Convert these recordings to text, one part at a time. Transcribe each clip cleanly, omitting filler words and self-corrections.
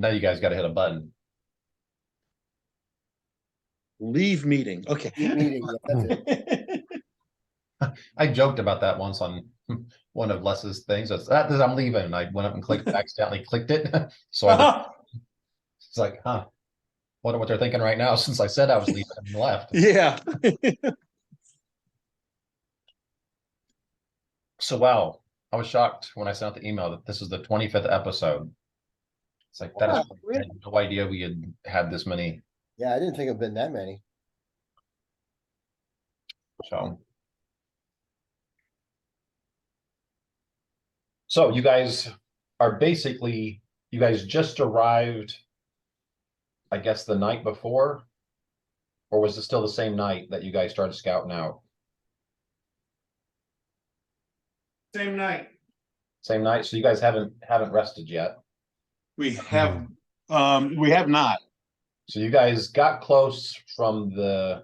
Now you guys got to hit a button. Leave meeting. Okay. Meeting, yeah, that's it. I joked about that once on one of Les's things. I'm leaving. And I went up and accidentally clicked it. So it's like, huh. Wonder what they're thinking right now since I said I was leaving and left. Yeah. So wow, I was shocked when I sent out the email that this is the 25th episode. It's like that is, I had no idea we had this many. Yeah, I didn't think it'd been that many. So you guys are basically, you guys just arrived, I guess, the night before, or was it still the same night that you guys started scouting out? Same night. Same night. So you guys haven't rested yet. We have not. So you guys got close from the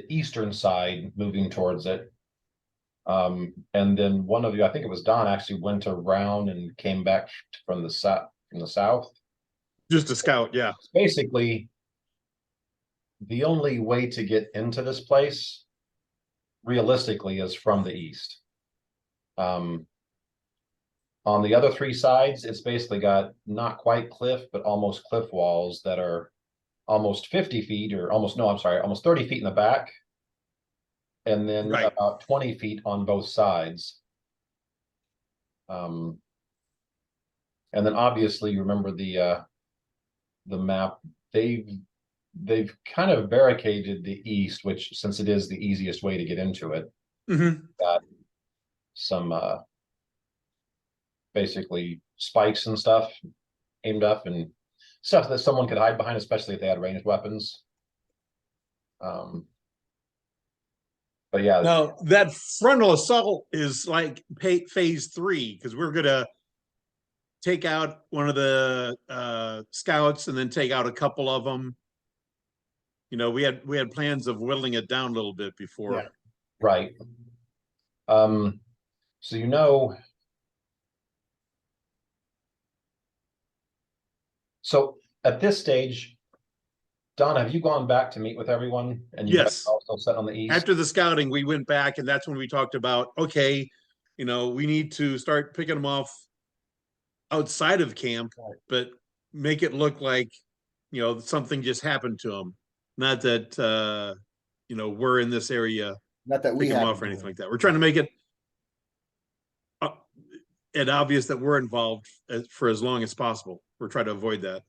eastern side, moving towards it. And then one of you, I think it was Don, actually went around and came back from the south. Just a scout, yeah. Basically, the only way to get into this place, realistically, is from the east. On the other three sides, it's basically got not quite cliff, but almost cliff walls that are almost 50 feet or almost 30 feet in the back. And then about 20 feet on both sides. And then obviously you remember the map, they've kind of barricaded the east, which since it is the easiest way to get into it, got some basically spikes and stuff aimed up and stuff that someone could hide behind, especially if they had ranged weapons. But yeah. Now that frontal assault is like phase 3, because we're gonna take out one of the scouts and then take out a couple of them. You know, we had plans of whittling it down a little bit before. Yeah. Right. So you know. So at this stage, Don, have you gone back to meet with everyone? And you guys also set on the east? After the scouting, we went back, and that's when we talked about, okay, you know, we need to start picking them off outside of camp, but make it look like, you know, something just happened to them. Not that, you know, we're in this area, not that we pick them off or anything like that. We're trying to make it obvious that we're involved for as long as possible. We're trying to avoid that.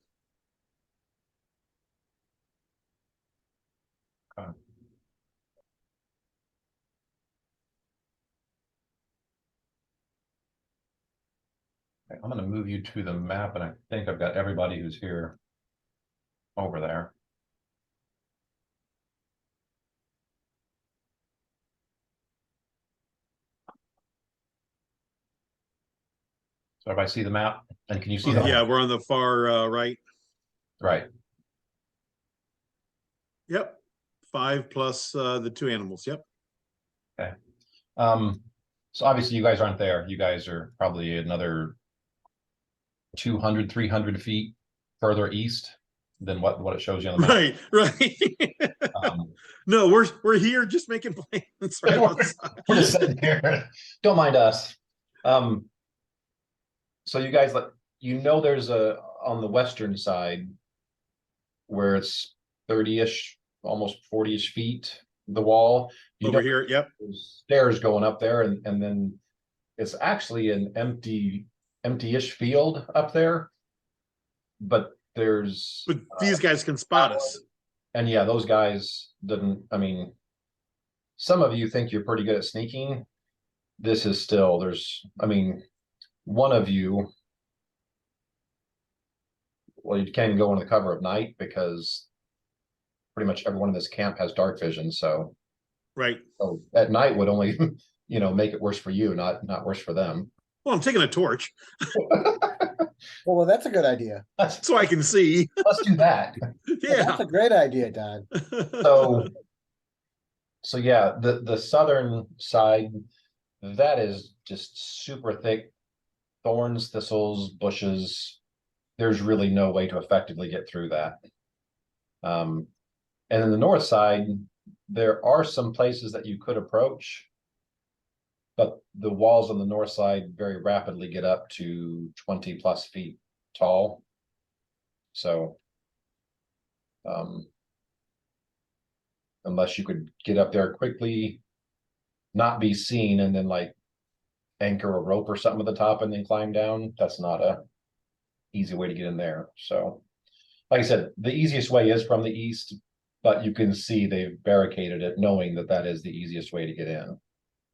I'm going to move you to the map, and I think I've got everybody who's here over there. So everybody see the map? And can you see Yeah, we're on the far right. Right. Yep. 5 plus the 2 animals. Yep. Okay. So obviously you guys aren't there. You guys are probably another 200, 300 feet further east than what it shows you on the map. Right. No, we're here just making plans. Right we're just sitting here. Don't mind us. So you guys, you know, there's on the western side where it's 30-ish, almost 40-ish feet, the wall. Over here, yep. There's stairs going up there, and then it's actually an empty-ish field up there. But these guys can spot us. And yeah, those guys didn't, I mean, some of you think you're pretty good at sneaking. This is still, one of you, well, you can't even go into the cover of night because pretty much everyone in this camp has dark vision. So, right. So at night would only, you know, make it worse for you, not worse for them. Well, I'm taking a torch. Well, that's a good idea. So I can see. Let's do that. Yeah, that's a great idea, Don. So yeah, the southern side, that is just super thick thorns, thistles, bushes. there's really no way to effectively get through that. And then the north side, there are some places that you could approach, but the walls on the north side very rapidly get up to 20+ feet tall. So, unless you could get up there quickly, not be seen, and then like anchor a rope or something at the top and then climb down, that's not a easy way to get in there. So, like I said, the easiest way is from the east, but you can see they've barricaded it, knowing that that is the easiest way to get in.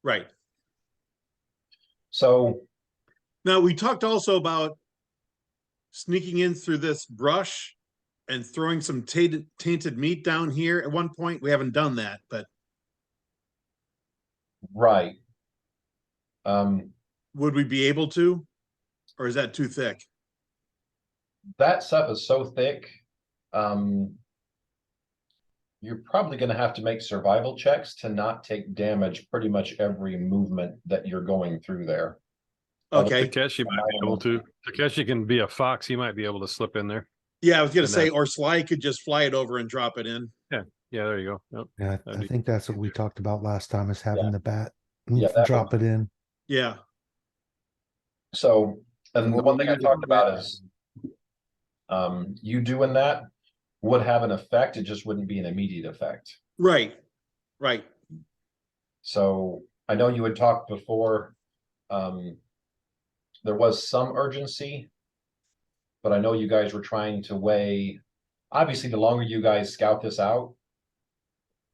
Right. So Now, we talked also about sneaking in through this brush and throwing some tainted meat down here. At one point, we haven't done that, but right. would we be able to? Or is that too thick? That stuff is so thick. You're probably going to have to make survival checks to not take damage pretty much every movement that you're going through there. Okay. Takeshi might be able to. Takeshi can be a fox. He might be able to slip in there. Yeah, I was gonna And say, that- or Sly could just fly it over and drop it in. Yeah, there you go. Yep. Yeah, That'd I be- think that's what we talked about last time is having Yeah. the bat Yeah, that drop it in. Yeah. So, and the What one we thing I need to talked do about that- is, you doing that would have an effect. It just wouldn't be an immediate effect. Right. Right. So I know you had talked before, there was some urgency, but I know you guys were trying to weigh, obviously, the longer you guys scout this out,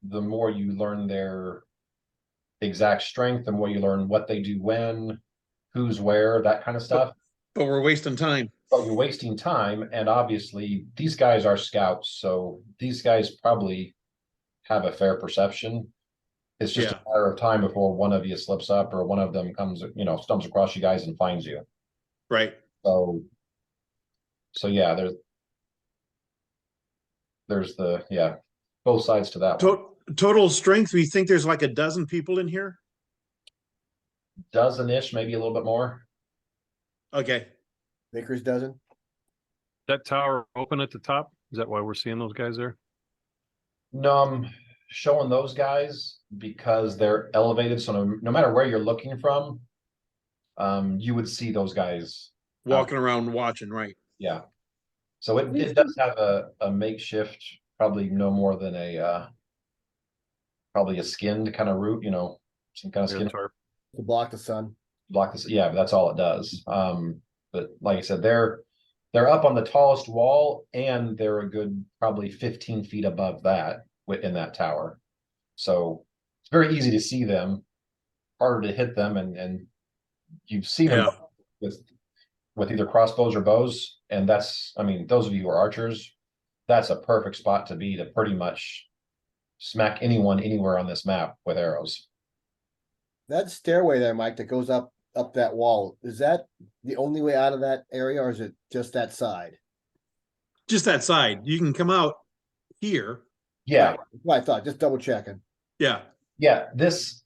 the more you learn their exact strength, the more you learn what they do when, who's where, that kind of stuff. But we're wasting time. But you're wasting time, and obviously these guys are scouts, so these guys probably have a fair perception. It's just Yeah. a matter of time before one of you slips up or one of them comes, stumbles across you guys and finds you. Right. So yeah, there's both sides to that one. Total strength, we think there's like a dozen people in here? Dozen-ish, maybe a little bit more. Okay. Baker's dozen. That tower open at the top? Is that why we're seeing those guys there? No, I'm showing those guys because they're elevated, so no matter where you're looking from, you would see those guys. Walking around watching, right. Yeah. So it does have a makeshift, probably no more than probably a skinned kind of root, some kind of Their skin tarp. To block the sun. block this. Yeah, but that's all it does. But like I said, they're up on the tallest wall, and they're a good probably 15 feet above that within that tower. So it's very easy to see them, harder to hit them, and you've seen them with either crossbows or bows. And those of you who are archers, that's a perfect spot to be to pretty much smack anyone anywhere on this map with arrows. That stairway there, Mike, that goes up that wall, is that the only way out of that area, or is it just that side? Just that side. You can come out here. Yeah. Right, that's what I thought, just double checking. Yeah. Yeah, this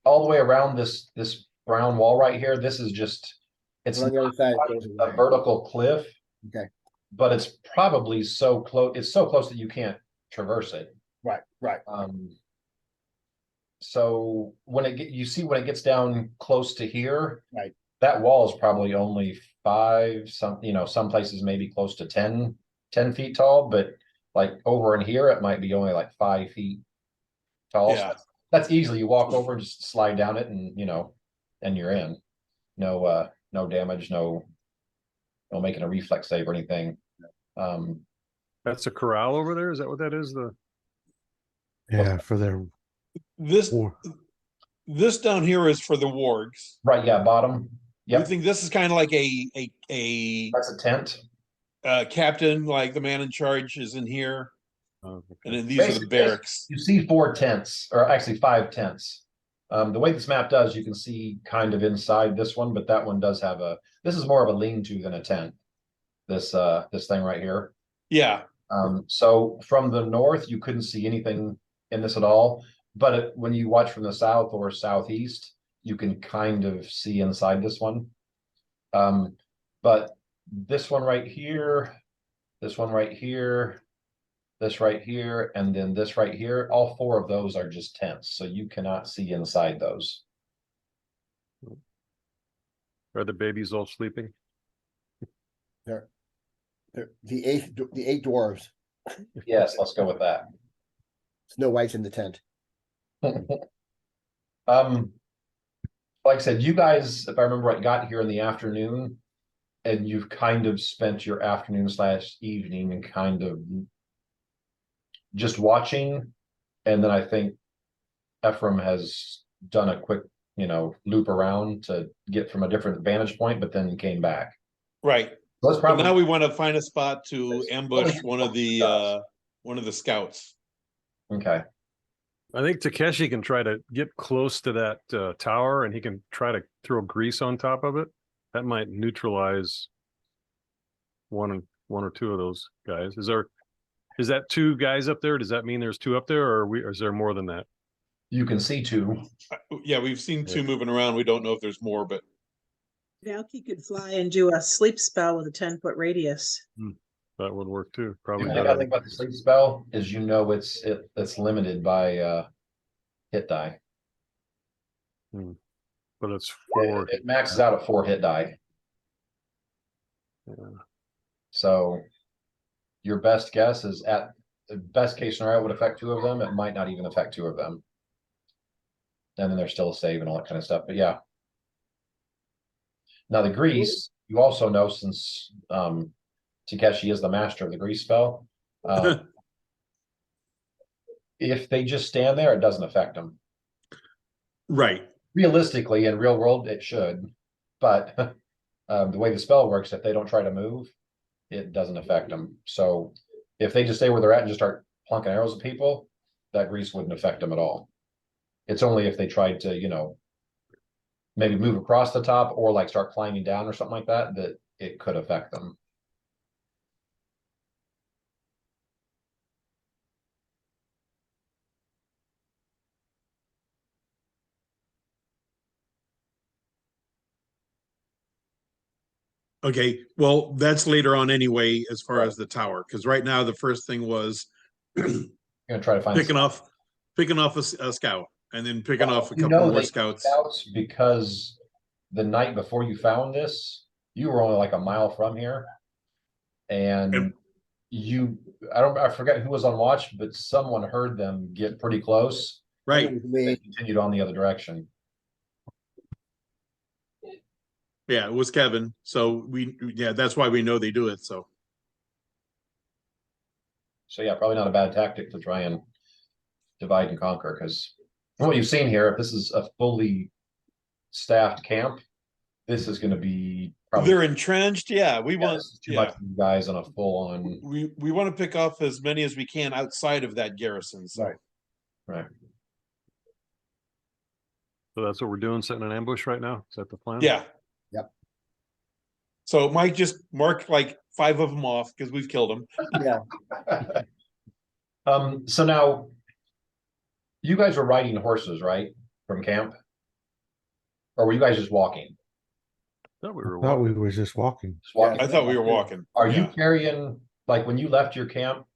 all the way around this brown wall right here, this is just it's But on the other side, it goes a away. vertical cliff. Okay. But it's probably so close, it's so close that you can't traverse it. Right. So when you see when it gets down close to here, Right. that wall is probably only some places maybe close to 10 feet tall, but like over in here, it might be only like 5 feet tall. Yeah. So that's easily, you walk over, just slide down it, and and you're in. No damage, no making a reflex save or anything. That's a corral over there? Is that what that is? Yeah, for their This war. this down here is for the wargs. Right, yeah, bottom. You Yep, think this is kind of like a that's a tent. captain, like the man in charge is in here, Okay. and then these are the Basically, barracks. You see 4 tents, or actually 5 tents. The way this map does, you can see kind of inside this one, but that one does have this is more of a lean-to than a tent. This thing right here. Yeah. So from the north, you couldn't see anything in this at all, but when you watch from the south or southeast, you can kind of see inside this one. But this one right here, this one right here, this right here, and then this right here, all four of those are just tents, so you cannot see inside those. Are the babies all sleeping? They're the eight dwarves. Yes, let's go with that. Snow White's in the tent. Like I said, you guys, if I remember right, got here in the afternoon, and you've kind of spent your afternoon / evening and kind of just watching. And then I think Ephraim has done a quick, loop around to get from a different vantage point, but then came back. Right. Let's But now probably, we want to find a spot to ambush one of the scouts. okay, I think Takeshi can try to get close to that tower, and he can try to throw grease on top of it. That might neutralize one or two of those guys. Is that two guys up there? Does that mean there's two up there, or is there more than that? you can see two. Yeah, we've seen two moving around. We don't know if there's more, but Valky could fly and do a sleep spell with a 10-foot radius. That would work too. The Probably only thing I better. think about the sleep spell is it's limited by hit die. But it's 4. It maxes out at 4 hit die. Yeah. So your best guess is at the best case scenario would affect 2 of them. It might not even affect 2 of them. And then there's still a save and all that kind of stuff. But yeah. Now the grease, you also know, since Takeshi is the master of the grease spell. If they just stand there, it doesn't affect them. right. Realistically, in real world, it should. But the way the spell works, if they don't try to move, it doesn't affect them. So if they just stay where they're at and just start plunking arrows at people, that grease wouldn't affect them at all. It's only if they tried to, maybe move across the top or like start climbing down or something like that, that it could affect them. Okay. Well, that's later on anyway, as far Right. as the tower, because right now the first thing was You're gonna try to find picking off a scout, and then picking off a You couple know more they scouts. because the night before you found this, you were only like a mile from here. And I forget who was on watch, but someone heard them get pretty close. Right. They continued on the other direction. Yeah, it was Kevin. So that's why we know they do it. So So yeah, probably not a bad tactic to try and divide and conquer, because from what you've seen here, if this is a fully staffed camp, this is going to be probably they're entrenched. Yeah, we want. this is too much for you guys on a full on. We want to pick off as many as we can outside of that garrison. So. Right. So that's what we're doing, setting an ambush right now. Is that the plan? Yeah. Yep. So Mike just marked like 5 of them off because we've killed them. Yeah, So now you guys were riding horses, right? From camp? Or were you guys just walking? Thought we were I thought we walking. were just walking. Just walking? I thought we were walking. Are you Yeah. carrying, like when you left your camp?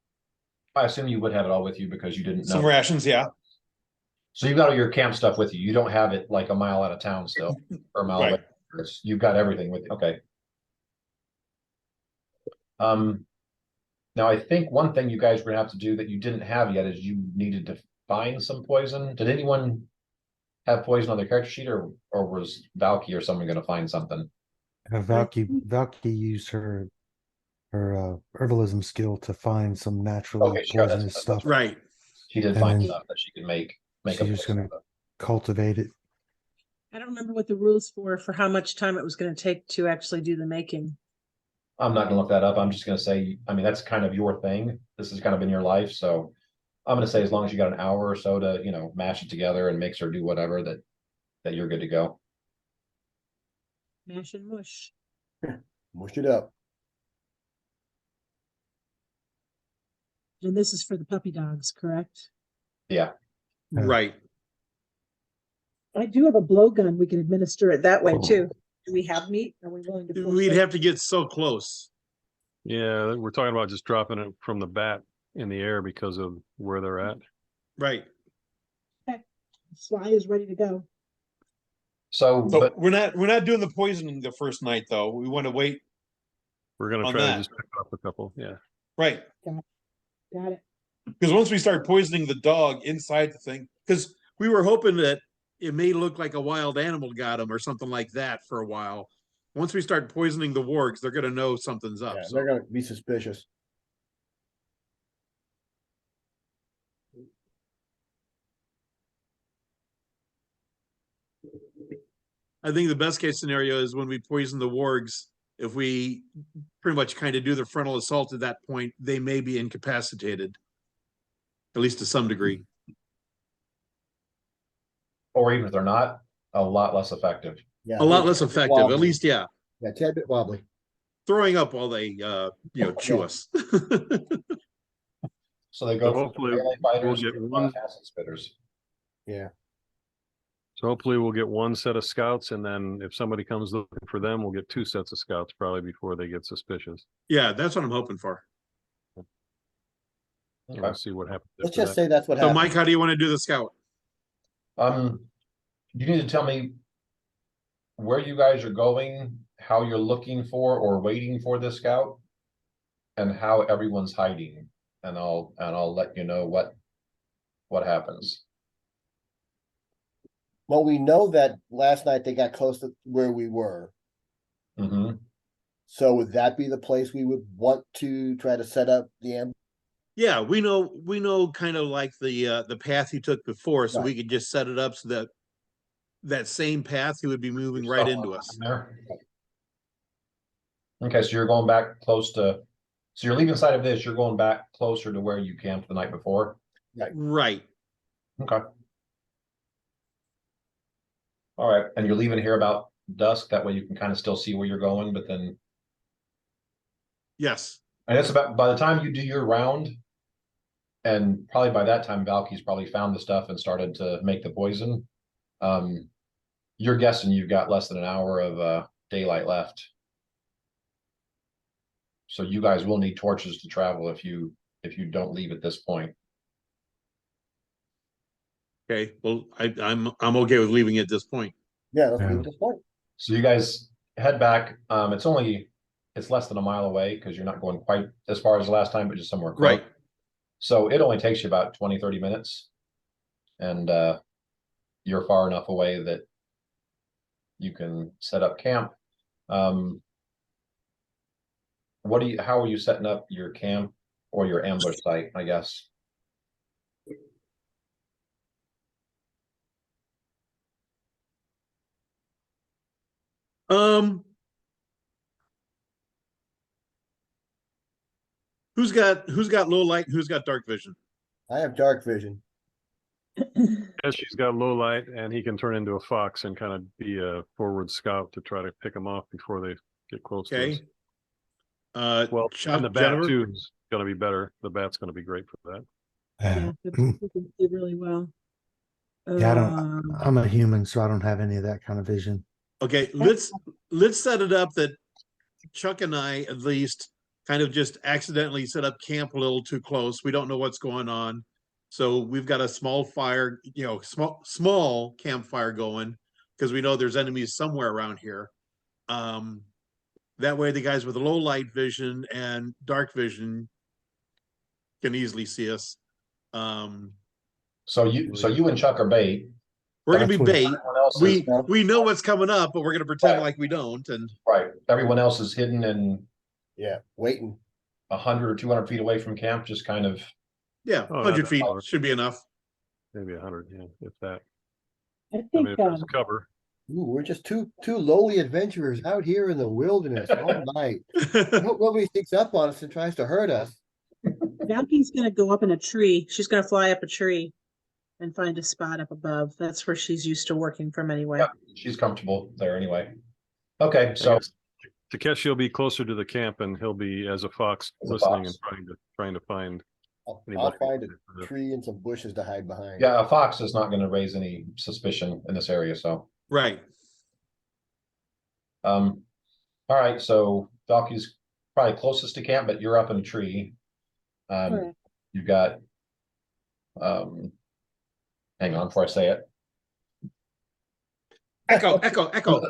I assume you would have it all with you because you didn't know. Some rations, yeah. So you got all your camp stuff with you. You don't have it like a mile out of town still, or a mile away. Right. You've got everything with you. Okay. Now I think one thing you guys were gonna have to do that you didn't have yet is you needed to find some poison. Did anyone have poison on their character sheet, or was Valky or someone gonna find something? Valky used her herbalism skill to find some naturally Okay, sure, that's- poisonous that's stuff. Right. She did And find then stuff that she could make she's a just poison gonna- out of. Cultivate it. I don't remember what the rules for how much time it was going to take to actually do the making. I'm not gonna look that up. I'm just gonna say, I mean, that's kind of your thing. This has kind of been your life, so I'm gonna say as long as you got an hour or so to, mash it together and mix or do whatever, that you're good to go. Mash and mush. mush it up. And this is for the puppy dogs, correct? Yeah. Yeah. Right. I do have a blowgun. We can administer it that way too. Do we have meat? Are we willing to? pull We'd straight? have to get so close. Yeah, we're talking about just dropping it from the bat in the air because of where they're at. Right. Sly is ready to go. So, So but we're not doing the poisoning the first night though. We want to wait. We're gonna On try that. to just pick up a couple. Yeah. Right. Got it. Because once we start poisoning the dog inside the thing, because we were hoping that it may look like a wild animal got him or something like that for a while. Once we start poisoning the wargs, they're gonna know something's up. Yeah, So they're gonna be suspicious. I think the best case scenario is when we poison the wargs, if we pretty much kind of do the frontal assault at that point, they may be incapacitated. At least to some degree. or even if they're not, a lot less effective. Yeah. A lot they're less a bit effective, at wobbly. least, yeah. Yeah, tad bit wobbly. Throwing up while they chew Yeah. us. So they go So from hopefully melee fighters we'll get to one. acid spitters. Yeah. So hopefully we'll get one set of scouts, and then if somebody comes looking for them, we'll get two sets of scouts probably before they get suspicious. Yeah, that's what I'm hoping for. And Okay. we'll see what happens. Let's after just that. say that's what So happened. Mike, how do you want to do the scout? You need to tell me where you guys are going, how you're looking for or waiting for the scout, and how everyone's hiding, and I'll let you know what happens. Well, we know that last night they got close to where we were. Mm-hmm. So would that be the place we would want to try to set up the ambush? Yeah, we know kind of like the path he took before, so Right. we could just set it up so that that same path he would be moving right into us. There. Okay, so you're going back close to, so you're leaving side of this, you're going back closer to where you camped the night before. Right. Okay. All right, and you're leaving here about dusk, that way you can kind of still see where you're going, but then, Yes. and it's about, by the time you do your round, and probably by that time Valky's probably found the stuff and started to make the poison. You're guessing you've got less than an hour of daylight left. So you guys will need torches to travel if you don't leave at this point. Okay. Well, I'm okay with leaving it at this point. Yeah, let's leave Yeah. it at this point. So you guys head back. It's less than a mile away because you're not going quite as far as the last time, but just somewhere close. Right. So it only takes you about 20-30 minutes. And you're far enough away that you can set up camp. How are you setting up your camp or your ambush site, I guess? Who's got low light and who's got dark vision? I have dark vision. Yes, she's got low light, and he can turn into a fox and kind of be a forward scout to try to pick them off before they get close to us. Okay. Well, Chuck, and the bat Jennifer? too is going to be better. The bat's going to be great for that. Yeah, Yeah. we can see really well. Yeah, I'm a human, so I don't have any of that kind of vision. Okay, let's set it up that Chuck and I at least kind of just accidentally set up camp a little too close. We don't know what's going on. So we've got a small fire, small campfire going because we know there's enemies somewhere around here. That way the guys with low light vision and dark vision can easily see us. So you and Chuck are bait. We're gonna That's be what- bait. Everyone else is, We know what's coming up, but we're gonna pretend Right. like we don't. And right. Everyone else is hidden and Yeah, waiting. 100 or 200 feet away from camp, just kind of. yeah, Oh, 100 that's feet fine. should be enough. Maybe 100, yeah, if that. I I mean, think if there's cover. Ooh, we're just two lowly adventurers out here in the wilderness all night. I hope nobody sneaks up on us and tries to hurt us. Valky's gonna go up in a tree. She's gonna fly up a tree and find a spot up above. That's where she's used to working from anyway. Yep. She's comfortable there anyway. Okay, so Takeshi will be closer to the camp, and he'll be as a fox As a listening fox. and trying to find. I'll anybody find for a the- tree and some bushes to hide behind. yeah, a fox is not going to raise any suspicion in this area. So Right. All right, so Valky's probably closest to camp, but you're up in a tree. Correct. You've got, hang on before I say it. Echo, echo, echo,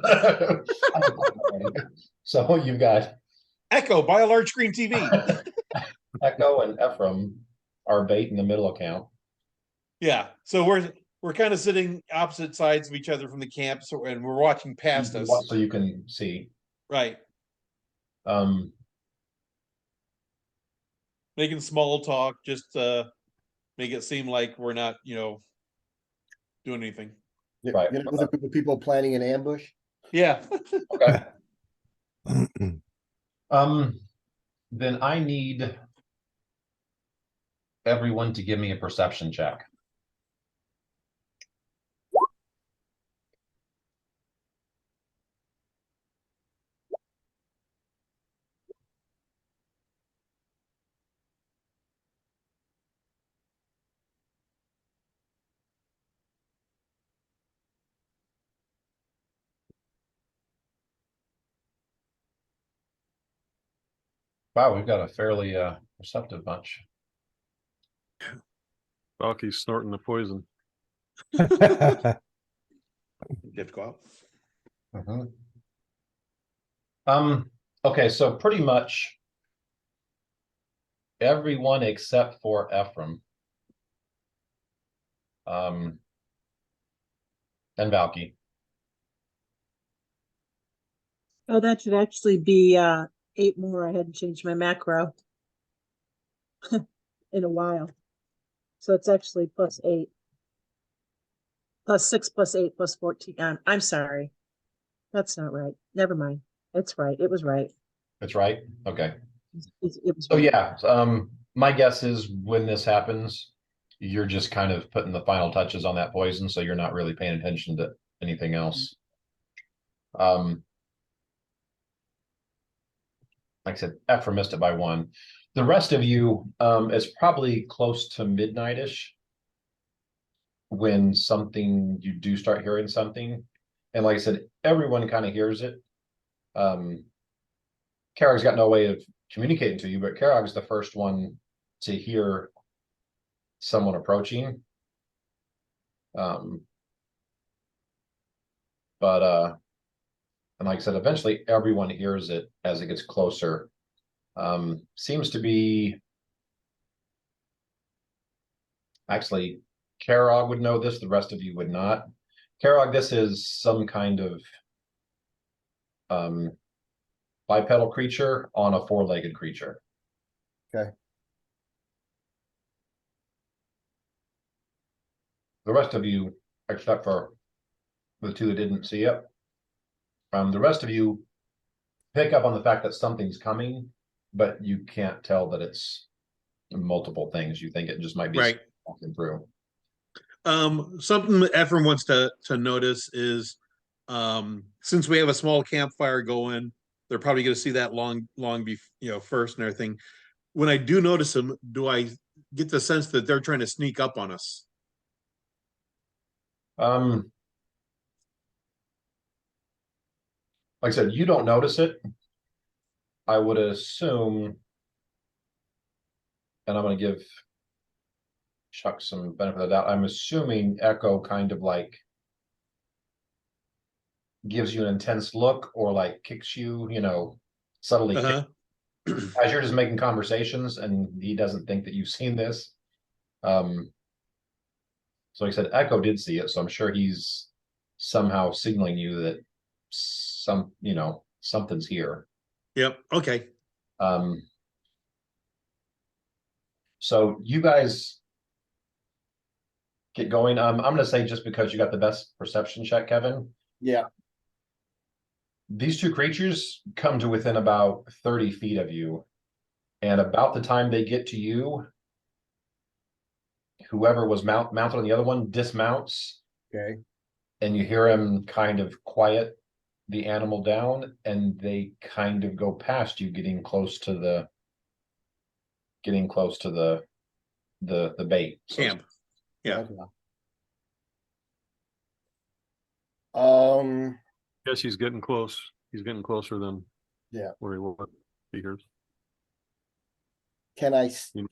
So you've got echo, buy a large screen TV. Echo and Ephraim are bait in the middle account. Yeah, so we're kind of sitting opposite sides of each other from the camp, so and we're watching past us. So you can see. Right. Um, Making small talk, just make it seem like we're not, doing anything. Right. With a group of people planning an ambush. Yeah. okay. Then I need everyone to give me a perception check. Wow, we've got a fairly receptive bunch. Valky's snorting the poison. You have to go out. Okay, so pretty much everyone except for Ephraim. And Valky. Oh, that should actually be 8 more. I hadn't changed my macro in a while. So it's actually +8. +6 +8 +14. I'm sorry. That's not right. Never mind. It's right. It was right. That's right. Okay. It was So right. yeah, my guess is when this happens, you're just kind of putting the final touches on that poison, so you're not really paying attention to anything else. Like I said, Ephraim missed it by 1. The rest of you, is probably close to midnight-ish when you do start hearing something. And like I said, everyone kind of hears it. Karag's got no way of communicating to you, but Karag's the first one to hear someone approaching. And like I said, eventually everyone hears it as it gets closer. Seems to be actually Karag would know this, the rest of you would not. Karag, this is some kind of bipedal creature on a 4-legged creature. Okay. The rest of you, except for the 2 that didn't see it, the rest of you pick up on the fact that something's coming, but you can't tell that it's multiple things. You think it just might be Right. walking through. Something that Ephraim wants to notice is since we have a small campfire going, they're probably going to see that long first and everything. When I do notice them, do I get the sense that they're trying to sneak up on us? Like I said, you don't notice it. I would assume, and I'm going to give Chuck some benefit of the doubt. I'm assuming Echo kind of like gives you an intense look or like kicks you, subtly Uh-huh. as you're just making conversations, and he doesn't think that you've seen this. So like I said, Echo did see it, so I'm sure he's somehow signaling you that something's here. Yep. Okay. So you guys get going. I'm gonna say, just because you got the best perception check, Kevin, Yeah. these 2 creatures come to within about 30 feet of you, and about the time they get to you, whoever was mounted on the other one dismounts. Okay. And you hear him kind of quiet the animal down, and they kind of go past you, getting close to the bait. Camp. Yeah. Okay. Guess he's getting close. He's getting closer than. Yeah. Where he was. Figures. Can I You-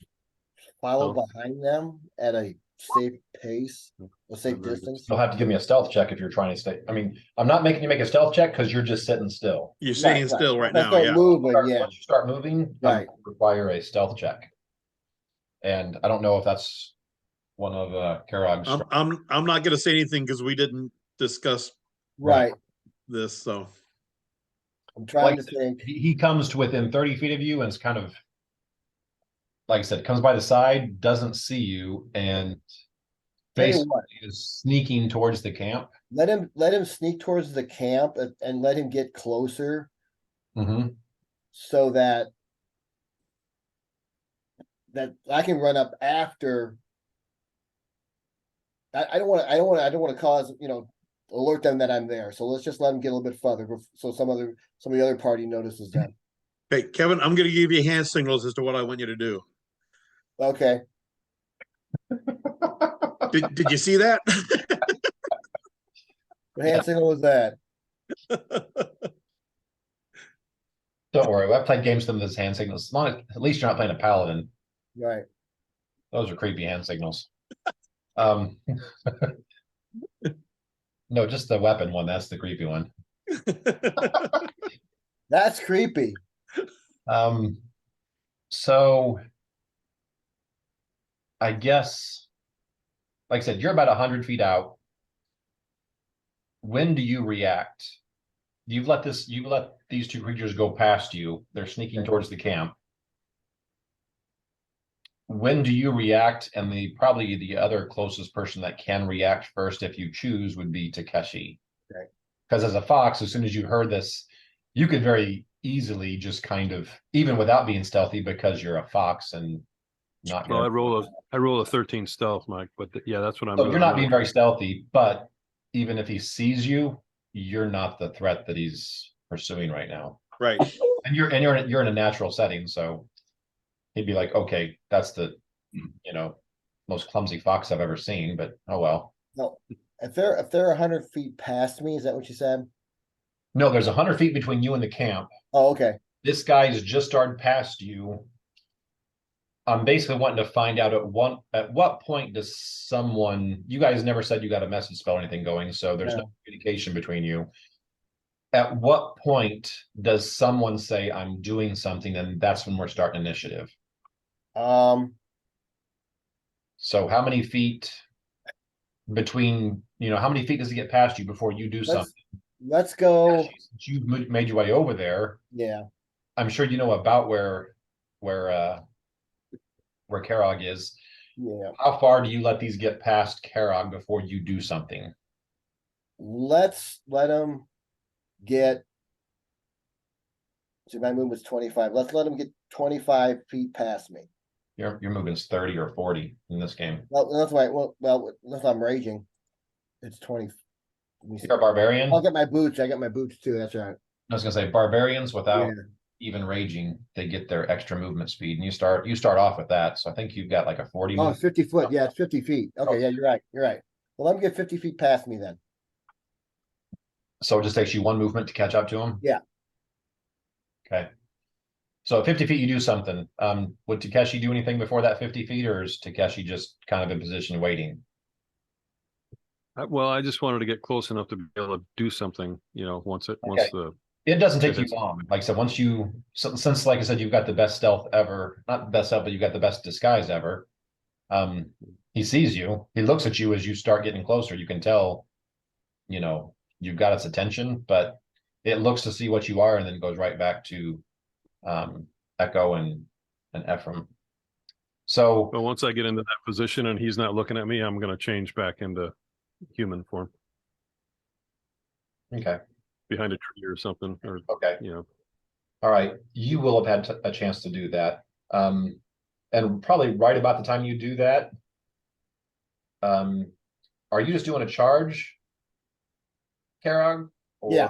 follow Oh. behind them at a safe pace, a safe Not very good. distance? You'll have to give me a stealth check if you're trying to stay. I mean, I'm not making you make a stealth check because you're just sitting still. You're staying Right, right. still right Once I now, start yeah. moving, yeah, Once you start moving, I Right. require a stealth check. And I don't know if that's one of Karag's. I'm not gonna say anything because we didn't discuss right. this, so. I'm trying to think. He comes to within 30 feet of you and it's kind of, like I said, comes by the side, doesn't see you, and Tell you basically what, is sneaking towards the camp. let him sneak towards the camp and let him get closer Mhm. so that I can run up after. I don't want to cause, alert them that I'm there. So let's just let them get a little bit further so some of the other party notices them. Hey, Kevin, I'm gonna give you hand signals as to what I want you to do. Okay. Did you see that? What hand signal was that? Don't worry, I've played games with them as hand signals. As long as, at least you're not playing a paladin. Right. Those are creepy hand signals. No, just the weapon one. That's the creepy one. That's creepy. So I guess, like I said, you're about 100 feet out. When do you react? You've let these two creatures go past you. They're sneaking towards the camp. When do you react? And probably the other closest person that can react first, if you choose, would be Takeshi. Okay. Because as a fox, as soon as you heard this, you could very easily just kind of, even without being stealthy, because you're a fox and not. Well, I roll a 13 stealth, Mike, but yeah, that's what I'm So doing. you're not being very stealthy, but even if he sees you, you're not the threat that he's pursuing right now. Right. And you're in a natural setting, so he'd be like, okay, that's the most clumsy fox I've ever seen, but oh well. No, if they're 100 feet past me, is that what you said? No, there's 100 feet between you and the camp. Oh, okay. This guy's just started past you. I'm basically wanting to find out at what point does someone, you guys never said you got a message spell or anything going, so there's no communication between you. At what point does someone say I'm doing something, and that's when we're starting initiative? So how many feet between, how many feet does it get past you before you do something? Let's go. Since you've made your way over there, Yeah. I'm sure you know about where Karag is. Yeah. How far do you let these get past Karag before you do something? Let's let them get. So my move was 25. Let's let them get 25 feet past me. Your movement's 30 or 40 in this game. Well, that's why. Well, unless I'm raging, it's 20. You're a barbarian. I'll get my boots. I got my boots too. That's right. I was gonna say barbarians without Yeah. even raging, they get their extra movement speed, and you start off with that. So I think you've got like a 40. Oh, 50 foot. Yeah, it's 50 feet. Okay, yeah, you're right. You're right. Well, let me get 50 feet past me then. So it just takes you one movement to catch up to him? Yeah. Okay. So at 50 feet, you do something. Would Takeshi do anything before that 50 feet, or is Takeshi just kind of in position waiting? Well, I just wanted to get close enough to be able to do something, once the. It doesn't take you long. Like I said, since like I said, you've got the best stealth ever, not the best stealth, but you've got the best disguise ever. He sees you, he looks at you as you start getting closer. You can tell, you've got its attention, but it looks to see what you are and then goes right back to Echo and Ephraim. So But once I get into that position and he's not looking at me, I'm going to change back into human form. Okay. Behind a tree or something, or okay. All right. You will have had a chance to do that. And probably right about the time you do that, are you just doing a charge, Karag? Yeah.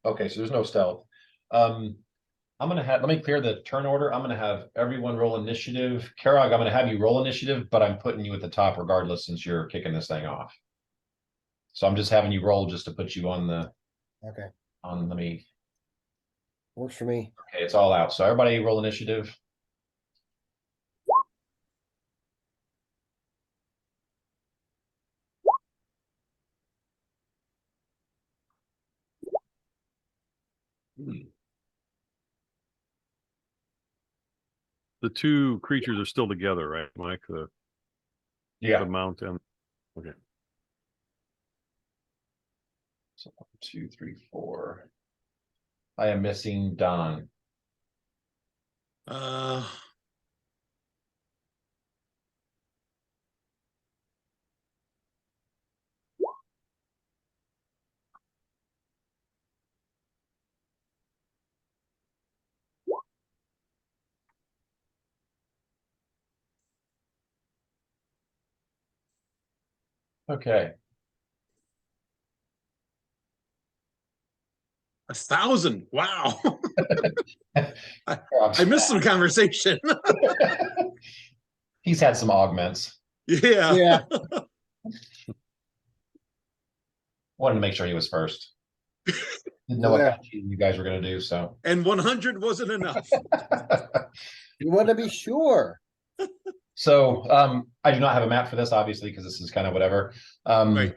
Okay, so there's no stealth. Let me clear the turn order. I'm gonna have everyone roll initiative. Karag, I'm gonna have you roll initiative, but I'm putting you at the top regardless since you're kicking this thing off. So I'm just having you roll just to put you on the. Okay. Let me Works for me. Okay, it's all out. So everybody roll initiative. The two creatures are still together, right, Mike? The Yeah. mount and okay. So 1, 2, 3, 4. I am missing Don. Uh, Okay. 1,000. Wow. I missed some conversation. He's had some augments. Yeah. Yeah, Wanted to make sure he was first. Didn't know what kind of cheating you guys were going to do, so. And 100 wasn't enough. you want to be sure. So I do not have a map for this, obviously, because this is kind of whatever. Right.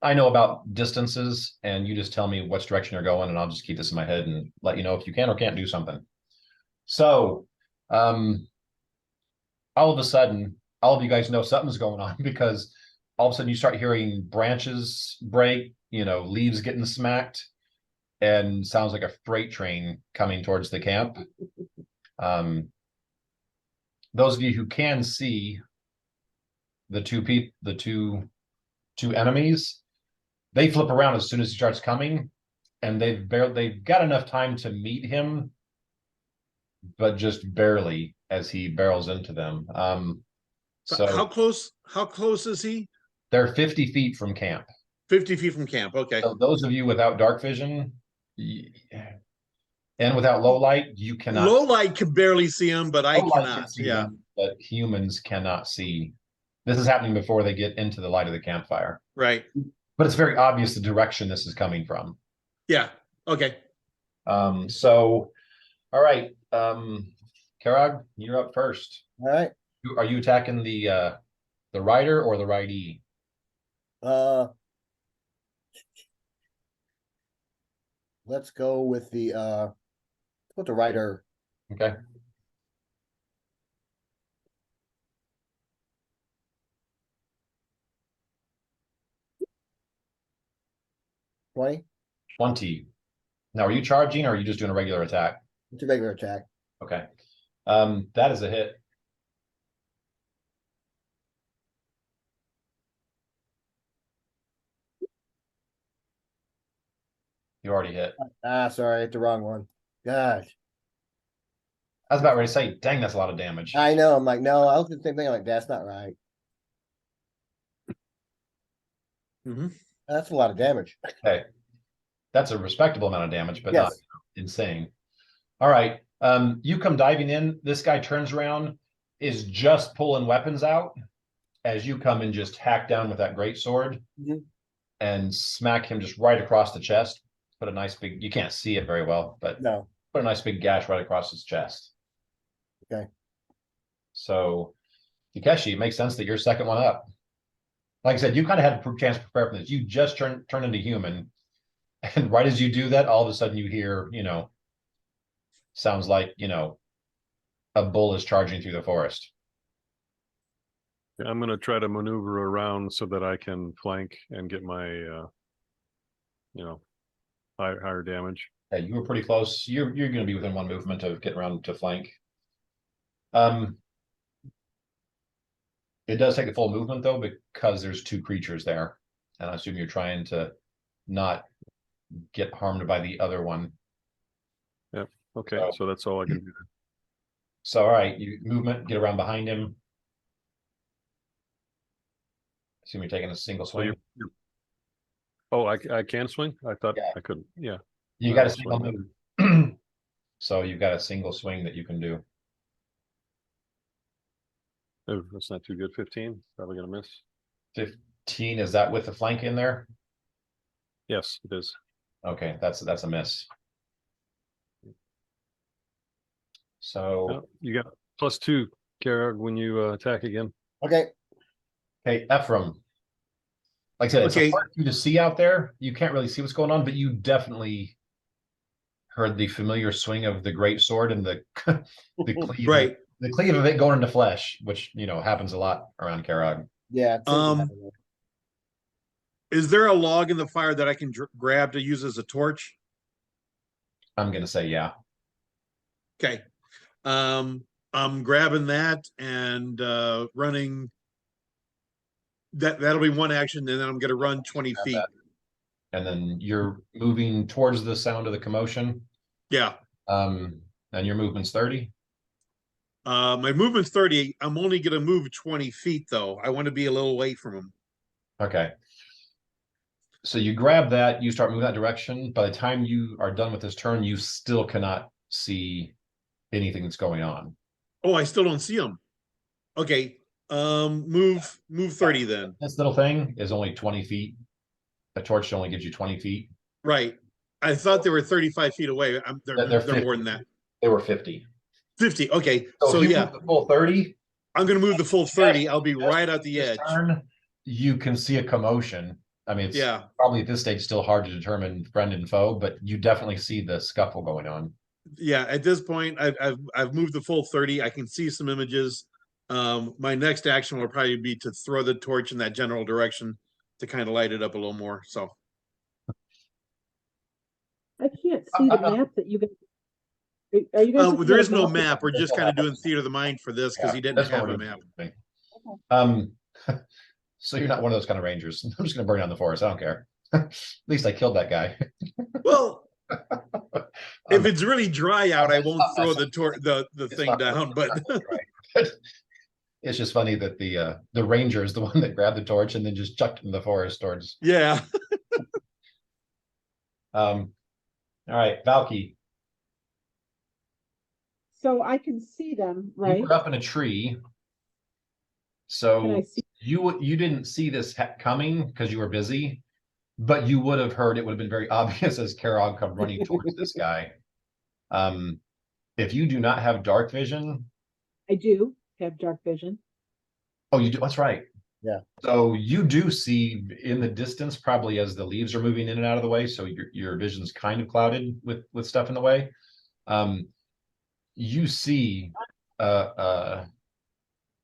I know about distances, and you just tell me which direction you're going, and I'll just keep this in my head and let you know if you can or can't do something. So all of a sudden, all of you guys know something's going on because all of a sudden you start hearing branches break, leaves getting smacked, and sounds like a freight train coming towards the camp. Those of you who can see the two enemies, they flip around as soon as he starts coming, and they've got enough time to meet him, but just barely as he barrels into them. So So how close is he? they're 50 feet from camp. 50 feet from camp. Okay. So those of you without dark vision and without low light, you cannot. Low light can barely see him, but I Low light can cannot. see Yeah. them, but humans cannot see. This is happening before they get into the light of the campfire. Right. But it's very obvious the direction this is coming from. Yeah. Okay. So, all right. Karag, you're up first. All right. Are you attacking the rider or the ridee? Let's go with the rider. Okay. $20. 20. Now, are you charging or are you just doing a regular attack? It's a regular attack. Okay. That is a hit. You already hit. Ah, sorry, I hit the wrong one. Gosh. I was about ready to say, dang, that's a lot of damage. I know. I'm like, no, I looked at the same thing. I'm like, that's not right. That's a lot of damage. Okay. That's a respectable amount of damage, but not Yes. insane. All right. You come diving in. This guy turns around, is just pulling weapons out as you come and just hack down with that great sword Mhm. and smack him just right across the chest. Put a nice big, you can't see it very well, but No. put a nice big gash right across his chest. Okay. So, Takeshi, it makes sense that you're second one up. Like I said, you kind of had a chance to prepare for this. You just turn into human. And right as you do that, all of a sudden you hear, sounds like, a bull is charging through the forest. I'm gonna try to maneuver around so that I can flank and get my higher damage. Yeah, you were pretty close. You're going to be within one movement of getting around to flank. It does take a full movement though, because there's two creatures there. And I assume you're trying to not get harmed by the other one. Okay, So- so that's all I can do. So, all right, you movement, get around behind him. Assume you're taking a single So swing. Oh, I can swing? I thought Yeah. I couldn't. Yeah. You got a I'll single swing move. So you've got a single swing that you can do. Oh, that's not too good. 15. Probably gonna miss. 15, is that with the flank in there? Yes, it is. Okay, that's a miss. So, Oh, you got +2, Karag, when you attack again. Okay, hey, Ephraim. Like I said, it's Okay. hard for you to see out there. You can't really see what's going on, but you definitely heard the familiar swing of the great sword and the the cleave, Right. the cleave of it going into flesh, which happens a lot around Karag. yeah. it seems to happen there. Is there a log in the fire that I can grab to use as a torch? I'm gonna say yeah. Okay. I'm grabbing that and running. That'll be one action, and then I'm gonna run 20 Grab feet. that. And then you're moving towards the sound of the commotion. Yeah. And your movement's 30. My movement's 30. I'm only gonna move 20 feet though. I want to be a little away from him. Okay. So you grab that, you start moving that direction. By the time you are done with this turn, you still cannot see anything that's going on. Oh, I still don't see him. Okay. Move 30 then. This little thing is only 20 feet. A torch only gives you 20 feet. Right. I thought they were 35 feet away. They're They're more 50. than that. They were 50. 50. Okay. So, So if you yeah, move the full 30, I'm gonna move the full 30. I'll be right at the this edge. turn, you can see a commotion. I mean, it's Yeah. probably at this stage still hard to determine friend and foe, but you definitely see the scuffle going on. Yeah. At this point, I've moved the full 30. I can see some images. My next action will probably be to throw the torch in that general direction to kind of light it up a little more. So I can't see the map that you guys. Are you guys? looking there at is a no map? map. We're just kind of doing theater of the mind for this because he didn't That's what have we're a doing. map. So you're not one of those kind of rangers. I'm just gonna burn down the forest. I don't care. At least I killed that guy. Well, if it's really dry out, I won't throw the thing down. But It's just funny that the ranger is the one that grabbed the torch and then just chucked it in the forest towards. yeah, All right, Valky, So I can see them, you right? were up in a tree, Can I so see? you didn't see this coming because you were busy, but you would have heard. It would have been very obvious as Karog come running towards this guy. If you do not have dark vision, I do have dark vision. oh, you do. That's right. Yeah. So you do see in the distance, probably as the leaves are moving in and out of the way. So your vision's kind of clouded with stuff in the way. You see a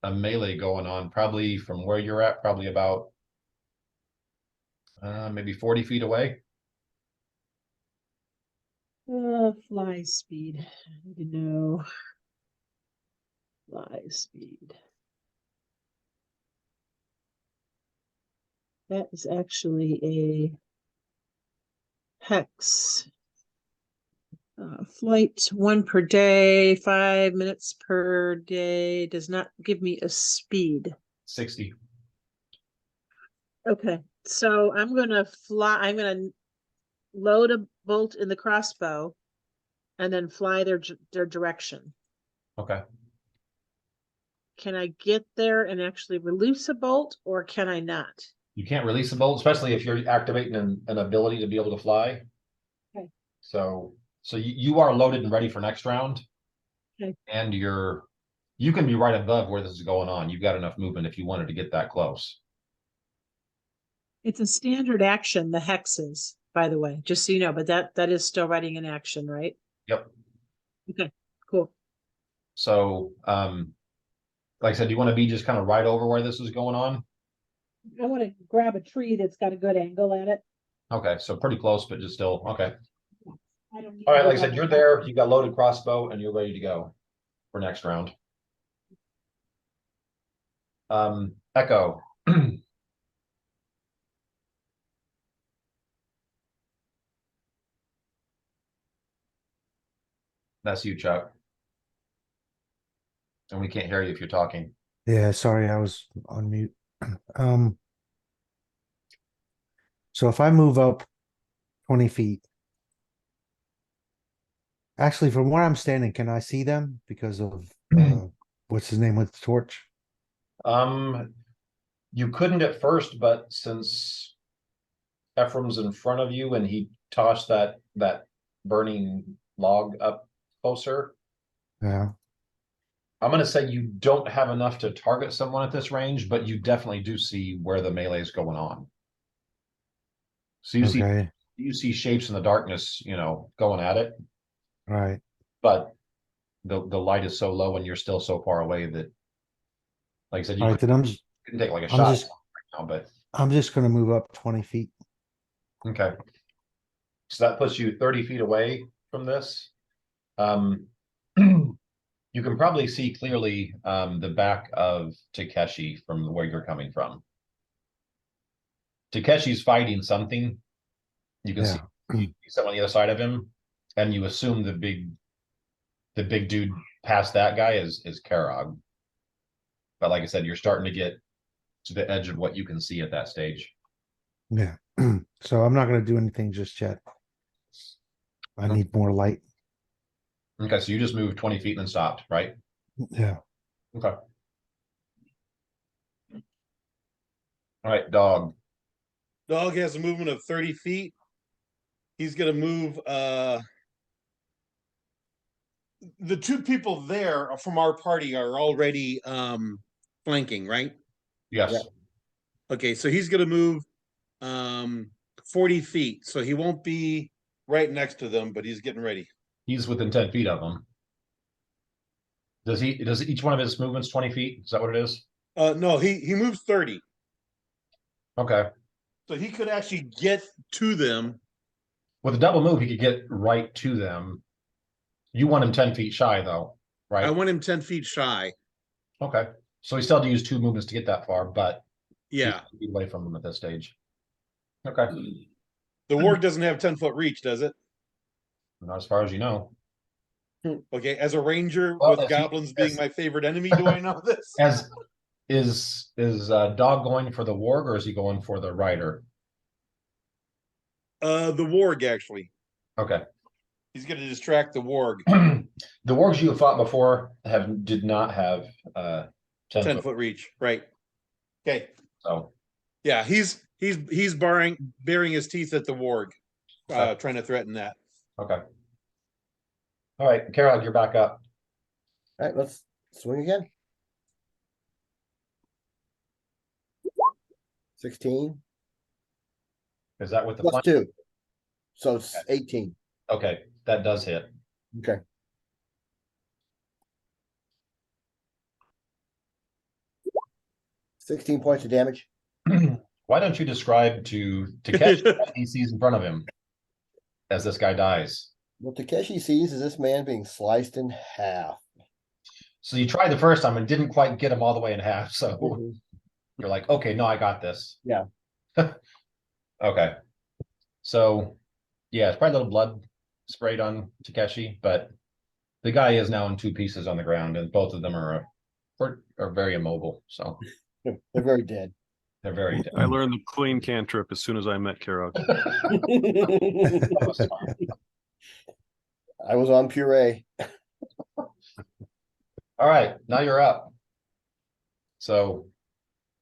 melee going on, probably from where you're at, probably about maybe 40 feet away. Fly speed. I need to know. Fly speed. That is actually a hex. Flight 1 per day, 5 minutes per day does not give me a speed. 60. Okay, so I'm gonna load a bolt in the crossbow and then fly their direction. Okay. Can I get there and actually release a bolt, or can I not? You can't release a bolt, especially if you're activating an ability to be able to fly. Okay. So you are loaded and ready for next round. Okay. And you can be right above where this is going on. You've got enough movement if you wanted to get that close. It's a standard action, the hexes, by the way, just so you know, but that is still writing in action, right? Yep. Okay, cool. So like I said, do you want to be just kind of right over where this is going on? I want to grab a tree that's got a good angle at it. Okay, so pretty close, but just still okay. I don't need All right, to like I go said, up you're and- there, you got loaded crossbow, and you're ready to go for next round. Echo. That's you, Chuck. And we can't hear you if you're talking. Yeah, sorry, I was on mute. So if I move up 20 feet, actually from where I'm standing, can I see them because of what's his name with the torch? You couldn't at first, but since Ephraim's in front of you and he tossed that burning log up closer, Yeah, I'm gonna say you don't have enough to target someone at this range, but you definitely do see where the melee is going on. So okay, you see shapes in the darkness, going at it, right. but the light is so low and you're still so far away that, like I said, you Alright, then couldn't take like a I'm shot just- right now, but I'm just gonna move up 20 feet. okay. So that puts you 30 feet away from this. You can probably see clearly the back of Takeshi from where you're coming from. Takeshi's fighting something. You can see someone on the other side of him, and you assume the big dude past that guy is Karog. But like I said, you're starting to get to the edge of what you can see at that stage. Yeah, so I'm not gonna do anything just yet. I need more light. Okay, so you just moved 20 feet and then stopped, right? Yeah, Okay. All right, dog. Dog has a movement of 30 feet. He's gonna move the two people there from our party are already flanking, right? Yes. Yeah. Okay, so he's gonna move 40 feet. So he won't be right next to them, but he's getting ready. He's within 10 feet of them. Does each one of his movements 20 feet? Is that what it is? No, he moves 30. Okay. So he could actually get to them. With a double move, he could get right to them. You want him 10 feet shy, though, right? I want him 10 feet shy. Okay. So he still had to use 2 movements to get that far, but Yeah. he's away from them at this stage. Okay. The warg doesn't have 10-foot reach, does it? Not as far as you know. Okay, as a ranger Well, with goblins being my favorite enemy, do I know this? As is Dog going for the warg or is he going for the rider? The warg actually. Okay. He's gonna distract the warg. The wargs you have fought before did not have 10 10-foot reach, right? Okay. So Yeah, he's baring his teeth at the warg, trying to threaten that. okay. All right, Carol, you're back up. Alright, let's swing again. 16 Is that with the plus flank? 2. So it's 18. Okay, that does hit. Okay. $16 points of damage. Why don't you describe to catch what he sees in front of him as this guy dies? What Takeshi sees is this man being sliced in half. So you tried the first time and didn't quite get him all the way in half. So you're like, okay, no, I got this. Yeah. Okay. So yeah, it's probably a little blood sprayed on Takeshi, but the guy is now in 2 pieces on the ground, and both of them are very immobile. So They're very dead. they're very I learned the clean cantrip as soon as I met Karok. I was on puree. All right, now you're up. So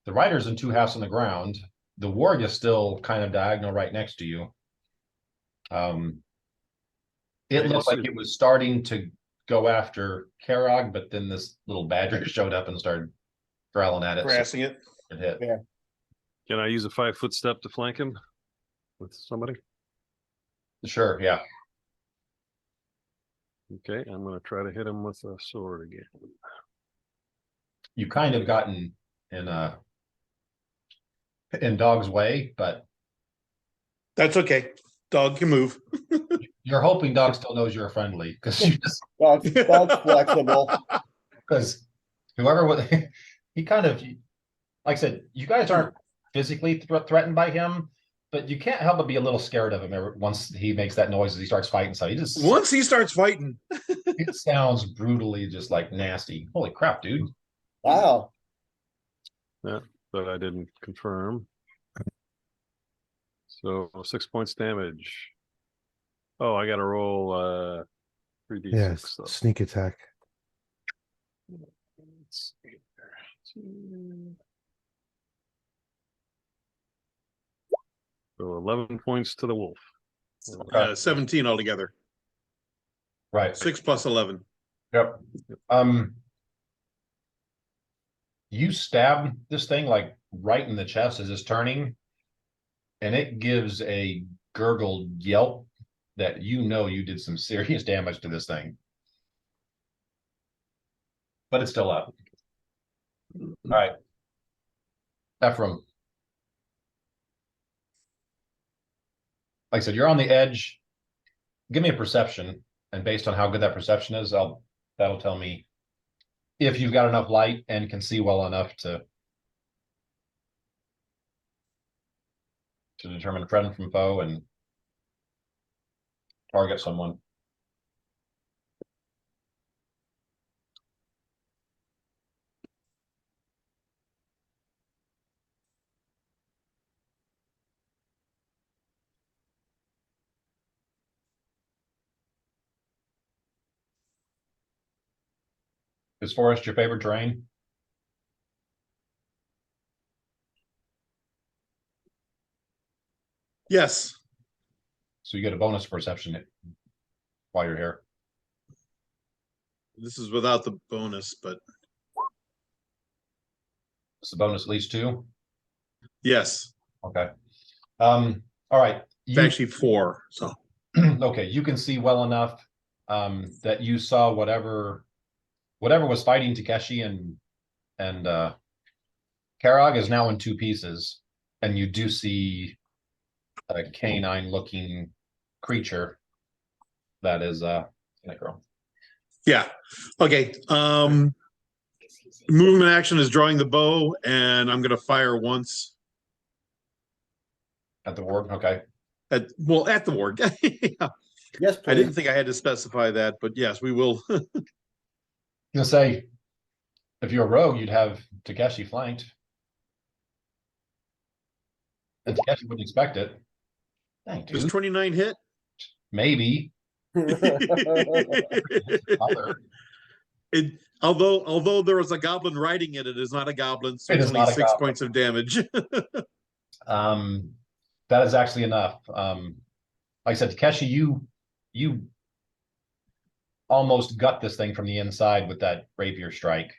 the rider's in 2 halves on the ground. The warg is still kind of diagonal right next to you. It looked like it was starting to go after Karog, but then this little badger showed up and started growling at it. Harassing it. It hit. Yeah. Can I use a 5-foot step to flank him with somebody? Sure, yeah. Okay, I'm gonna try to hit him with a sword again. You kind of gotten in Dog's way, but That's okay. Dog can move. you're hoping Dog still knows you're friendly because you just Dog's flexible. because whoever would he kind of, like I said, you guys aren't physically threatened by him, but you can't help but be a little scared of him once he makes that noise as he starts fighting. So he just Once he starts fighting, it sounds brutally just like nasty. Holy crap, dude. Wow. Yeah, but I didn't confirm. So 6 points damage. Oh, I gotta roll 3d6 yes, though. sneak attack. Let's see here. So 11 points to the wolf. 17 altogether. Right. 6 plus 11. Yep. You stab this thing like right in the chest as it's turning, and it gives a gurgled yelp that you did some serious damage to this thing. But it's still up. All right. Ephraim. Like I said, you're on the edge. Give me a perception, and based on how good that perception is, that'll tell me if you've got enough light and can see well enough to determine friend from foe and target someone. Is forest your favorite terrain? Yes. So you get a bonus perception while you're here. This is without the bonus, but It's the bonus at least 2. yes, Okay. All right. it's actually 4. So Okay, you can see well enough that you saw whatever was fighting Takeshi and Karag is now in 2 pieces, and you do see a canine looking creature that is Necro. yeah. Okay. Movement action is drawing the bow, and I'm gonna fire once At the ward. Okay. at the ward. Yeah. Yes, I didn't please. think I had to specify that, but yes, we will. You'll say if you're a rogue, you'd have Takeshi flanked. And Takeshi wouldn't expect it. Dang, Does dude. 29 hit? Maybe. Other. It although there was a goblin riding it, it is not a goblin, so It it's is only not a 6 goblin. points of damage. That is actually enough. Like I said, Takeshi, you almost gut this thing from the inside with that rapier strike.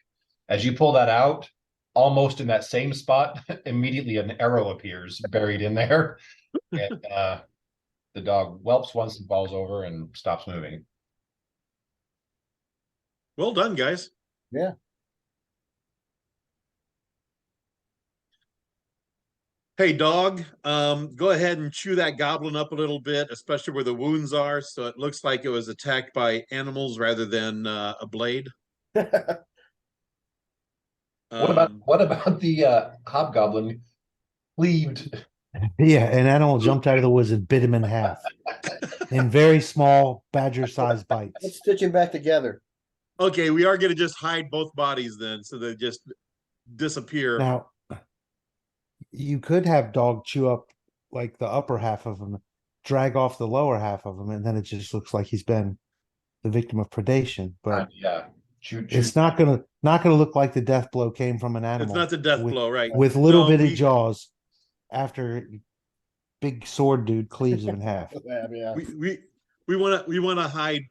As you pull that out, almost in that same spot, immediately an arrow appears buried in there. And the dog whelps once and falls over and stops moving. Well done, guys. Yeah. Hey, dog, go ahead and chew that goblin up a little bit, especially where the wounds are, so it looks like it was attacked by animals rather than a blade. What Um, about the hobgoblin cleaved? Yeah, an animal jumped out of the woods and bit him in half in very small badger-sized bites. Let's stitch him back together. Okay, we are going to just hide both bodies then, so they just disappear. Now, you could have dog chew up like the upper half of him, drag off the lower half of him, and then it just looks like he's been the victim of predation. But Yeah. it's not gonna look like the death blow came from an It's animal not the death with, blow, right? with little No, bitty we- jaws after big sword dude cleaves him in half. Yeah. We want to hide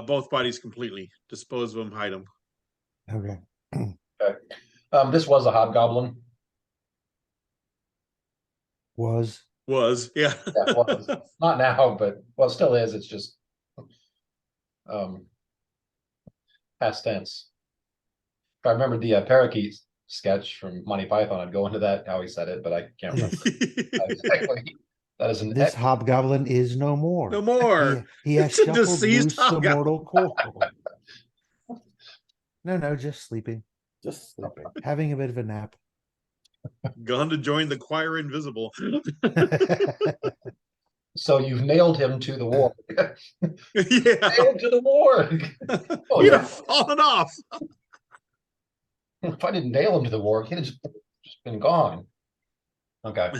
both bodies completely, dispose of them, hide them. Okay. This was a hobgoblin. Was Yeah. Yeah, it was. Not now, but well, it still is. It's just past tense. If I remembered the parakeet sketch from Monty Python, I'd go into that how he said it, but I can't remember exactly. That is an this hobgoblin is no more. No more. He has It's a shuffled deceased loose the hobgoblin. mortal coil. No, just sleeping, Just sleeping. having a bit of a nap. Gone to join the choir invisible. So you've nailed him to the ward. Yeah. Nailed to the ward. Oh, He'd yeah. have fallen off. If I didn't nail him to the ward, he'd have just been gone. Okay.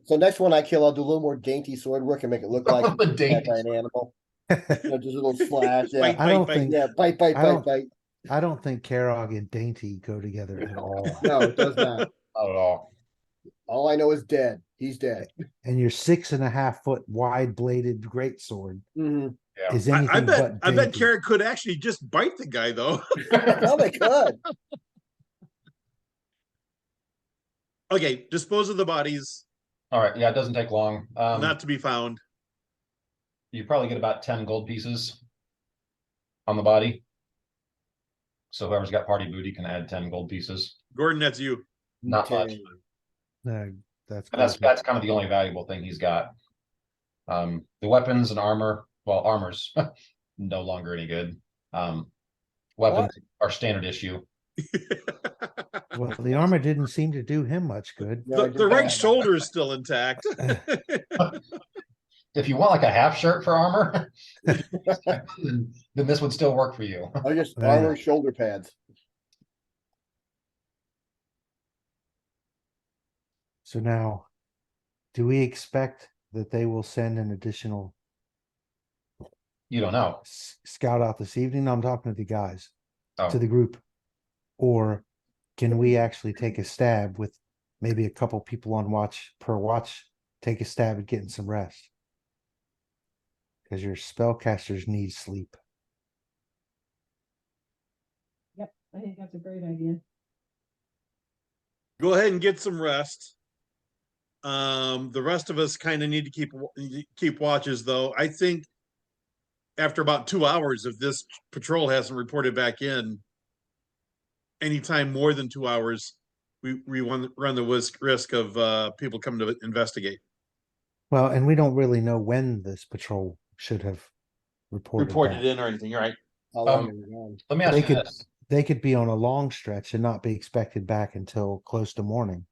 So next one I kill, I'll do a little more dainty sword work and make it look like The attacked dainty by an animal. Just a little slash. Yeah. Bite, I don't bite, think Yeah. Bite, bite, I bite, don't- bite. I don't think Karog and Dainty go together at all. No, it does not. Not at all. All I know is dead. He's dead. And your 6.5 foot wide bladed greatsword Mhm. Yeah. is I anything bet but I bet dainty. Carrot could actually just bite the guy though. Oh, they could. Okay, dispose of the bodies, All right. Yeah, it doesn't take long. not to be found. You probably get about 10 gold pieces on the body. So whoever's got party booty can add 10 gold pieces. Gordon, that's you. Not much. Okay. That's And that's good. that's kind of the only valuable thing he's got. The weapons and armor, well, armor's no longer any good. Weapons are standard issue. Well, the armor didn't seem to do him much good. No, I The did right not. shoulder is still intact. If you want like a half shirt for armor, then this would still work for you. I just Yeah. armor shoulder pads. So now, do we expect that they will send an additional You don't know. scout out this evening? I'm talking to the guys, Oh, to the group. Or can we actually take a stab with maybe a couple people on watch per watch, take a stab at getting some rest? Because your spellcasters need sleep. Yep, I think that's a great idea. Go ahead and get some rest. The rest of us kind of need to keep watches though. I think after about 2 hours, if this patrol hasn't reported back in, anytime more than 2 hours, we run the risk of people coming to investigate. Well, and we don't really know when this patrol should have reported back. in or anything, right? How long Um, are we on? let me ask They you could this. they could be on a long stretch and not be expected back until close to morning.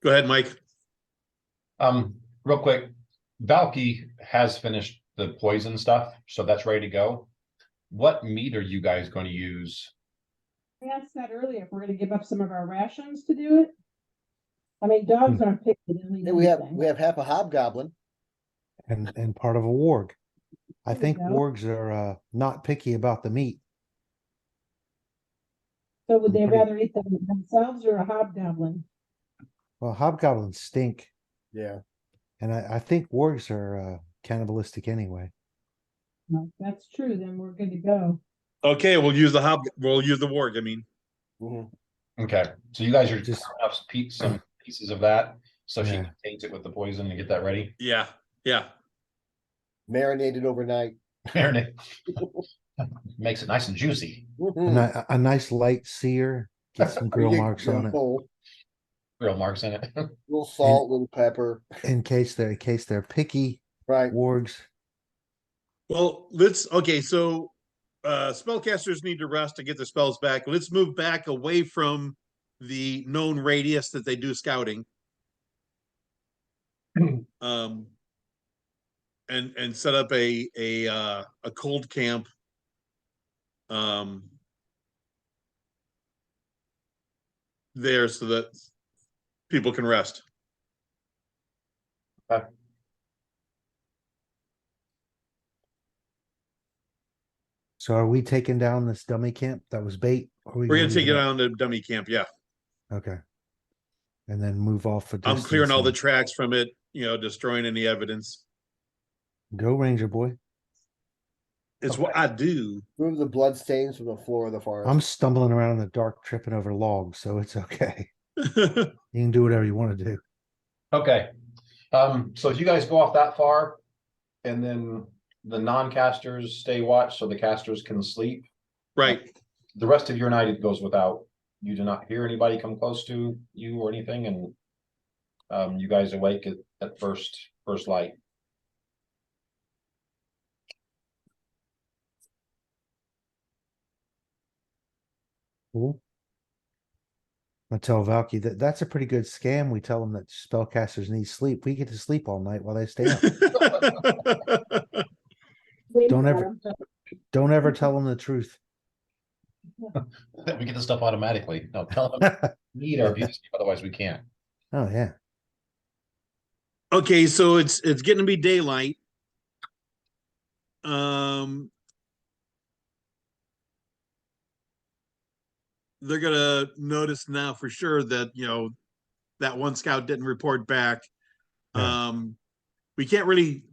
Go ahead, Mike. Real quick, Valky has finished the poison stuff, so that's ready to go. What meat are you guys going to use? I asked that earlier, if we're gonna give up some of our rations to do it. I mean, dogs aren't picky. They don't eat Hey, we anything. have half a hobgoblin. And part of a warg. I There you think go. wargs are not picky about the meat. So would they pretty- rather eat them themselves or a hobgoblin? Well, hobgoblins stink, Yeah. and I think wargs are cannibalistic anyway. No, that's true, then we're good to go. Okay, we'll use the warg. I mean, Mhm. Okay, so you guys are Just- carving up some pieces of that, so she Yeah. can taint it with the poison and get that ready. yeah. Marinated overnight. Marinate. Makes it nice and juicy. Mhm. A nice light sear, get some grill There you marks on it go. Real marks in it. Little salt, little pepper. in case they're picky Right. wargs. Well, okay, so spellcasters need to rest to get their spells back. Let's move back away from the known radius that they do scouting. And set up a cold camp. There so that people can rest. So are we taking down this dummy camp that was bait? Or are we We're gonna take leave it up? down to dummy camp, yeah. Okay. And then move off a I'm clearing all the distance tracks from it, destroying any evidence. and go Ranger boy. It's what I do. Remove the blood stains from the floor of the forest. I'm stumbling around in the dark, tripping over logs, so it's okay. You can do whatever you want to do. Okay, so if you guys go off that far, and then the non-casters stay watch, so the casters can sleep. Right. The rest of your night it goes without. You do not hear anybody come close to you or anything, and you guys awake at first light. Cool. I tell Valky that that's a pretty good scam. We tell them that spellcasters need sleep. We get to sleep all night while they stay up. Don't ever tell them the truth. We get the stuff automatically. No, tell them we need our views, otherwise we can't. Oh yeah. Okay, so it's getting to be daylight. They're gonna notice now for sure that that one scout didn't report back. Yeah. we can't really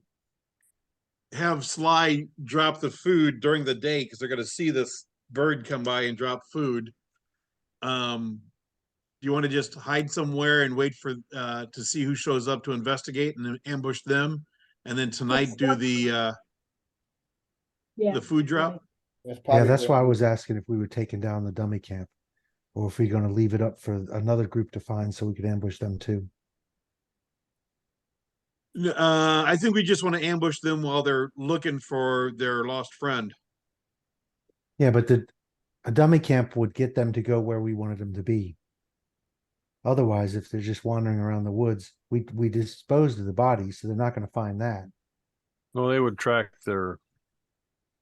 have Sly drop the food during the day because they're going to see this bird come by and drop food. Do you want to just hide somewhere and wait for to see who shows up to investigate and then ambush them, and then tonight do Yeah. the food drop? That's Yeah, probably that's what why I I'm was doing. asking if we were taking down the dummy camp. Or if we're gonna leave it up for another group to find so we could ambush them too. I think we just want to ambush them while they're looking for their lost friend. Yeah, but a dummy camp would get them to go where we wanted them to be. Otherwise, if they're just wandering around the woods, we disposed of the bodies, so they're not gonna find that. Well, they would track the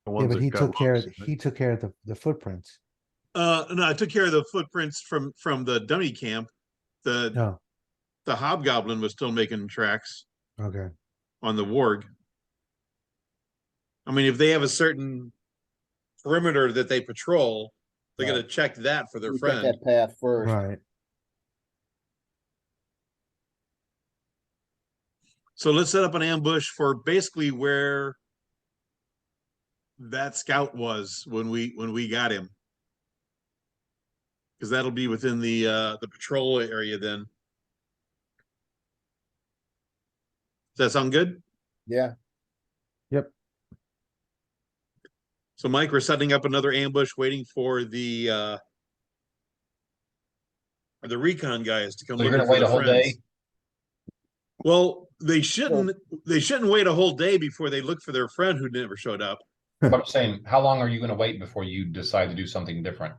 Yeah, ones but that he got took care of lost, right? he took care of the footprints. No, I took care of the footprints from the dummy camp. The No, the hobgoblin was still making tracks okay. on the warg. I mean, if they have a certain perimeter that they patrol, they're Right. gonna check that for their We take friend. that path first. Right. So let's set up an ambush for basically where that scout was when we got him. Because that'll be within the patrol area then. Does that sound good? Yeah, So Mike, we're setting up another ambush waiting for the recon guys to come So you're looking gonna for wait the a whole friends. day? Well, they shouldn't wait a whole day before they look for their friend who never showed up. But I'm saying, how long are you gonna wait before you decide to do something different?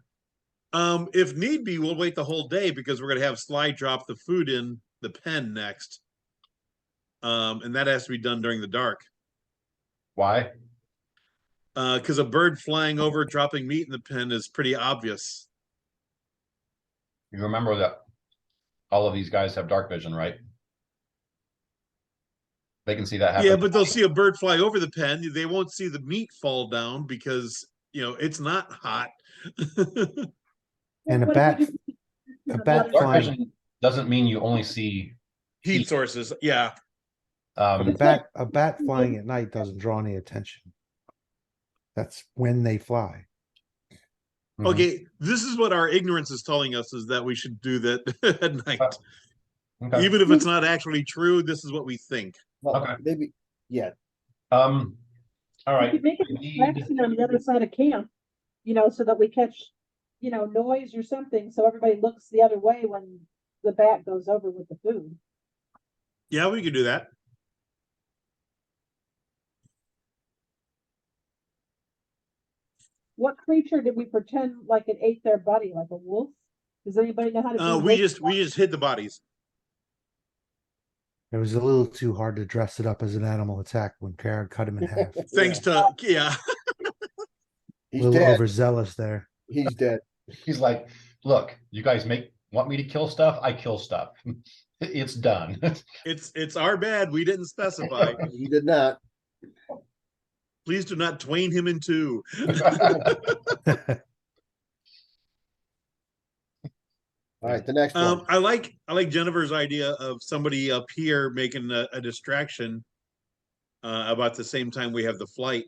If need be, we'll wait the whole day because we're gonna have Sly drop the food in the pen next. And that has to be done during the dark. Why? Because a bird flying over dropping meat in the pen is pretty obvious. You remember that all of these guys have dark vision, right? They can see that happen. Yeah, but they'll see a bird fly over the pen. They won't see the meat fall down because it's not hot. And a What if bat we just- a the bat other Dark flying side? vision doesn't mean you only see Heat sources, yeah. but um a bat flying at night doesn't draw any attention. That's when they fly. mhm. Okay, this is what our ignorance is telling us is that we should do that at night. Okay. Even if it's not actually true, this is what we think. well, Okay. maybe, yeah, All We right. could make a We need- distraction on the other side of camp, so that we catch, noise or something, so everybody looks the other way when the bat goes over with the food. Yeah, we could do that. What creature did we pretend like it ate their buddy, like a wolf? Does anybody know how to do We wolf? just hid the bodies. It was a little too hard to dress it up as an animal attack when Karen cut him in half. A Thanks to he's little dead. overzealous there. He's dead. He's like, look, you guys want me to kill stuff? I kill stuff. It's done. it's our bad. We didn't specify. He did not. Please do not twain him in two. All right, the next one. I like Jennifer's idea of somebody up here making a distraction about the same time we have the flight.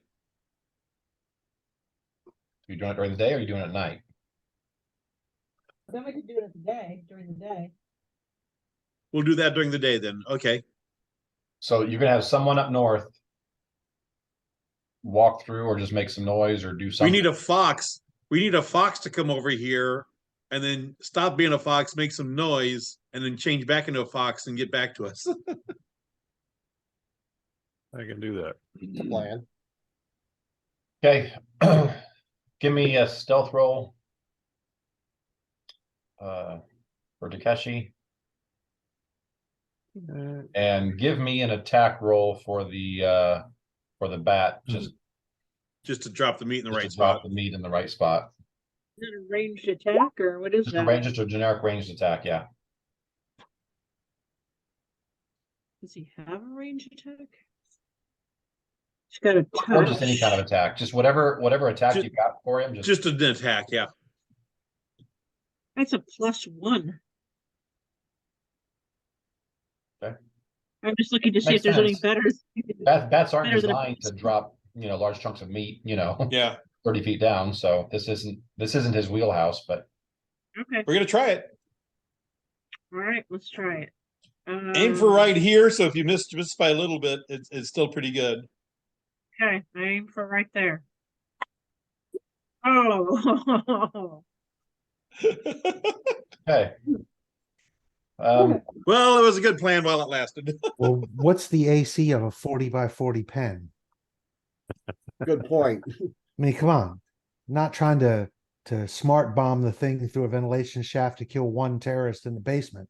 You doing it during the day or are you doing it at night? Then we could do it during the day. We'll do that during the day then. Okay. So you're gonna have someone up north walk through or just make some noise or do We something. need a fox. We need a fox to come over here and then stop being a fox, make some noise, and then change back into a fox and get back to us. I can do that. It's a plan. Okay. Give me a stealth roll. For Takeshi. And give me an attack roll for the bat, Just to drop the meat in the just right to drop spot. the meat in the right spot. Is it a ranged attack or what is Just that? just a generic ranged attack, yeah. Does he have a ranged attack? He's got a touch. Or just any kind of attack. Just whatever attack Just- you got for him. Just an attack, yeah. That's a +1. I'm just looking to see if Makes there's any sense. better. Bats aren't Better than a designed to drop, large chunks of meat, Yeah, 30 feet down. So this isn't his wheelhouse, but Okay, we're gonna try it. all right, let's try it. Aim for right here, so if you miss just by a little bit, it's still pretty good. Okay, aim for right there. Oh, okay. Well, it was a good plan while it lasted. Well, what's the AC of a 40 by 40 pen? Good point. I mean, come on. Not trying to smart bomb the thing through a ventilation shaft to kill one terrorist in the basement.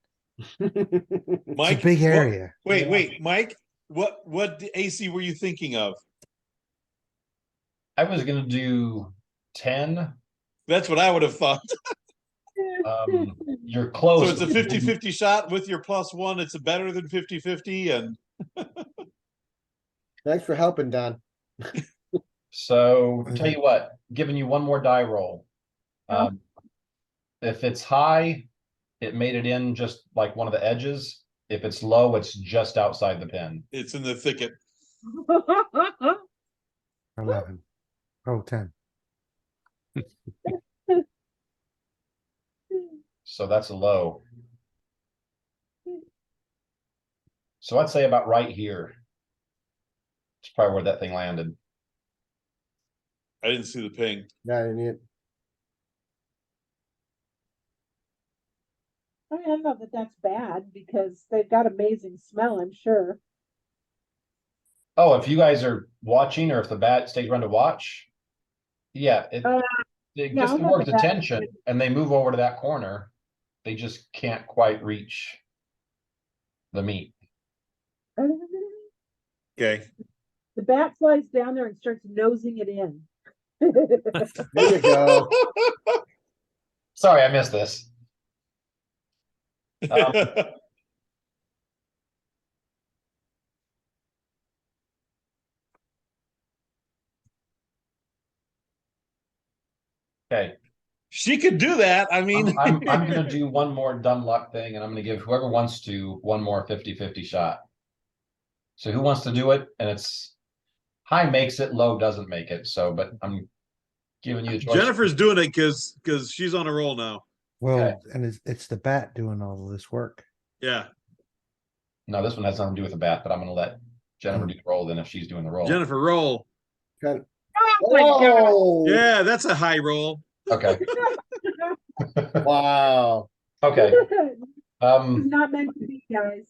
Mike, it's a big area. Wait, Mike, what AC were you thinking of? I was gonna do 10. That's what I would have thought. You're close. So it's a 50-50 shot with your +1. It's better than 50-50, and Thanks for helping, Don. So tell you what, giving you one more die roll. If it's high, it made it in just like one of the edges. If it's low, it's just outside the pin. it's in the thicket. 11. Oh, 10. So that's a low. So I'd say about right here. It's probably where that thing landed. I didn't see the ping. Yeah, I need. I mean, I don't know that that's bad because they've got amazing smell, I'm sure. Oh, if you guys are watching or if the bat stays around to watch, yeah, it yeah, gets I'll the let morgue's the bat- attention and they move over to that corner. They just can't quite reach the meat. Okay. The bat flies down there and starts nosing it in. There you go. Sorry, I missed this. Okay. She could do that. I mean, I'm gonna do one more dumb luck thing and I'm gonna give whoever wants to one more 50-50 shot. So who wants to do it? And it's high makes it, low doesn't make it. So, but I'm giving you a choice. Jennifer's doing it because she's on a roll now. Well, Okay. and it's the bat doing all of this work. Yeah, No, this one has nothing to do with the bat, but I'm gonna let Jennifer do the roll then if she's doing the roll. Jennifer, roll. Kind of- oh my God. Oh, Yeah, that's a high roll. Okay. wow. Okay. It's not meant to be, guys.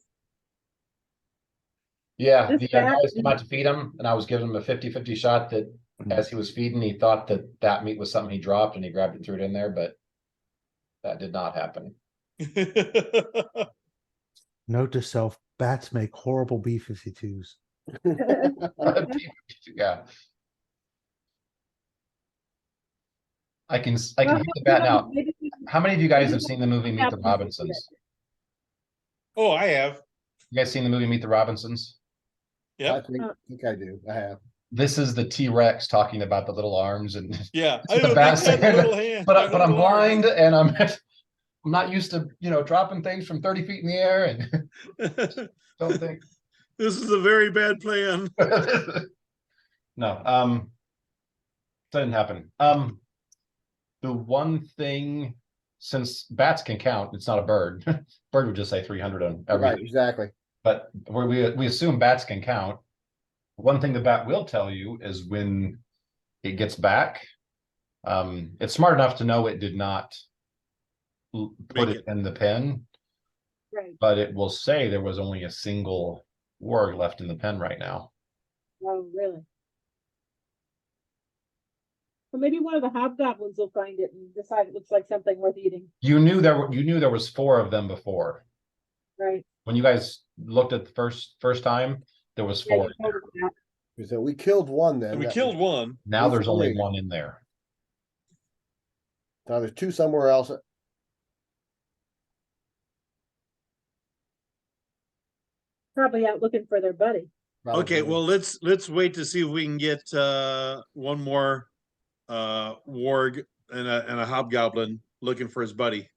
Yeah, This the bat guys came out to feed him and I was giving him a 50-50 shot that as he was feeding, he thought that meat was something he dropped and he grabbed it and threw it in there, but that did not happen. Note to self, bats make horrible B-52s. Yeah. I can hear the bat now. How many of you guys have seen the movie Meet the Robinsons? Oh, I have. You guys seen the movie Meet the Robinsons? I Yep. think I do. I have. This is the T-Rex talking about the little arms and Yeah. The I don't bat think I had saying- little hand. but I'm little arm. blind and I'm not used to dropping things from 30 feet in the air and don't think This is a very bad plan. no that didn't happen. The one thing, since bats can count, it's not a bird. Bird would just say 300 on Right, everything, exactly. but we assume bats can count. One thing the bat will tell you is when it gets back. It's smart enough to know it did not put Make it in the pen, Right. but it will say there was only a single warg left in the pen right now. Oh, really? Well, maybe one of the hobgoblins will find it and decide it looks like something worth eating. You knew there was 4 of them before. Right. When you guys looked at the first time, there was Yeah, 4. you told us that. So we killed one then. We That killed was- one. Now there's only three. 1 in there. Now there's 2 somewhere else. Probably out looking for their buddy. Okay, probably. well let's wait to see if we can get one more warg and a hobgoblin looking for his buddy.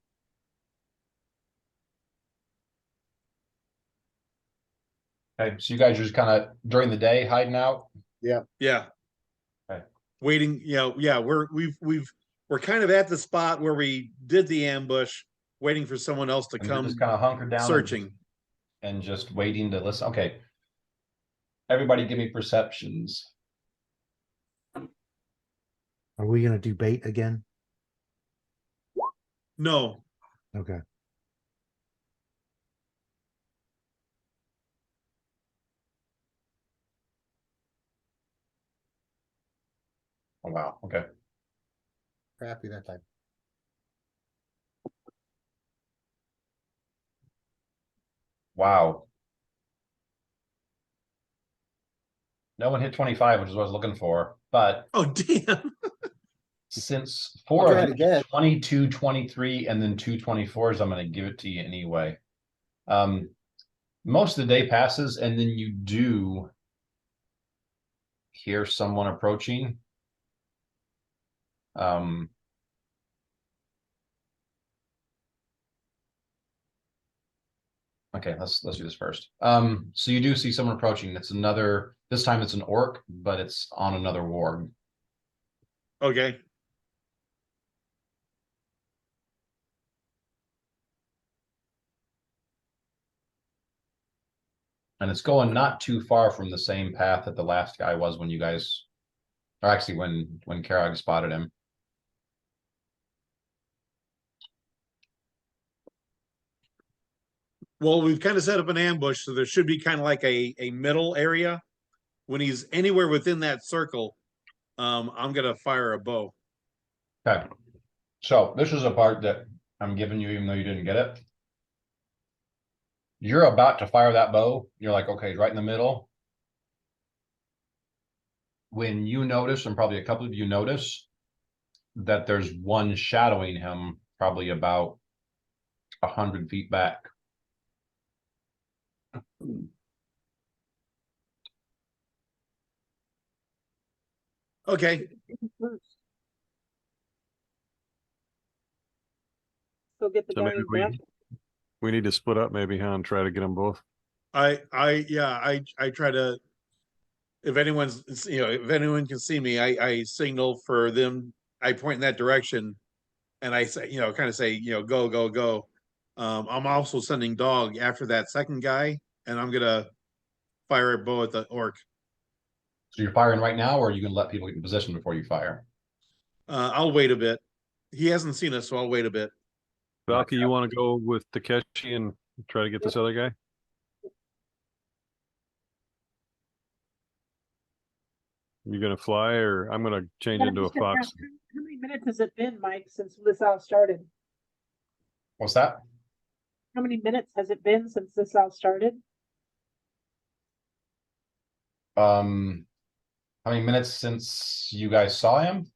Okay, so you guys are just kind of during the day hiding out? Yeah. Okay. Waiting, yeah, we're kind of at the spot where we did the ambush, waiting for someone else to And you're come just kind of hunkered down searching. and just waiting to listen. Okay. Everybody give me perceptions. Are we gonna do bait again? No, Okay. Oh, wow. Okay. Crappy that time. Wow. No one hit 25, which is what I was looking for. But oh damn. since I'll four try of it you again. 22, 23, and then 2 24s, I'm going to give it to you anyway. Most of the day passes, and then you do hear someone approaching. Okay, let's do this first. So you do see someone approaching. It's another, this time it's an orc, but it's on another warg. Okay. And it's going not too far from the same path that the last guy was when you guys, or actually when Karag spotted him. Well, we've kind of set up an ambush, so there should be kind of like a middle area. When he's anywhere within that circle, I'm gonna fire a bow. Okay. So this is a part that I'm giving you, even though you didn't get it. You're about to fire that bow. You're like, okay, right in the middle. When you notice, and probably a couple of you notice, that there's one shadowing him, probably about 100 feet back. Okay. Go get the So guy maybe in back. we need to split up maybe, huh, and try to get them both. I try to, if anyone's, if anyone can see me, I signal for them. I point in that direction, and I say, kind of say, go, go, go. I'm also sending dog after that second guy, and I'm gonna fire a bow at the orc. So you're firing right now, or are you going to let people get in position before you fire? I'll wait a bit. He hasn't seen us, so I'll wait a bit. Valky, you want to go with Takeshi and try to get this other guy? You gonna fly, or I'm gonna change Yeah, I'm into a just gonna fox? ask, how many minutes has it been, Mike, since this all started? What's that? How many minutes has it been since this all started? How many minutes since you guys saw him?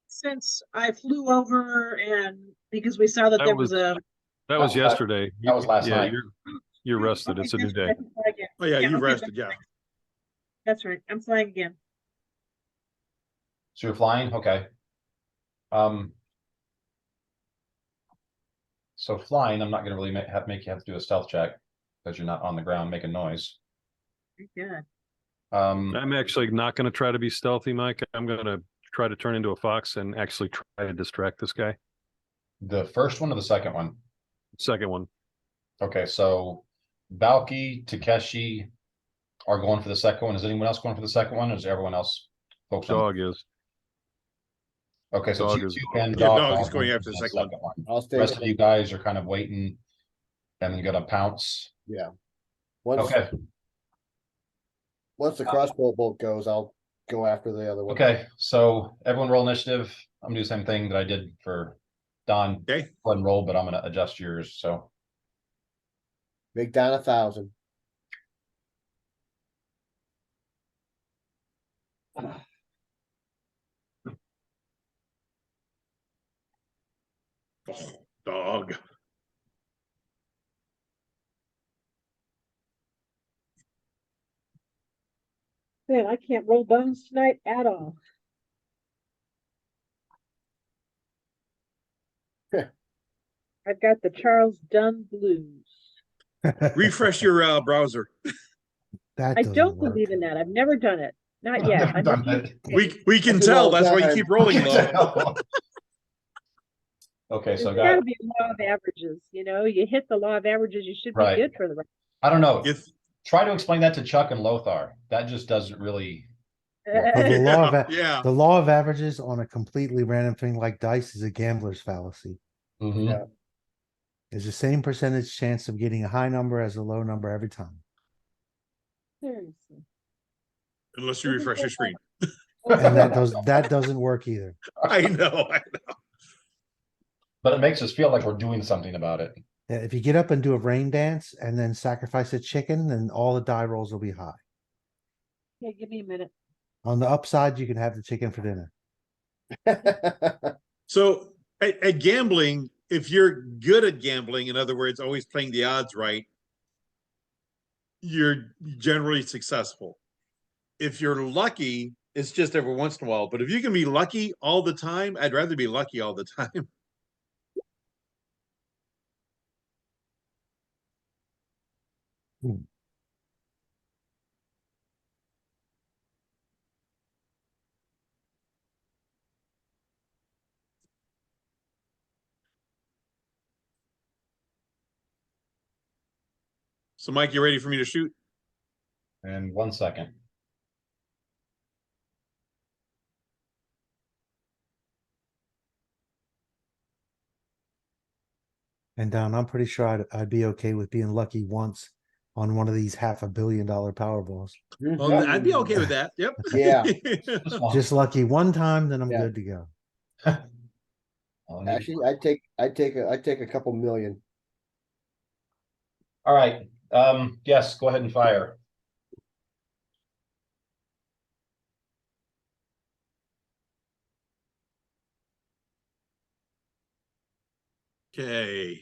Since I flew over and because we saw that That there was a. That was was yesterday. that was last Yeah, night. you're rested. Okay, It's a new that's day. right, I can fly again. Oh yeah, you okay, rested. Yeah. That's right. I'm flying again. So you're flying? Okay. So flying, I'm not going to really make you have to do a stealth check because you're not on the ground making noise. Thank God. I'm actually not gonna try to be stealthy, Mike. I'm gonna try to turn into a fox and actually try to distract this guy. The first one or the second one? Second one. Okay, so Balky, Takeshi are going for the second one. Is anyone else going for the second one, or is everyone else focused on? Dog is. Okay, so it's Dog you is. two and Yeah, dog. dog is all going for after the second one. I'll The stay. rest of you guys are kind of waiting and then gonna pounce. Yeah. Once, Okay, once the crossbow bolt goes, I'll go after the other one. okay, so everyone roll initiative. I'm gonna do the same thing that I did for Don. Okay. Go ahead and roll, but I'm gonna adjust yours, so. Make down 1,000. Dog. Man, I can't roll bones tonight at all. I've got the Charles Dunn blues. Refresh your browser. That I doesn't don't work. believe in that. I've never done it. Not I've yet. never I've done never- that. We can That's a tell, long that's why you time. keep rolling low. Okay, so I There's got, gotta be a law of averages, you know, you hit the law of averages, you should be Right. good for the rest. I don't know. If, Try to explain that to Chuck and Lothar. That just doesn't really. But the law of yeah, the law of averages on a completely random thing like dice is a gambler's fallacy. Mhm. Yeah. There's the same percentage chance of getting a high number as a low number every time. Seriously. unless you refresh your screen. And that doesn't work either. I know. But it makes us feel like we're doing something about it. Yeah, if you get up and do a rain dance and then sacrifice a chicken, then all the die rolls will be high. Yeah, give me a minute. On the upside, you can have the chicken for dinner. So at gambling, if you're good at gambling, in other words, always playing the odds right, you're generally successful. If you're lucky, it's just every once in a while. But if you can be lucky all the time, I'd rather be lucky all the time. So, Mike, you ready for me to shoot? And 1 second. And Don, I'm pretty sure I'd be okay with being lucky once on one of these $500 million Powerballs. Well, I'd be okay with that. Yep. Yeah. Just one. Just lucky one time, then I'm Yeah. good to go. I'll need- Actually, I'd take a couple million. All right. Yes, go ahead and fire. Okay.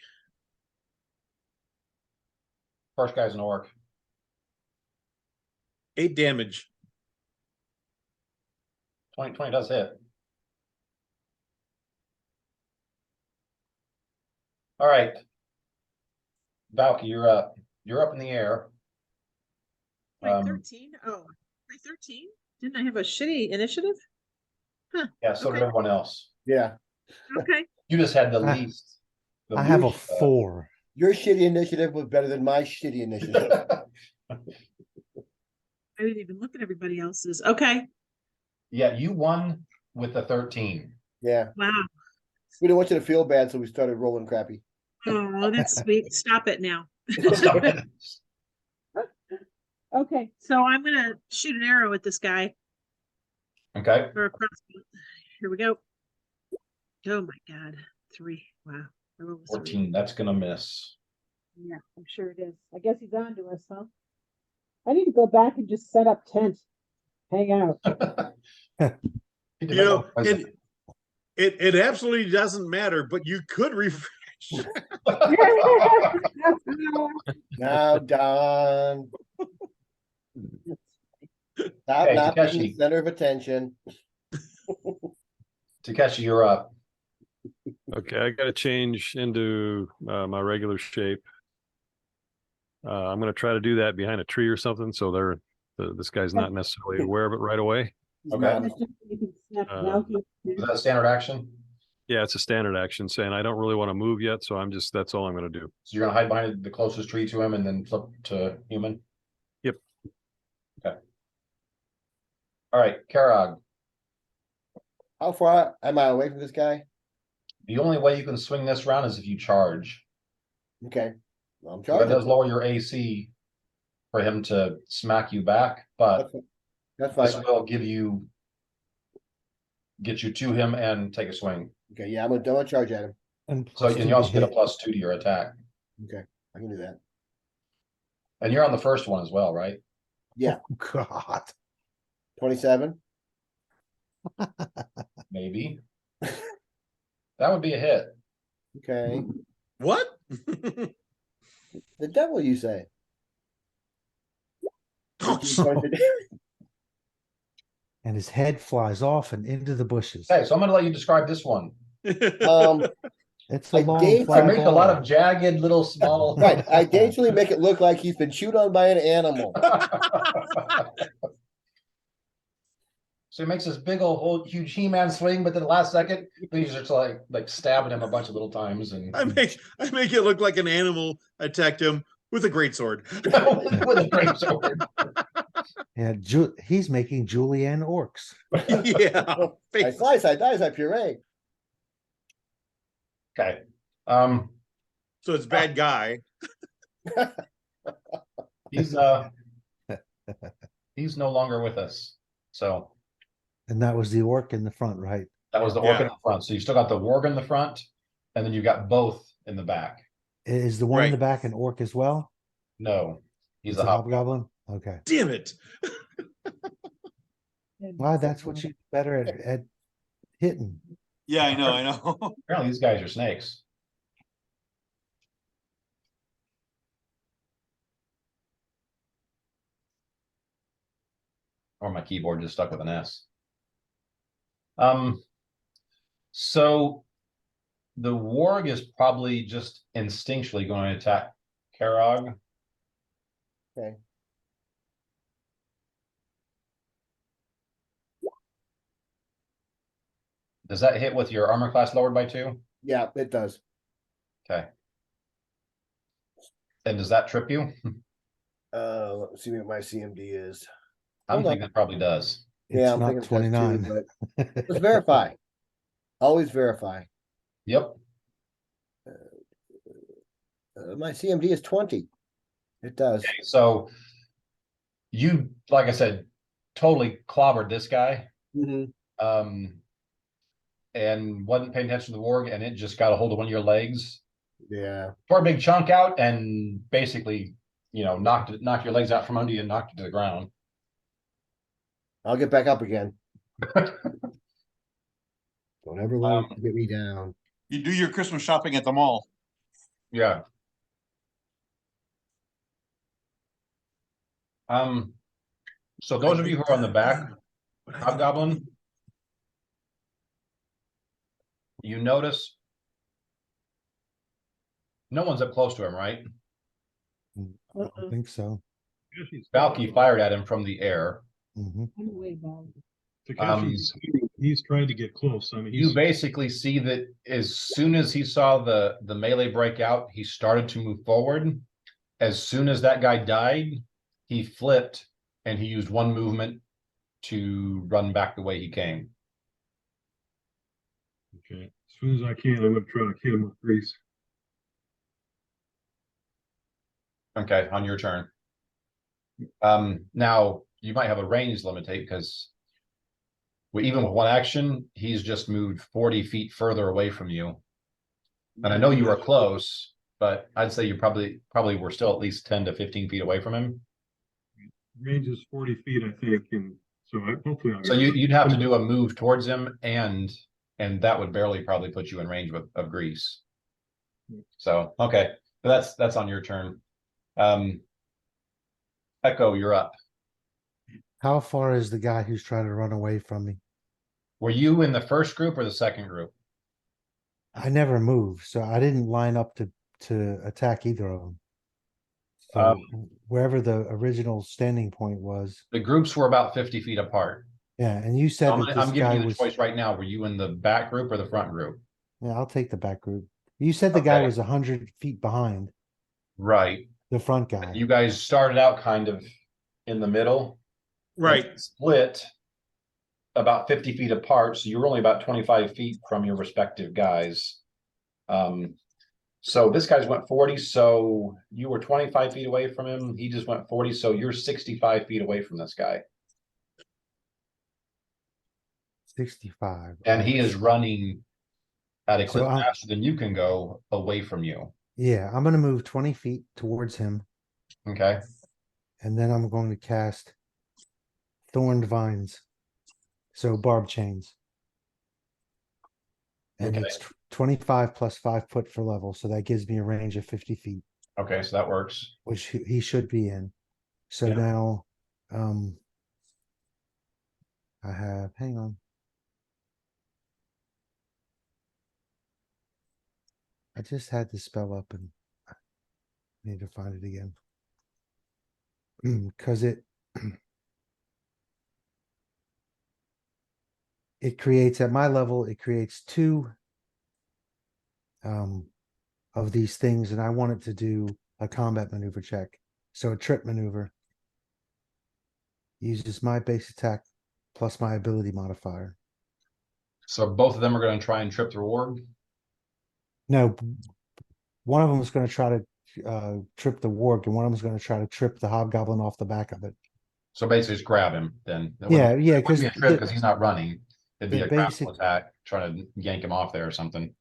First guy's an orc. 8 damage. 20 does hit. All right. Valky, you're up. You're up in the air. Wait, 13? Oh, wait, 13? Didn't I have a shitty initiative? Yeah, so did Okay. everyone else. Yeah, Okay. You just had the I- least. the I have a least, 4. your shitty initiative was better than my shitty initiative. I didn't even look at everybody else's. Okay. Yeah, you won with the 13. Yeah, Wow. we didn't want you to feel bad, so we started rolling crappy. Oh, that's sweet. Stop it now. Okay, So I'm gonna shoot an arrow at this guy Okay. or a crossbow. Here we go. Oh my God. 3. Wow. I rolled a 3. 14. That's gonna miss. yeah, I'm sure it is. I guess he's on to us, huh? I need to go back and just set up tent, hang out. He did You not know, present. it absolutely doesn't matter, but you could refresh. Now, Don. Stop Hey, not being the Takeshi. center of attention. Takeshi, you're up. Okay, I gotta change into my regular shape. I'm gonna try to do that behind a tree or something, so this guy's not necessarily aware of it right away. He's Okay. not- You can snap Uh, Valky. Is that a standard action? Yeah, it's a standard action saying I don't really want to move yet, so that's all I'm gonna do. So you're gonna hide behind the closest tree to him and then flip to human? Yep. Okay. All right, Karag. How far am I away from this guy? The only way you can swing this round is if you charge. Okay, well, I'm So that does charging. lower your AC for him to smack you back, but That's this fine. will get you to him and take a swing. Okay, yeah, I'm gonna charge at him. And So plus and two you also to get a hit. +2 to your attack. Okay, I can do that. And you're on the first one as well, right? Yeah, Oh, God. 27. Maybe. That would be a hit. Okay, What? the devil, you say? Oh, 18 points of damage. And his head flies off and into the bushes. Okay, so I'm gonna let you describe this one. Um, It's a I long gave- I flat make a lot ball. of jagged little small. Right, I dangerously make it look like he's been chewed on by an animal. So he makes this big old whole huge He-Man swing, but then the last second, he's just like stabbing him a bunch of little times and I make it look like an animal attacked him with a great sword. with a great sword. Yeah, he's making julienne orcs. Yeah. I slice, I dice, I puree. Okay. So it's bad guy. He's he's no longer with us. So And that was the orc in the front, right? that was the orc Yeah. in the front. So you still got the warg in the front, and then you got both in the back. Is the one in the Right. back an orc as well? No, he's It's a hobgoblin. hobgoblin? Okay. Damn it. Well, that's what you're better at hitting. Yeah, I know. Apparently these guys are snakes. Or my keyboard just stuck with an S. So the warg is probably just instinctually going to attack Karog. Okay. Does that hit with your armor class lowered by 2? Yeah, it does. Okay. And does that trip you? Let's see what my CMD is. I'm Hold on. thinking it probably does. It's Yeah, I'm not thinking it does 29. too, but let's verify. Always verify. Yep. My CMD is 20. It does. Okay, so you, like I said, totally clobbered this guy. Mhm. And wasn't paying attention to the warg, and it just got a hold of one of your legs, Yeah. tore a big chunk out, and basically, knocked your legs out from under you and knocked you to the ground. I'll get back up again. Don't ever let it get me down. You do your Christmas shopping at the mall. Yeah. So those of you who are on the back, Hobgoblin, you notice no one's up close to him, right? I don't think so. Valky fired at him from the air. Mhm. He's trying to get close. I mean, You basically see that as soon as he saw the melee break out, he started to move forward. As soon as that guy died, he flipped and he used one movement to run back the way he came. okay. As soon as I can, I'm gonna try to hit him with grease. Okay, on your turn. Now you might have a range limitate because even with one action, he's just moved 40 feet further away from you. And I know you were close, but I'd say you probably were still at least 10 to 15 feet away from him. Range is 40 feet, I think, and so hopefully I'll So get you'd have to do a move towards him, and that would barely probably put you in range of grease. So okay, that's on your turn. Echo, you're up. How far is the guy who's trying to run away from me? Were you in the first group or the second group? I never moved, so I didn't line up to attack either of them. So wherever the original standing point was, The groups were about 50 feet apart. yeah. And you said I'm that this giving guy you the was. choice right now. Were you in the back group or the front group? Yeah, I'll take the back group. You said the guy Okay. was 100 feet behind Right. the front guy. You guys started out kind of in the middle. Right. Split about 50 feet apart, so you were only about 25 feet from your respective guys. So this guy's went 40, so you were 25 feet away from him. He just went 40, so you're 65 feet away from this guy. 65. And he is running at a clip So I'm- faster than you can go away from you. Yeah, I'm gonna move 20 feet towards him, Okay. and then I'm going to cast Thorned Vines. So barb chains. And Okay. it's 25 plus 5 foot for level, so that gives me a range of 50 feet, Okay, so that works. which he should be in. So Yeah. now, I have, hang on. I just had the spell up and I need to find it again. Cause it creates, at my level, it creates two of these things, and I want it to do a combat maneuver check. So a trip maneuver uses my base attack plus my ability modifier. So both of them are going to try and trip the warg. No, one of them is going to try to trip the warg, and one of them is going to try to trip the hobgoblin off the back of it. So basically, just grab him. Then Yeah, yeah, it wouldn't be a trip the- because he's not running. It'd be the a grapple basic- attack, trying to yank him off there or something.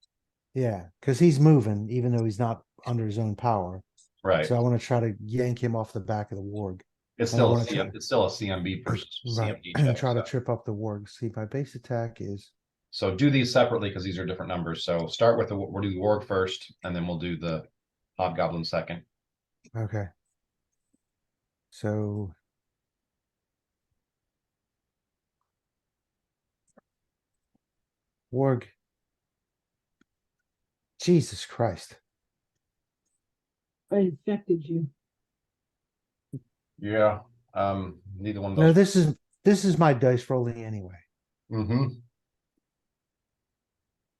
Yeah, because he's moving, even though he's not under his own power. Right. So I want to try to yank him off the back of the warg. It's I still a wanna try- it's still a CMB versus Right, CMD and check. try to So. trip up the warg. See, my base attack is So do these separately because these are different numbers. So start with we'll do the warg first, and then we'll do the hobgoblin second. okay. So warg. Jesus Christ. I infected you. Yeah. Neither one of No, those. this is my dice rolling anyway. Mm-hmm.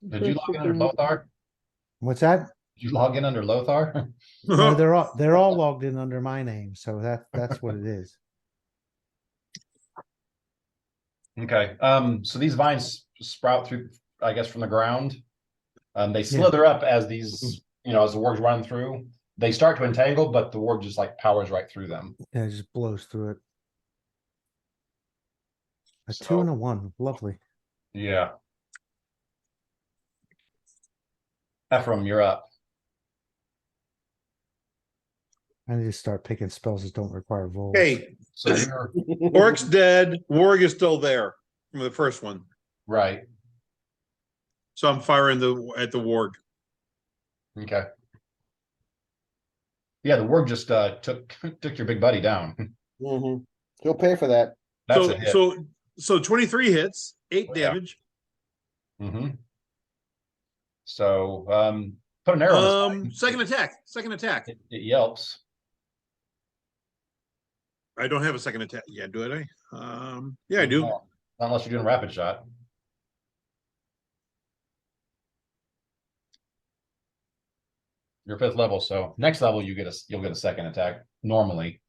Did you That's log in under okay. Lothar? What's that? Did you log in under Lothar? No, they're all logged in under my name, so that's what it is. Okay. So these vines sprout through, I guess, from the ground. They slither up as these, as the warg's running through. They start to entangle, but the warg just like powers right through them. Yeah, it just blows through it. A So- 2 and a 1, lovely. Yeah. Ephraim, you're up. I need to start picking spells that don't require rolls. Okay, So you're Orc's dead. Warg is still there from the first one. right. So I'm firing at the warg. Okay. Yeah, the warg just took your big buddy down. Mm-hmm. He'll pay for that. That's so a hit. so 23 hits, 8 Oh, yeah. damage. Mm-hmm. So put an arrow on his Second attack. It yelps. I don't have a second attack. Yeah, do I? Yeah, I do. Not unless you're doing rapid shot. You're 5th level, so next level you'll get a second attack normally.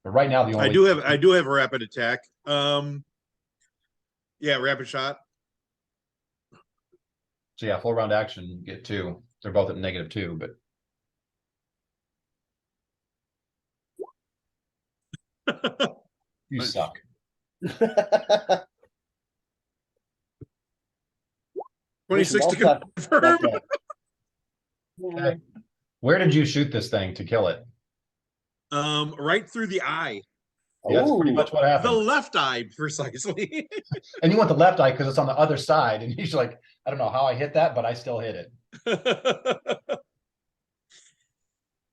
But right now the only I do have a rapid attack. Yeah, rapid shot. So yeah, full round action, you get 2. They're both at -2, but you Nice. suck. 26 to Well, confirm. okay. Yeah. Where did you shoot this thing to kill it? Right through the eye. Yeah, that's pretty Ooh. much what The happened. left eye, precisely. And you want the left eye because it's on the other side, and he's like, I don't know how I hit that, but I still hit it.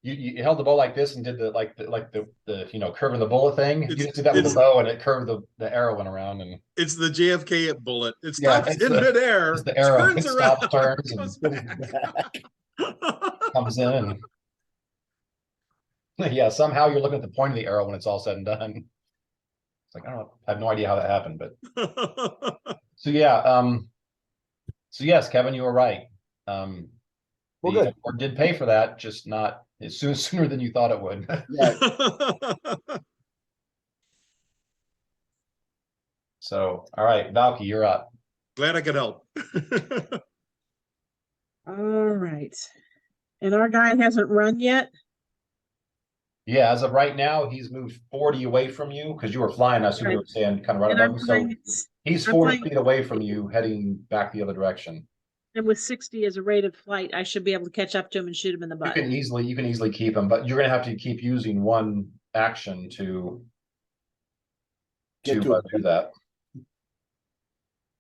You held the bow like this and did the curving the bullet thing. You just did that with the It's- bow, and it curved the arrow went around, and It's the JFK bullet. It Yeah, stops it's in the- midair. it's the arrow. Turns It around. stops, turns, and goes back. comes in. And yeah, somehow you're looking at the point of the arrow when it's all said and done. It's like I don't know, I have no idea how that happened, but so yeah, so yes, Kevin, you were right. Well, The good. Or did pay for that, just not sooner than you thought it would. Yeah, So, all right, Valky, you're up. Glad I could help. All right. And our guy hasn't run yet? Yeah, as of right now, he's moved 40 away from you because you were flying. I assume you were saying kind of right And above I'm him. So flying, he's I'm 40 flying- feet away from you, heading back the other direction. and with 60 as a rate of flight, I should be able to catch up to him and shoot him in the You butt. can easily keep him, but you're gonna have to keep using one action to Get to it. do that.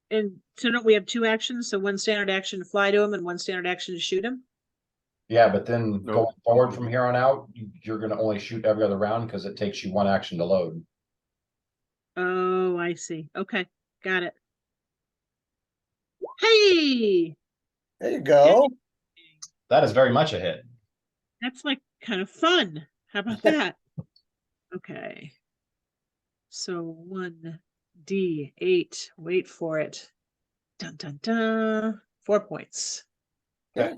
And so don't we have 2 actions? So one standard action to fly to him and one standard action to shoot him? Yeah, but then Nope. going forward from here on out, you're gonna only shoot every other round because it takes you one action to load. Oh, I see. Okay, got it. Hey, there you go. That is very much a hit. That's like kind of fun. How about that? Okay. So 1d8. Wait for it. Dun dun dun. 4 points. Okay.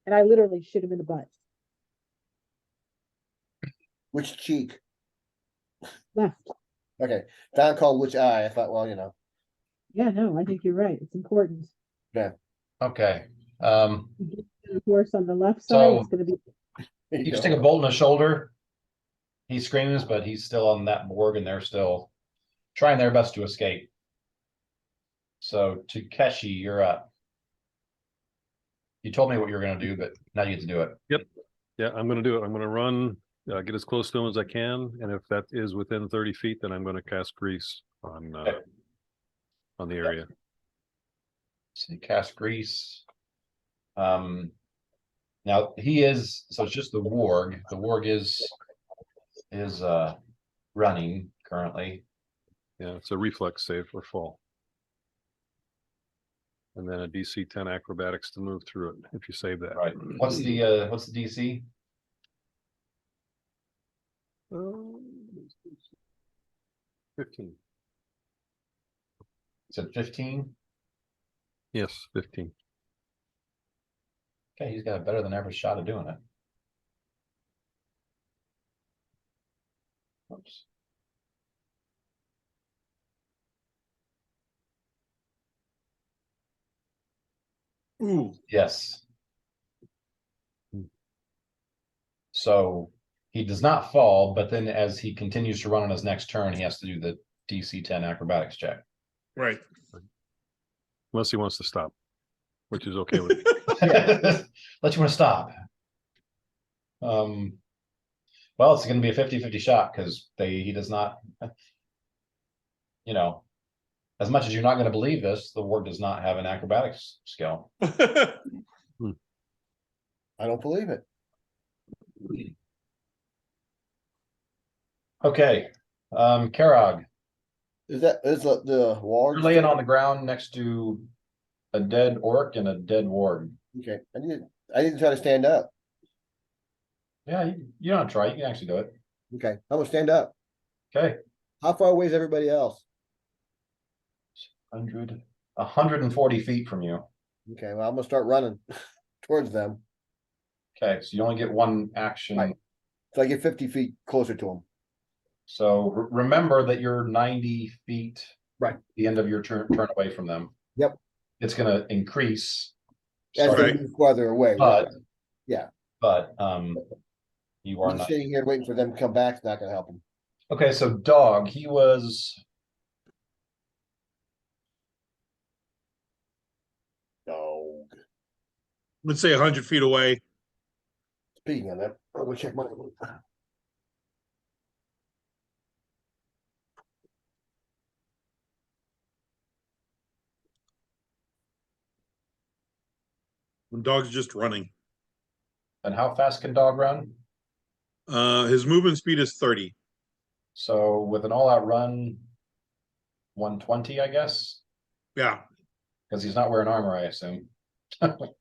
And I literally shoot him in the butt. Which cheek? Left. Okay. Don called which eye. I thought, well, you know. Yeah, no, I think you're right. It's important. Okay. Of course, on the left side, So- it's gonna be You stick a bolt in the shoulder. He screams, but he's still on that board, and they're still trying their best to escape. So Takeshi, you're up. You told me what you were gonna do, but now you get to do it. Yeah, I'm gonna do it. I'm gonna run, get as close to him as I can, and if that is within 30 feet, then I'm gonna cast grease on the area. So you cast grease. Now he is, so it's just the warg. The warg is running currently. Yeah, it's a reflex save or fall. And then a DC 10 acrobatics to move through it if you save that. Right. What's the DC? Um, 15. Is it 15? Yes, 15. Okay, he's got a better than average shot of doing it. Oops. Ooh, Yes. Hmm. So he does not fall, but then as he continues to run on his next turn, he has to do the DC 10 acrobatics check. right. Unless he wants to stop, which is okay with me. Let you want to stop. Well, it's going to be a 50-50 shot because he does not, you know, as much as you're not going to believe this, the ward does not have an acrobatics skill. I don't believe it. Okay, Karog, Is the wall? you're laying on the ground next to a dead orc and a dead ward. Okay, I didn't try to stand up. Yeah, you don't try. You can actually do it. Okay, I'm gonna stand up. Okay, How far away is everybody else? 140 feet from you. Okay, well, I'm gonna start running towards them. Okay, so you only get one action. Right. So I get 50 feet closer to them. So remember that you're 90 feet. Right. The end of your turn away from them. Yep. It's gonna increase. As they starting- Right. move farther away. But right. Yeah. But you are Me not. sitting here waiting for them to come back is not gonna help them. Okay, so dog, he was Dog. Let's say 100 feet away. Speaking of that, I'm gonna check my. The dog's just running. and how fast can dog run? His movement speed is 30. So with an all-out run, 120, I guess, Yeah, because he's not wearing armor, I assume.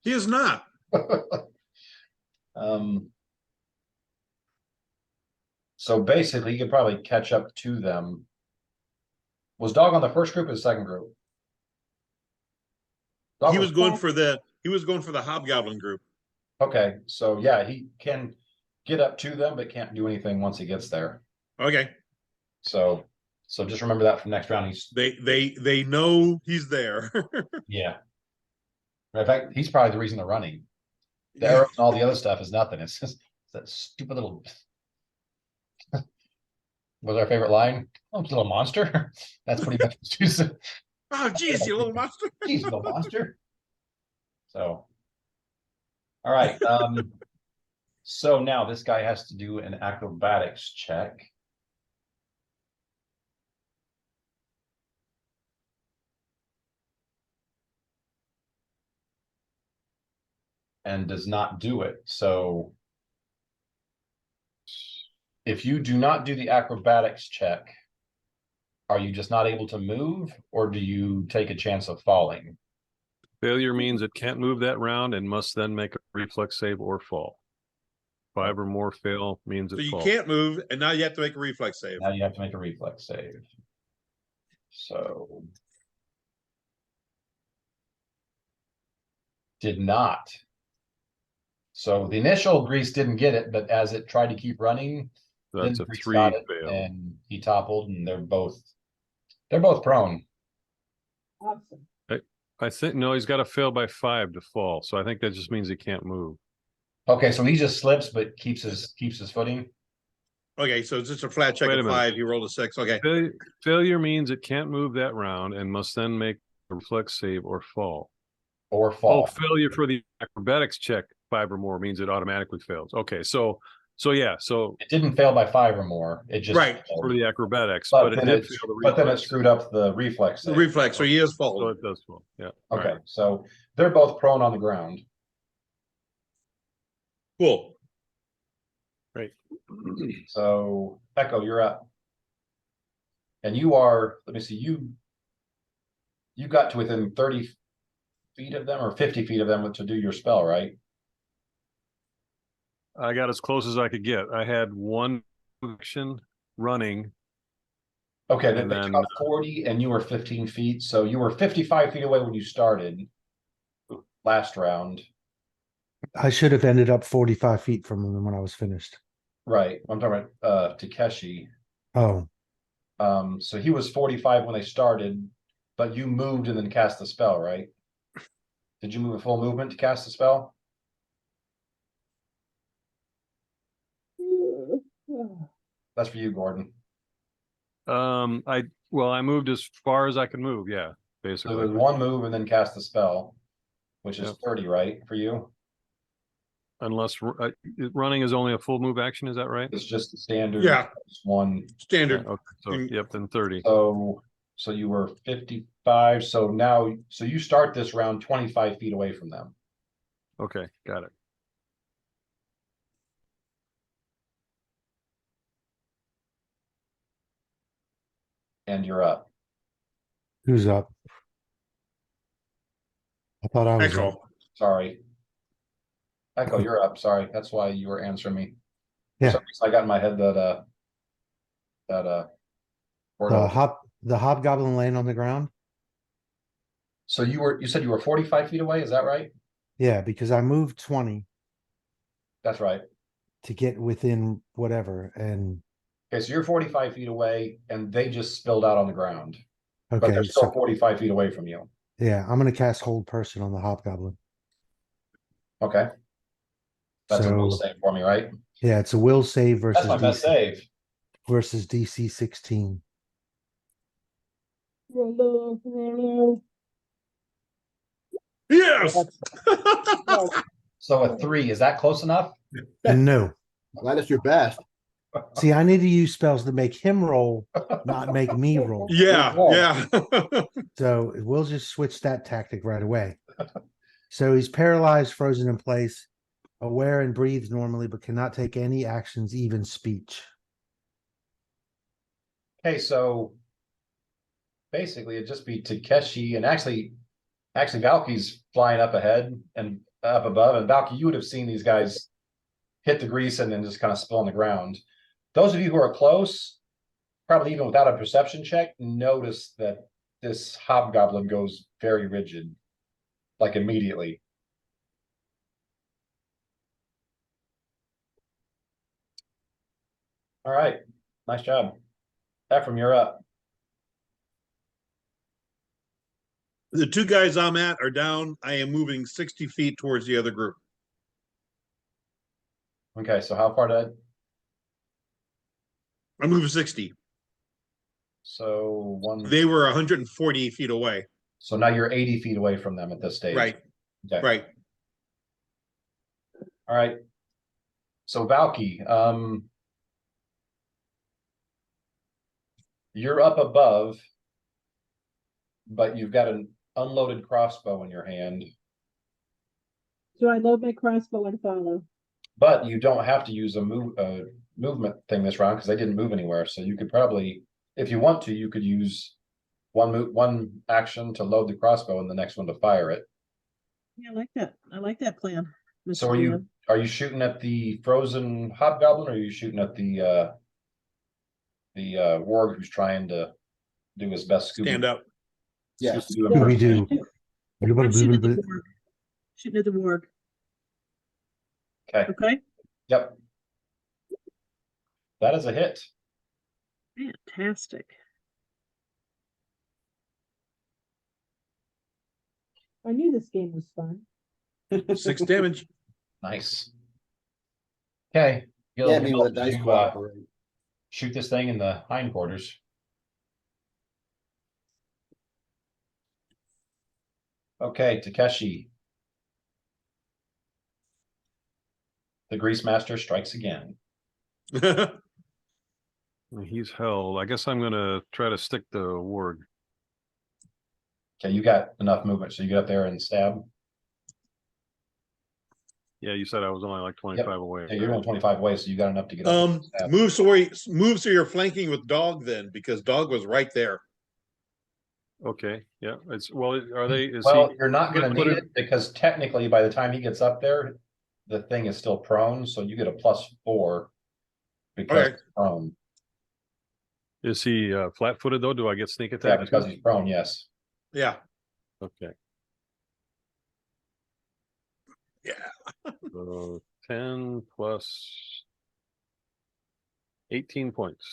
he is not. So basically, he could probably catch up to them. Was dog on the first group or the second group? Dog He was going for the hobgoblin group. okay. So yeah, he can get up to them, but can't do anything once he gets there. Okay, So just remember that for next round. He's they know he's there. yeah. In fact, he's probably the reason they're running. The arrows and all the other stuff is nothing. It's just that stupid little. Was our favorite line? Oh, it's a little monster. That's pretty much what she said. Oh, geez, you little monster. Jeez, little monster. So, all right. So now this guy has to do an acrobatics check. And does not do it. So if you do not do the acrobatics check, are you just not able to move, or do you take a chance of falling? Failure means it can't move that round and must then make a reflex save or fall. 5 or more fail means So it you falls. can't move, and now you have to make a reflex save. Now you have to make a reflex save. So. Did not. So the initial grease didn't get it, but as it tried to keep running, then That's a grease 3 got it, fail. and he toppled, and they're both prone. Awesome. I think, no, he's got to fail by 5 to fall. So I think that just means he can't move. Okay, so he just slips but keeps his footing. Okay, so it's just a flat check Wait a of minute. 5. He rolled a 6. Okay. Failure means it can't move that round and must then make a reflex save or fall. Or Oh, fall. failure for the acrobatics check 5 or more means it automatically fails. Okay, so yeah, so It didn't fail by 5 or more. It just Right. failed. for the acrobatics, But but it then did it, fail the but then it reflex. screwed up the reflex. The save. reflex, so he is So falling. it does fall. Yeah. All Okay, right. so they're both prone on the ground. Cool. Great. So Echo, you're up. And you are, let me see, you got to within 30 feet of them or 50 feet of them to do your spell, right? I got as close as I could get. I had one action running. Okay, then And they then- got 40 and you were 15 feet, so you were 55 feet away when you started last round. I should have ended up 45 feet from him when I was finished. Right, I'm talking about Takeshi. Oh, So he was 45 when they started, but you moved and then cast the spell, right? Did you move a full movement to cast the spell? That's for you, Gordon. I moved as far as I could move. Yeah, So basically. there's one move and then cast the spell, which is Yep. 30, right, for you? Unless running is only a full move action, is that right? It's just the standard. Yeah. One. Standard. Okay, so Mm. yep, then 30. So you were 55, so now, so you start this round 25 feet away from them. Okay, got it. And you're up. who's up? I thought I was up. Echo. Sorry. Echo, you're up. Sorry. That's why you were answering me. For Yeah. some reason, I got in my head that Gordo. The hobgoblin laying on the ground. So you said you were 45 feet away, is that right? Yeah, because I moved 20 That's right. to get within whatever. And Okay, so you're 45 feet away and they just spilled out on the ground. But okay, they're still so 45 feet away from you. yeah, I'm gonna cast hold person on the hobgoblin. Okay. That's a will So save for me, right? yeah, it's a will save That's versus my best DC save. versus DC 16. Yes. So a 3, is that close enough? No. That is your best. See, I need to use spells to make him roll, not make me roll. Yeah. Yeah. So we'll just switch that tactic right away. So he's paralyzed, frozen in place, aware and breathes normally, but cannot take any actions, even speech. Okay, so basically it'd just be Takeshi and actually Valky's flying up ahead and up above. And Valky, you would have seen these guys hit the grease and then just kind of spill on the ground. Those of you who are close, probably even without a perception check, notice that this hobgoblin goes very rigid, like immediately. All right, nice job. Ephraim, you're up. The two guys I'm at are down. I am moving 60 feet towards the other group. Okay, so how far did? I moved 60. So one. They were 140 feet away. So now you're 80 feet away from them at this stage. Right. Okay. Right. All right. So Valky, you're up above, but you've got an unloaded crossbow in your hand, So I load my crossbow and follow. but you don't have to use a movement thing this round because they didn't move anywhere. So you could probably, if you want to, you could use one action to load the crossbow and the next one to fire it. Yeah, I like that. I like that plan. So Mr. Leo. are you shooting at the frozen hobgoblin or are you shooting at the warg who's trying to do his best Stand up. Yes. Scooby-Doo We impersonation? do. I'm shooting at the warg. Shooting at the warg. Okay, Okay, yep. That is a hit. fantastic. I knew this game was fun. 6 damage. Nice. Okay. Yeah, me with a dice You, cooperate. shoot this thing in the hindquarters. Okay, Takeshi. The Grease Master strikes again. He's held. I guess I'm gonna try to stick the warg. Okay, you got enough movement, so you get up there and stab. Yeah, you said I was only like 25 away. Yeah, you're only 25 away, so you got enough to get up there and stab. Move so you're flanking with dog then, because dog was right there. Okay, yeah, it's, well, are they, is Well, he, you're not gonna put need it- it because technically by the time he gets up there, the thing is still prone, so you get a +4 because Okay. it's prone. is he flat-footed though? Do I get sneak Yeah, attack? because too? he's prone, yes. Yeah. Okay. Yeah. 10 plus 18 points.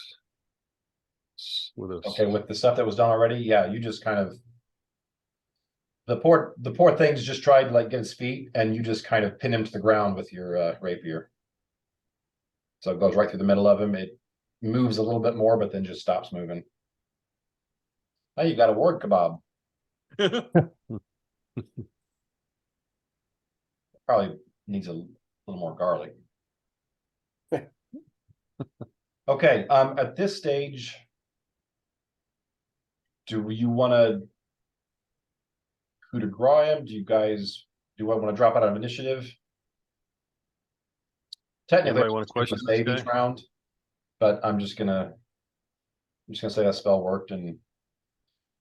With us. Okay, with the stuff that was done already, yeah, you just kind of. The poor thing's just tried to like get his feet and you just kind of pin him to the ground with your rapier. So it goes right through the middle of him. It moves a little bit more, but then just stops moving. Now you got a ward kebab. Probably needs a little more garlic. Okay, at this stage. Do you wanna? Coup de grace him? Do I wanna drop out of initiative? Technically, Anybody wanna it's just a question this save each guy? round, but I'm just gonna say that spell worked and.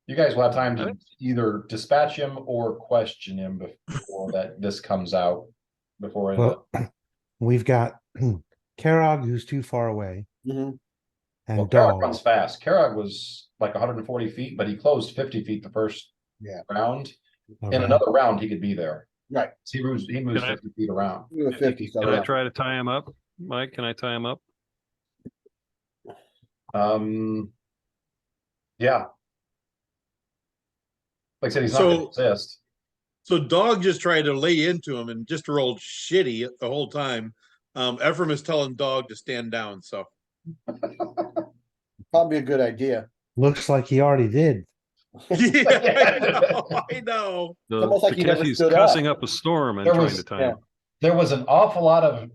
You guys will have time to either dispatch him or question him before this comes out. Before it, Well, we've got Karog, who's too far away, Mhm. and well, Karag Dog. runs fast. Karag was like 140 feet, but he closed 50 feet the first Yeah. round. In Okay. another round, he could be there. Right. He moves Can I- 50 feet around. You were 50, so Can I yeah. try to tie him up? Mike, can I tie him up? Yeah. Like I said, he's not So- gonna exist. So dog just tried to lay into him and just rolled shitty the whole time. Ephraim is telling dog to stand down. So Probably a good idea. Looks like he already did. yeah, I know. almost like he never Takeshi's stood cussing up. up a storm and There trying was- to tie yeah. him. There was an awful lot of,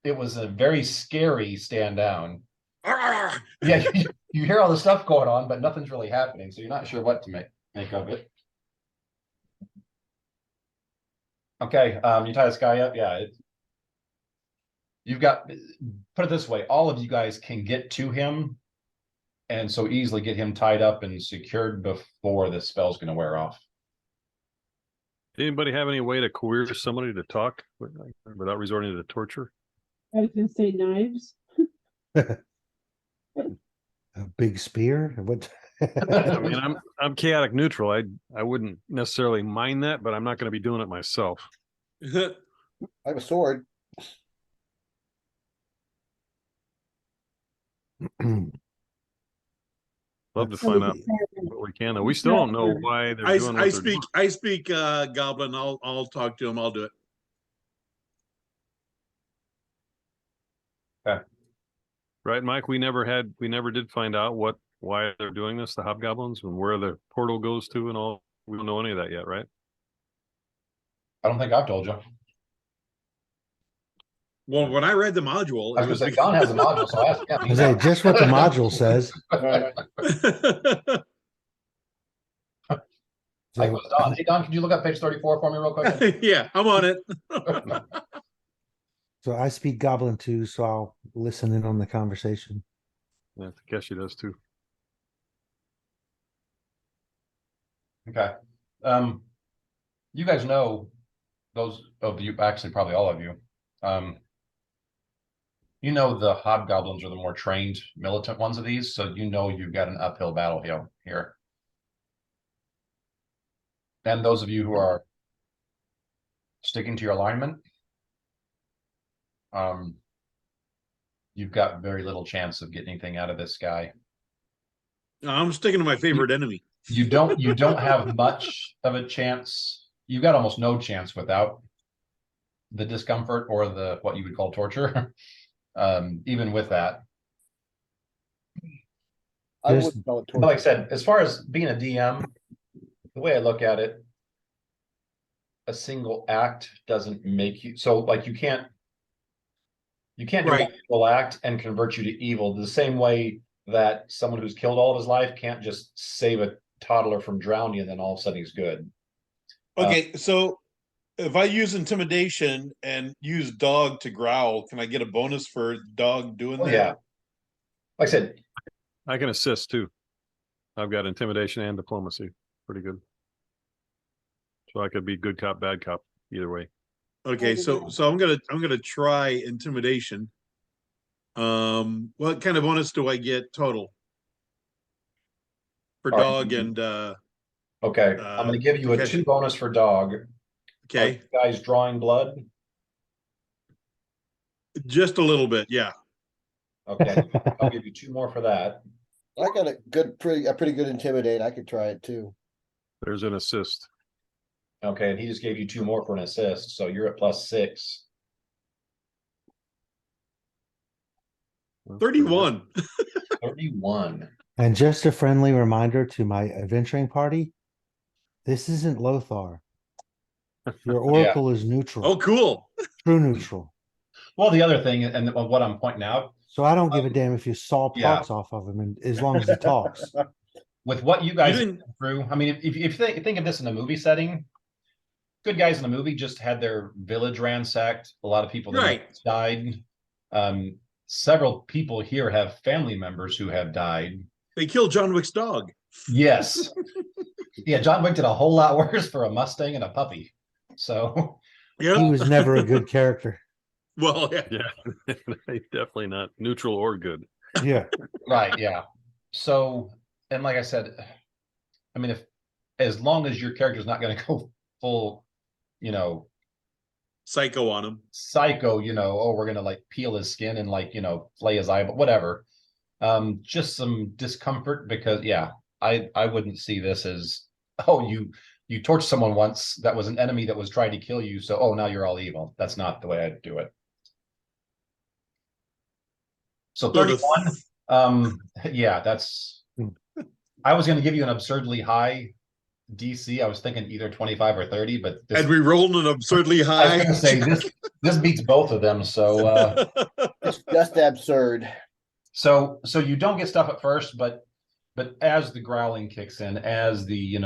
it was a very scary stand down. Arrgh. Yeah, you hear all the stuff going on, but nothing's really happening, so you're not sure what to make of it. Okay, you tie this guy up, yeah. You've got, put it this way, all of you guys can get to him. And so easily get him tied up and secured before the spell's gonna wear off. Anybody have any way to coerce somebody to talk without resorting to torture? I was gonna say knives. A big spear? What? I mean, I'm chaotic neutral. I wouldn't necessarily mind that, but I'm not going to be doing it myself. I have a sword. Love to Let's find out see. what we can. Though we still don't know why they're doing what they're doing. I speak Goblin. I'll talk to him. I'll do it. Right, Mike? We never did find out why they're doing this, the hobgoblins, and where the portal goes to and all. We don't know any of that yet, right? I don't think I've told you. Well, when I read the module, I was gonna say, Don has a module, so ask him. I say just what the module says. Right. Like, what's Don? Hey, Don, could you look up page 34 for me real quick? yeah, I'm on it. So I speak Goblin too, so I'll listen in on the conversation. Yeah, Takeshi does too. Okay. You guys know, those of you, actually probably all of you, you know the hobgoblins are the more trained militant ones of these, so you know you've got an uphill battle here. And those of you who are sticking to your alignment, you've got very little chance of getting anything out of this guy. I'm sticking to my favorite enemy. You don't have much of a chance. You've got almost no chance without the discomfort or the what you would call torture. Even with that. I Just- wouldn't call it But like I torture. said, as far as being a DM, the way I look at it, a single act doesn't make you so like you can't do Right. a single act and convert you to evil the same way that someone who's killed all of his life can't just save a toddler from drowning and then all of a sudden he's good. Okay, so if I use intimidation and use dog to growl, can I get a bonus for dog doing Oh that? yeah. Like I said, I can assist too. I've got intimidation and diplomacy. Pretty good. So I could be good cop, bad cop, either way. Okay, so I'm gonna try intimidation. What kind of bonus do I get total? For All right. dog and okay. I'm gonna give you a Takeshi. 2 bonus for dog. Are okay, you guys drawing blood? just a little bit, yeah. Okay. I'll give you 2 more for that. I got a pretty good intimidate. I could try it too. There's an assist. Okay, and he just gave you 2 more for an assist, so you're at +6. 31. 31. And just a friendly reminder to my adventuring party, this isn't Lothar. Your oracle is neutral, Oh, cool. true neutral. Well, the other thing, and what I'm pointing out, So I don't give a damn if you saw yeah. parts off of him, and as long as he talks. with what you guys didn't- went through, I mean, if you think of this in a movie setting, good guys in the movie just had their village ransacked. A lot of people that Right. died. Several people here have family members who have died. They killed John Wick's dog. Yes. Yeah, John Wick did a whole lot worse for a Mustang and a puppy. So Yeah. He was never a good character. Well, yeah. Yeah, definitely not neutral or good. Yeah. right, yeah. So, and like I said, I mean, if as long as your character's not going to go full, Psycho on him. psycho, oh, we're gonna like peel his skin and like, flay his eye, but whatever. Just some discomfort because yeah, I wouldn't see this as, oh, you torched someone once that was an enemy that was trying to kill you, so oh now you're all evil. That's not the way I'd do it. So So the 31, yeah, that's I was gonna give you an absurdly high DC. I was thinking either 25 or 30, but this, And we rolled an absurdly I was high. gonna say this beats both of them. So It's just absurd. so you don't get stuff at first, but as the growling kicks in, as the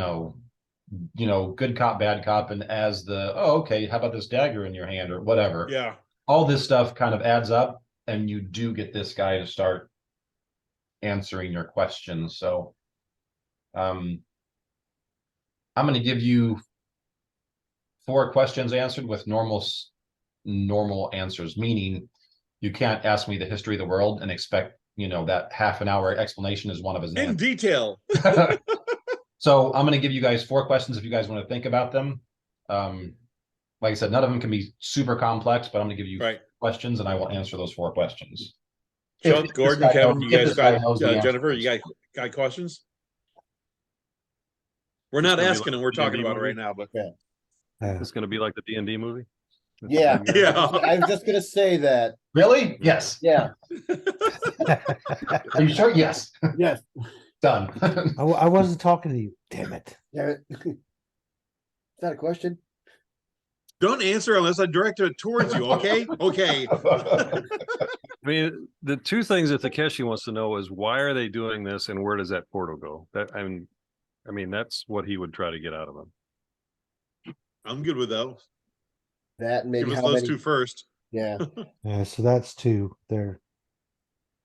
good cop, bad cop, and as the oh okay, how about this dagger in your hand or whatever, Yeah. all this stuff kind of adds up, and you do get this guy to start answering your questions. So I'm going to give you 4 questions answered with normal answers, meaning you can't ask me the history of the world and expect, that half an hour explanation is one of his In answers. detail. So I'm going to give you guys 4 questions if you guys want to think about them. Like I said, none of them can be super complex, but I'm going to give you Right. questions and I will answer those 4 questions. Chuck, If Gordon, this guy Kevin, knows- you if guys this guy got knows the Jennifer, answers. you got questions? We're It's not gonna be asking like them, we're the talking D&D about it movie. right now, but Yeah. It's going to be like the D&D movie. Yeah. yeah. I was just gonna say that. Really? Yes. Yeah. Are you sure? Yes. Yes. Done. I wasn't talking to you. Damn it. Is that a question? Don't answer unless I direct it towards you, okay? Okay. I mean, the 2 things that Takeshi wants to know is why are they doing this and where does that portal go? I mean, that's what he would try to get out of him. I'm good with those. That and Give maybe us how those many 2 first. Yeah, Yeah, so that's two. They're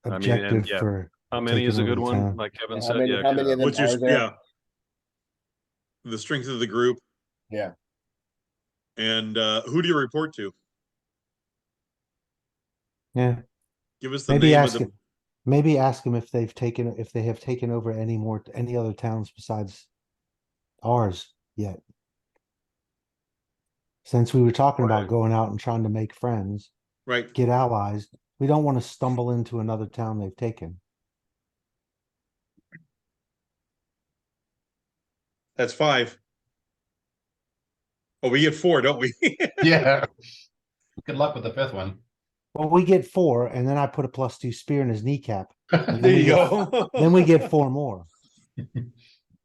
I mean, and objective yeah, for how many is a taking good over the one? town. Like Kevin how said, many, yeah. how many of them What's your, are there? yeah. The strength of the group, Yeah, and who do you report to? Yeah, Give us the maybe name of ask the, him. Maybe ask them if they have taken over any other towns besides ours yet. Since we were talking about Right. going out and trying to make friends, right, get allies, we don't want to stumble into another town they've taken. that's 5. Oh, we get 4, don't we? Yeah. Good luck with the fifth one. Well, we get 4, and then I put a +2 spear in his kneecap. And There then we you get, go. then we get 4 more.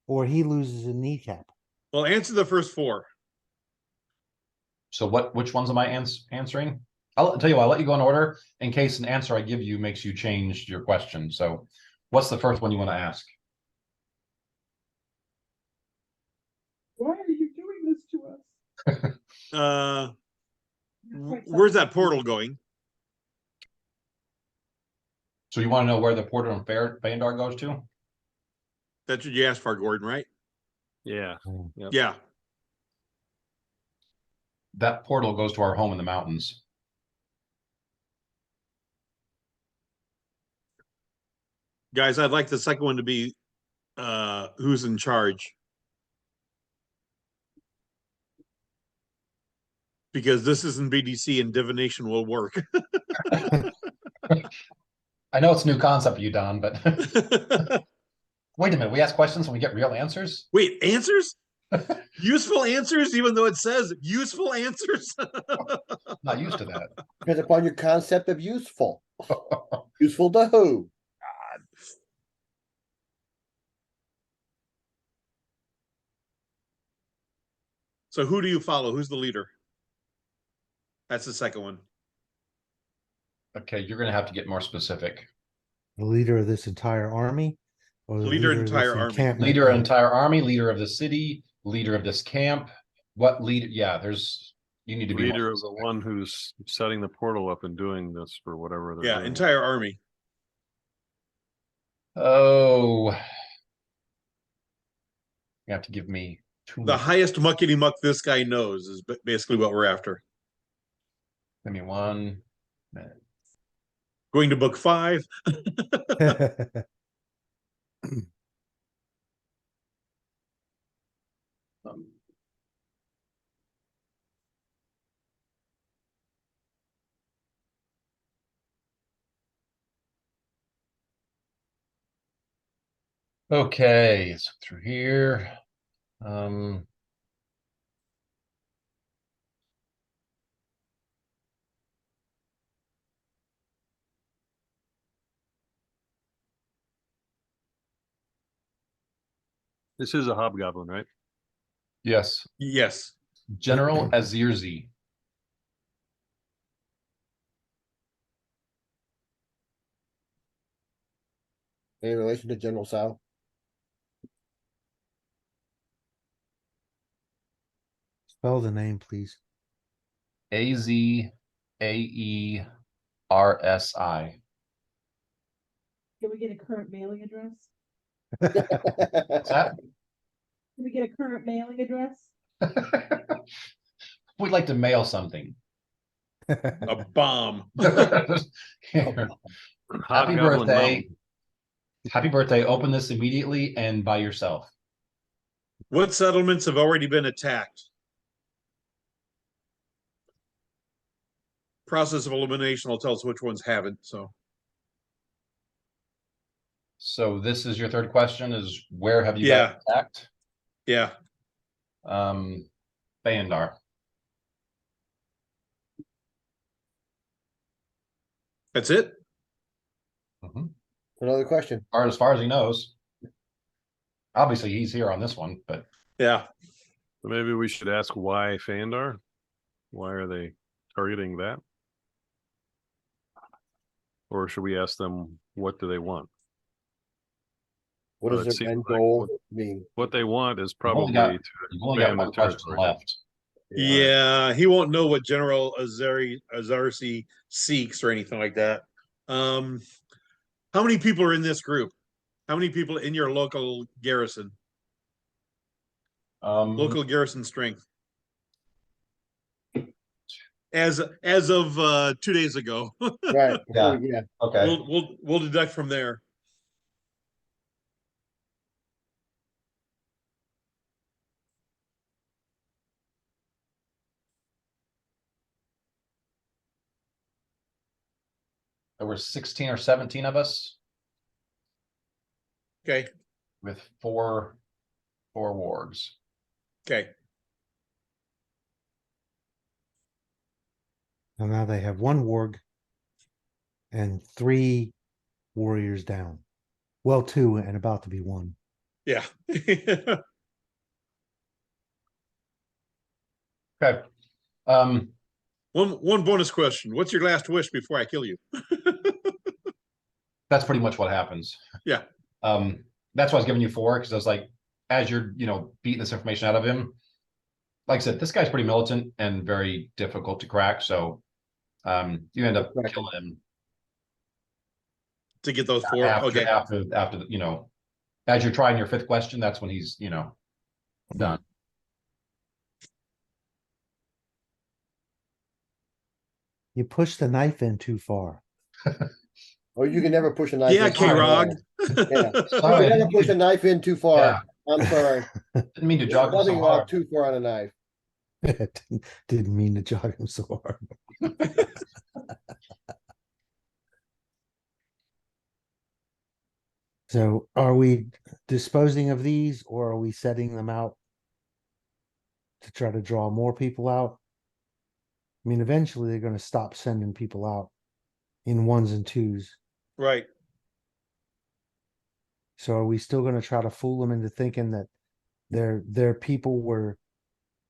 Or he loses a kneecap. Well, answer the first 4. So which ones am I answering? I'll tell you what, I'll let you go in order in case an answer I give you makes you change your question. So what's the first one you want to ask? Why are you doing this to us? Where's that portal going? So you want to know where the portal in Bandar goes to? That's what you asked for, Gordon, right? Yeah. Mm. Yeah. That portal goes to our home in the mountains. Guys, I'd like the second one to be who's in charge. Because this isn't BDC and divination will work. I know it's a new concept for you, Don, but wait a minute. We ask questions and we get real answers? Wait, answers? Useful answers, even though it says useful answers. Not used to that. depends upon your concept of useful. Useful to who? So who do you follow? Who's the leader? That's the second one. Okay, you're going to have to get more specific. The leader of this entire army? Or the Leader of leader of entire this army. encampment? Leader of entire army, leader of the city, leader of this camp. What leader? Yeah, you need to be Leader more of the specific. one who's setting the portal up and doing this for whatever they're Yeah, doing. entire army. Oh, you have to give me 2 The highest muckety muck this guy knows is basically what we're after. Give me 1 minute. Going to book 5. Okay, so through here. Um, This is a hobgoblin, right? yes, Yes. General Azirzi. Any relation to General Sal? Spell the name, please. Azaersi. Can we get a current mailing address? What's that? Can we get a current mailing address? We'd like to mail something. A bomb. Here. Happy Hobgoblin birthday. Mountain. Happy birthday. Open this immediately and by yourself. What settlements have already been attacked? Process of elimination will tell us which ones haven't. So this is your third question is where have you Yeah. got attacked? Yeah. Bandar. That's it? Another question. Or as far as he knows. Obviously he's here on this one, but Yeah. So maybe we should ask why Fandar? Why are they targeting that? Or should we ask them what do they want? What Well, is it their seems end like goal mean? what they want is You've only probably got- to you've only got expand the one question territory. left. Yeah, he won't know what General Azarsi seeks or anything like that. How many people are in this group? How many people in your local garrison? Local garrison strength. As of 2 days ago. Right, Yeah. yeah, Okay. We'll deduct from there. There were 16 or 17 of us Okay. with four wargs. Okay. And now they have one warg and 3 warriors down. Well, 2 and about to be 1. Yeah. Okay. One bonus question. What's your last wish before I kill you? That's pretty much what happens. Yeah. That's why I was giving you 4, because I was like, as you're, beating this information out of him, like I said, this guy's pretty militant and very difficult to crack. So, you end up Right. killing him To get those 4. after, Okay. after, as you're trying your 5th question, that's when he's, done. You push the knife in too far. or you can never push a knife. Yeah, in too far. K-Rog. Yeah. You Sorry, can never push a knife in too far. Yeah. I'm sorry. didn't mean to There's jog him so nothing about hard. too far on a knife. Didn't mean to jog him so hard. So are we disposing of these or are we setting them out to try to draw more people out? I mean, eventually they're going to stop sending people out in 1s and 2s. Right. So are we still going to try to fool them into thinking that their people were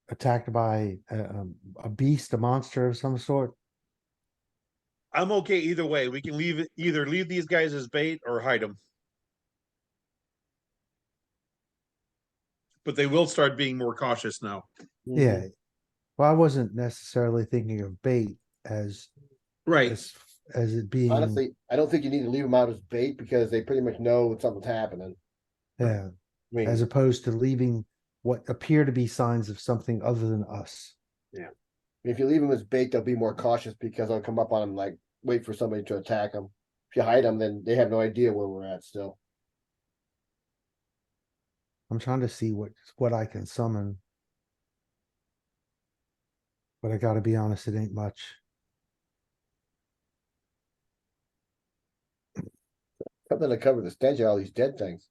attacked by a beast, a monster of some sort? I'm okay either way. We can either leave these guys as bait or hide them. But they will start being more cautious now. Yeah. Well, I wasn't necessarily thinking of bait as Right. as it being Honestly, I don't think you need to leave them out as bait because they pretty much know something's happening. yeah, I mean, as opposed to leaving what appear to be signs of something other than us. if you leave them as bait, they'll be more cautious because they'll come up on them like wait for somebody to attack them. If you hide them, then they have no idea where we're at still. I'm trying to see what I can summon. But I gotta be honest, it ain't much. Something to cover the stench of all these dead things.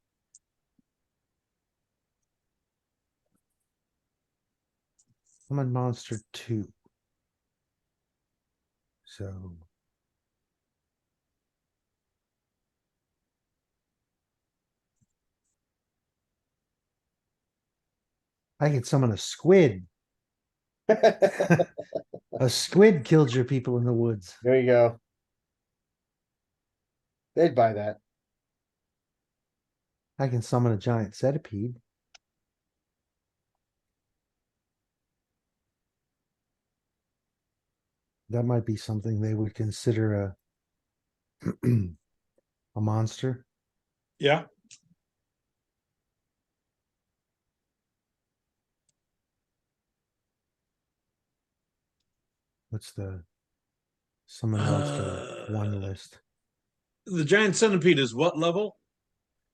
Summon monster 2. So I could summon a squid. A squid killed your people in the woods. There you go. They'd buy that. I can summon a giant centipede. That might be something they would consider a monster. Yeah. What's the summon monster 1 list? The giant centipede is what level?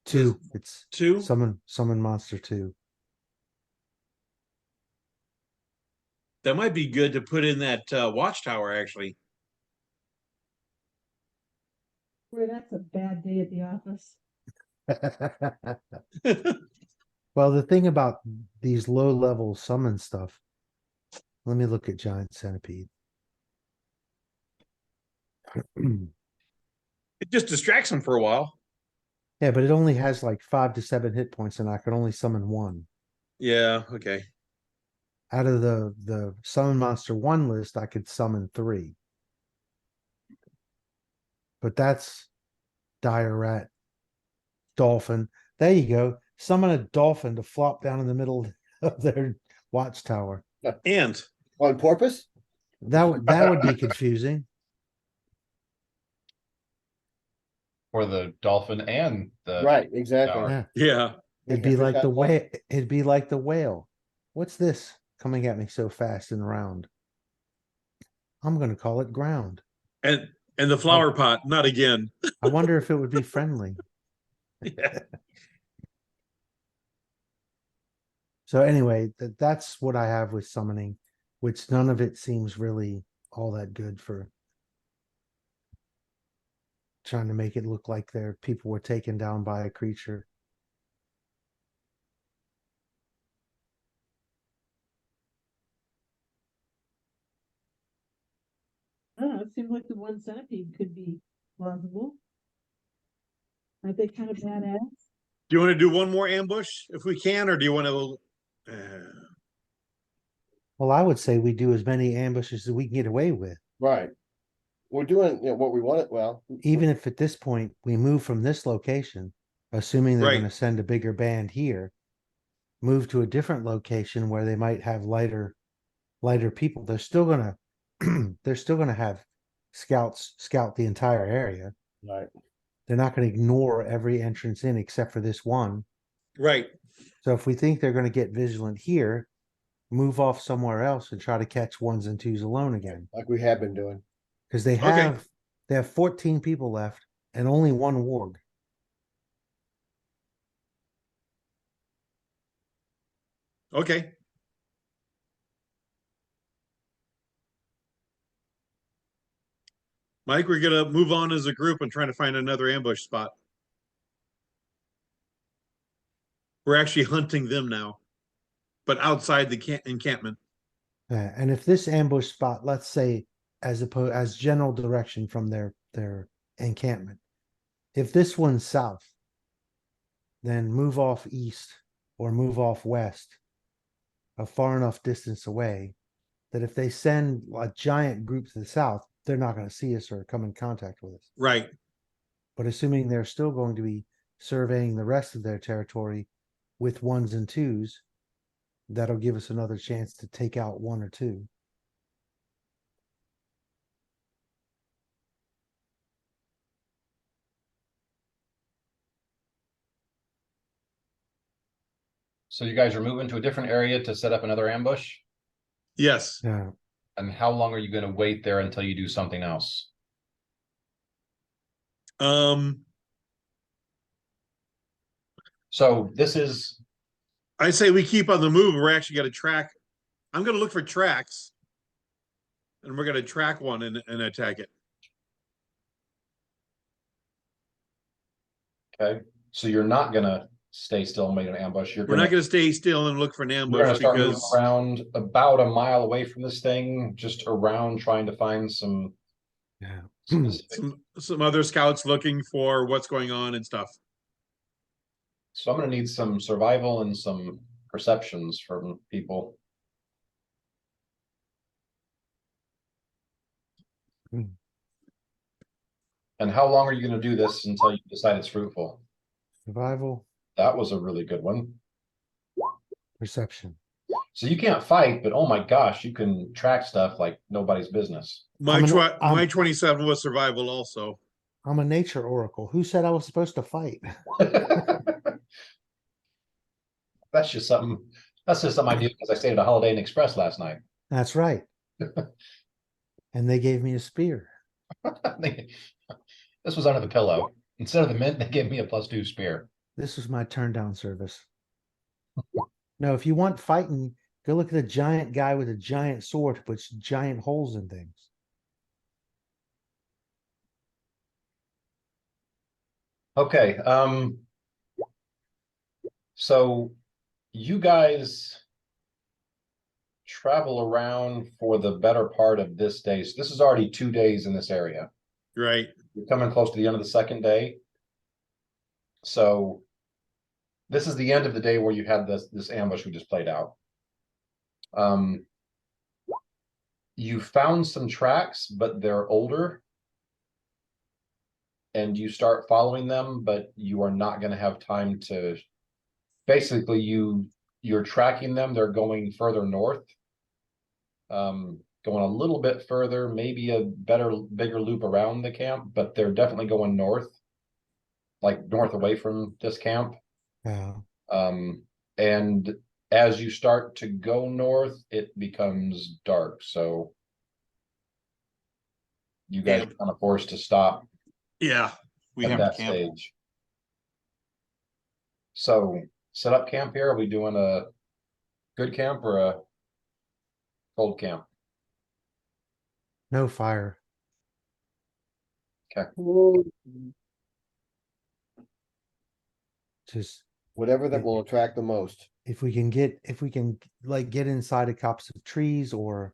2. It's 2? summon monster 2. That might be good to put in that watchtower, actually. Boy, that's a bad day at the office. Well, the thing about these low level summon stuff, let me look at giant centipede. It just distracts them for a while. Yeah, but it only has like 5 to 7 hit points, and I can only summon 1. Yeah, okay. Out of the summon monster 1 list, I could summon 3. But that's dire rat, dolphin. There you go. Summon a dolphin to flop down in the middle of their watchtower. And On purpose? That would be confusing. For the dolphin and the. Right, exactly. Tower. Yeah. yeah, It'd Make a be fish like out the of water. whale. It'd be like the whale. What's this coming at me so fast and round? I'm gonna call it ground. and the flower pot, not again. I wonder if it would be friendly. Yeah. So anyway, that's what I have with summoning, which none of it seems really all that good for trying to make it look like people were taken down by a creature. Oh, it seems like the one centipede could be plausible. Aren't they kind of badass? Do you want to do one more ambush if we can, or do you want to? Well, I would say we do as many ambushes as we can get away with. Right. We're doing, what we wanted, well. Even if at this point we move from this location, assuming they're Right. going to send a bigger band here, move to a different location where they might have lighter people. They're still gonna have scouts scout the entire area. Right. They're not going to ignore every entrance in except for this one. Right. So if we think they're going to get vigilant here, move off somewhere else and try to catch ones and twos alone again. Like we have been doing. Because they have 14 people left and only one warg. Okay. Mike, we're gonna move on as a group and trying to find another ambush spot. We're actually hunting them now, but outside the encampment. And if this ambush spot, let's say, as general direction from their encampment, if this one's south, then move off east or move off west, a far enough distance away that if they send a giant group to the south, they're not going to see us or come in contact with us. Right. But assuming they're still going to be surveying the rest of their territory with ones and twos, that'll give us another chance to take out one or two. So you guys are moving to a different area to set up another ambush? Yes. Yeah. And how long are you gonna wait there until you do something else? So this is, I say we keep on the move. We're actually gonna track. I'm gonna look for tracks. And we're gonna track one and attack it. okay, so you're not gonna stay still and make an ambush, We're not gonna stay still and look for an We're gonna ambush start moving because around about a mile away from this thing, just around trying to find some Yeah. specific. some other scouts looking for what's going on and stuff. So I'm gonna need some survival and some perceptions from people. Hmm. And how long are you gonna do this until you decide it's fruitful? Survival, That was a really good one. perception. So you can't fight, but oh my gosh, you can track stuff like nobody's business. My I'm 27 was survival also. I'm a nature oracle. Who said I was supposed to fight? That's just something, that's just some idea because I stayed at a Holiday Inn Express last night. That's right. And they gave me a spear. This was under the pillow. Instead of the mint, they gave me a +2 spear. This was my turn down service. No, if you want fighting, go look at a giant guy with a giant sword who puts giant holes in things. Okay, so you guys travel around for the better part of this day. So this is already 2 days in this area. Right. You're coming close to the end of the second day. So this is the end of the day where you had this ambush we just played out. You found some tracks, but they're older. And you start following them, but you are not going to have time to. Basically, you're tracking them. They're going further north, going a little bit further, maybe a bigger loop around the camp, but they're definitely going north, like north away from this camp. Yeah. And as you start to go north, it becomes dark, so you guys Camp. are kind of forced to stop Yeah, we at have that to camp. stage. So set up camp here. Are we doing a good camp or a cold camp? No fire. Just Whatever that will attract the most. if we can like get inside a copse of trees or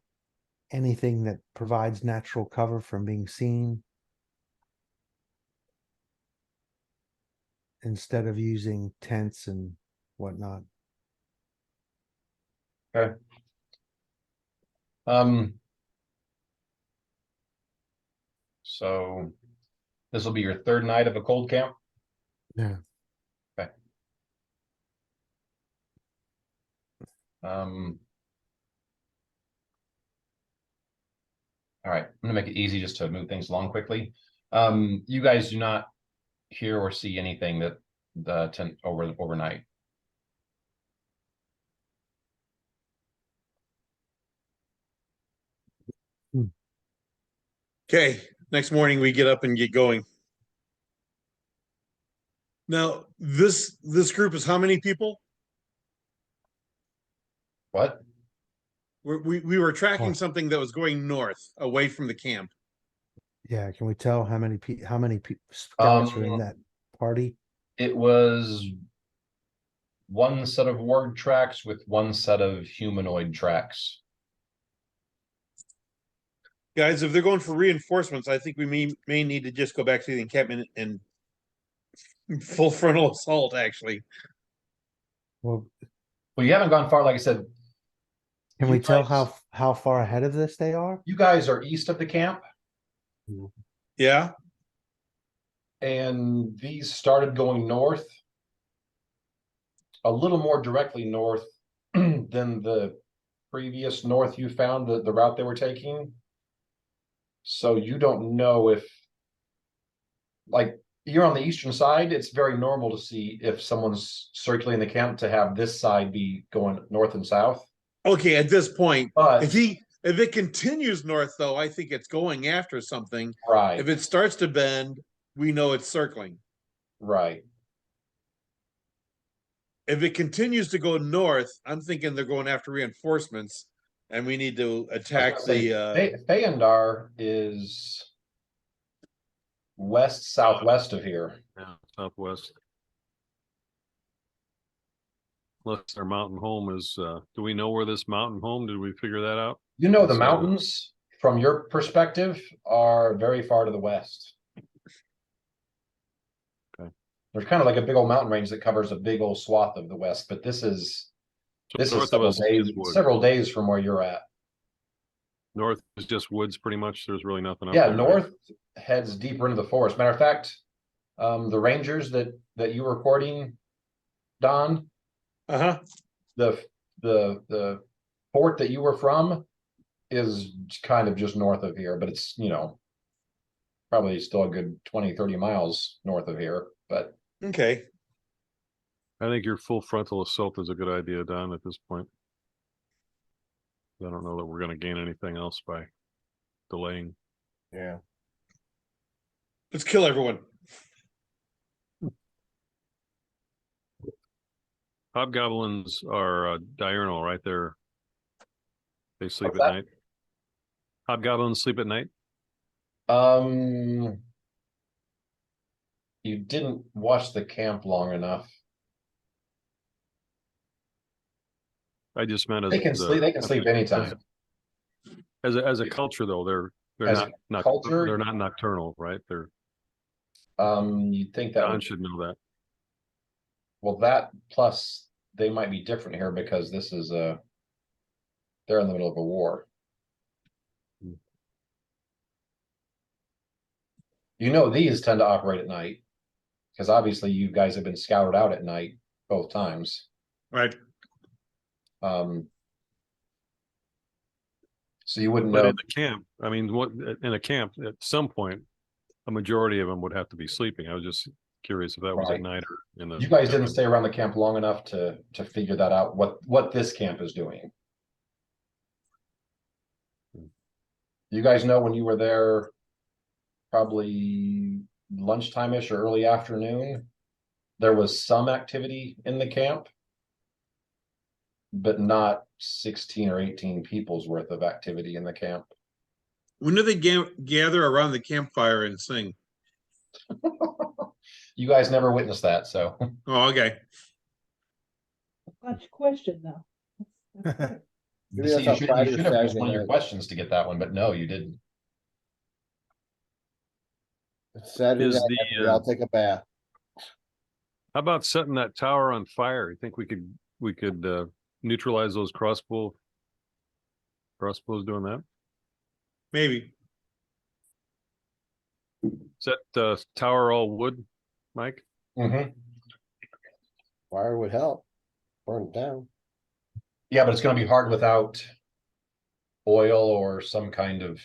anything that provides natural cover from being seen instead of using tents and whatnot. Okay. So this will be your third night of a cold camp. Yeah. Okay. All right, I'm gonna make it easy just to move things along quickly. You guys do not hear or see anything that the tent overnight. Okay, next morning we get up and get going. Now, this group is how many people? What? We were tracking Oh. something that was going north, away from the camp. Yeah. Can we tell how many scouts are in that party? It was one set of ward tracks with one set of humanoid tracks. Guys, if they're going for reinforcements, I think we may need to just go back to the encampment and full frontal assault, actually. Well, Well, you haven't gone far, like I said. can You we tell guys- how far ahead of this they are? You guys are east of the camp, Yeah, and these started going north, a little more directly north than the previous north you found, the route they were taking. So you don't know if, like, you're on the eastern side, it's very normal to see if someone's circulating the camp to have this side be going north and south. okay, at this point, But if it continues north, though, I think it's going after something. right, If it starts to bend, we know it's circling. right. If it continues to go north, I'm thinking they're going after reinforcements, and we need to attack Feyendar is west southwest of here. Yeah, southwest. Unless their mountain home is, do we know where this mountain home, did we figure that out? You know, the Inside of- mountains from your perspective are very far to the west. Okay. There's kind of like a big old mountain range that covers a big old swath of the west, but this is North of us is wood. several days from where you're at. North is just woods pretty much, there's really nothing up Yeah, there, right? north heads deeper into the forest. Matter of fact, the rangers that you were reporting, Don, uh-huh. the fort that you were from is kind of just north of here, but it's, you know, probably still a good 20-30 miles north of here, but Okay. I think your full frontal assault is a good idea, Don, at this point. I don't know that we're gonna gain anything else by delaying. Yeah. Let's kill everyone. Hobgoblins are diurnal, right? They sleep What's at that? night. Hobgoblins sleep at night? you didn't watch the camp long enough. I just meant as They can a- sleep, they can sleep anytime. As a culture though, they're As a not culture? they're not nocturnal, right? They're You'd think that Don would, should know that. well, that plus they might be different here because this is they're in the middle of a war. You know, these tend to operate at night because obviously you guys have been scouted out at night both times. Right. So you wouldn't But know. in the camp, I mean, what, in a camp, at some point, a majority of them would have to be sleeping. I was just curious if that was Right. at night or in the. You guys didn't stay around the camp long enough to figure that out, what this camp is doing. You guys know when you were there, probably lunchtime-ish or early afternoon, there was some activity in the camp, but not 16 or 18 people's worth of activity in the camp. When do they gather around the campfire and sing? You guys never witnessed that, so. Oh, okay. Much question though. That's good. Maybe See, that's you how should, Friday you or should have used Saturday one of your night. questions to get that one, but no, you didn't. It's Saturday Is night, the, after we all take a bath. How about setting that tower on fire? You think we could neutralize those crossbows doing that? Maybe. Is that tower all wood, Mike? Mm-hmm. Fire would help. Burn it down. Yeah, but it's gonna be hard without oil or some kind of,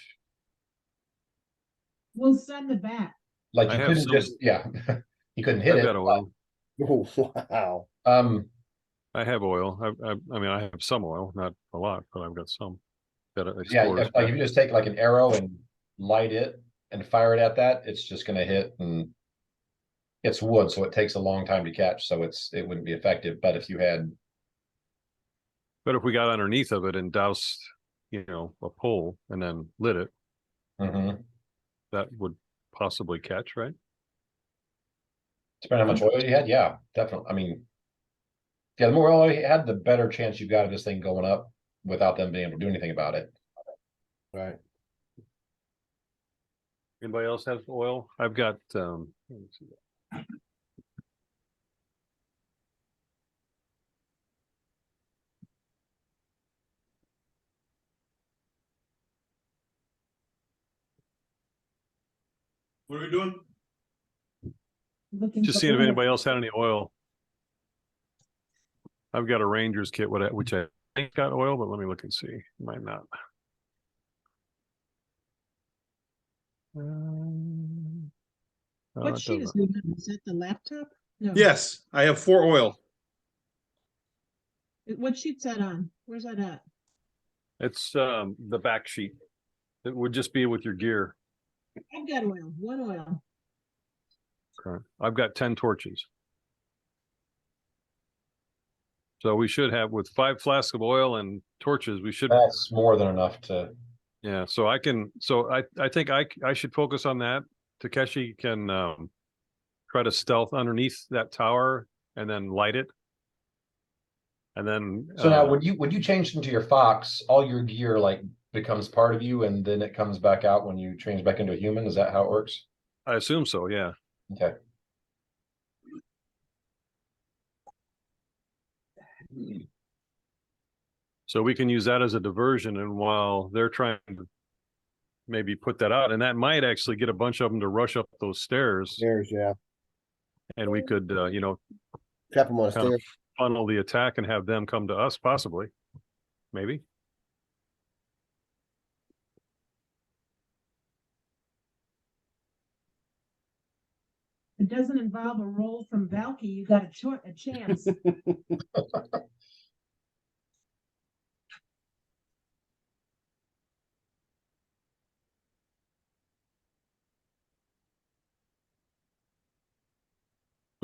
We'll send the bat. like, I you have couldn't some- just, yeah, you couldn't hit I've it. got oil. Oh, wow. I have oil. I mean, I have some oil, not a lot, but I've got some. That Yeah, explorers like if you just take like an arrow and light it and fire it at that, it's just gonna hit, and it's wood, so it takes a long time to catch, so it wouldn't be effective. But if you had, But if we got underneath of it and doused, a pole and then lit it, mhm, that would possibly catch, right? depending on how much oil you had, yeah, definitely. I mean, yeah, the more oil you had, the better chance you got of this thing going up without them being able to do anything about it. Right. Anybody else have oil? I've got, let me see. What are we doing? Looking Just for seeing if oil. anybody else had any oil. I've got a Ranger's kit, which I think got oil, but let me look and see. Might not. What It sheet is doesn't. it on? Is that the laptop? No. Yes, I have 4 oil. What sheet's that on? Where's that at? It's the back sheet. It would just be with your gear. I've got oil, one oil. Okay. I've got 10 torches. So we should have, with 5 flasks of oil and torches, we should, That's more than enough to, yeah. So I think I should focus on that. Takeshi can try to stealth underneath that tower and then light it. And then so now when you change into your fox, all your gear like becomes part of you, and then it comes back out when you change back into a human. Is that how it works? I assume so, yeah. Okay. So we can use that as a diversion, and while they're trying to maybe put that out, and that might actually get a bunch of them to rush up those stairs, Stairs, yeah. and we could Trap them on a kind of stair. funnel the attack and have them come to us, possibly. Maybe. It doesn't involve a roll from Valky, you got a chance.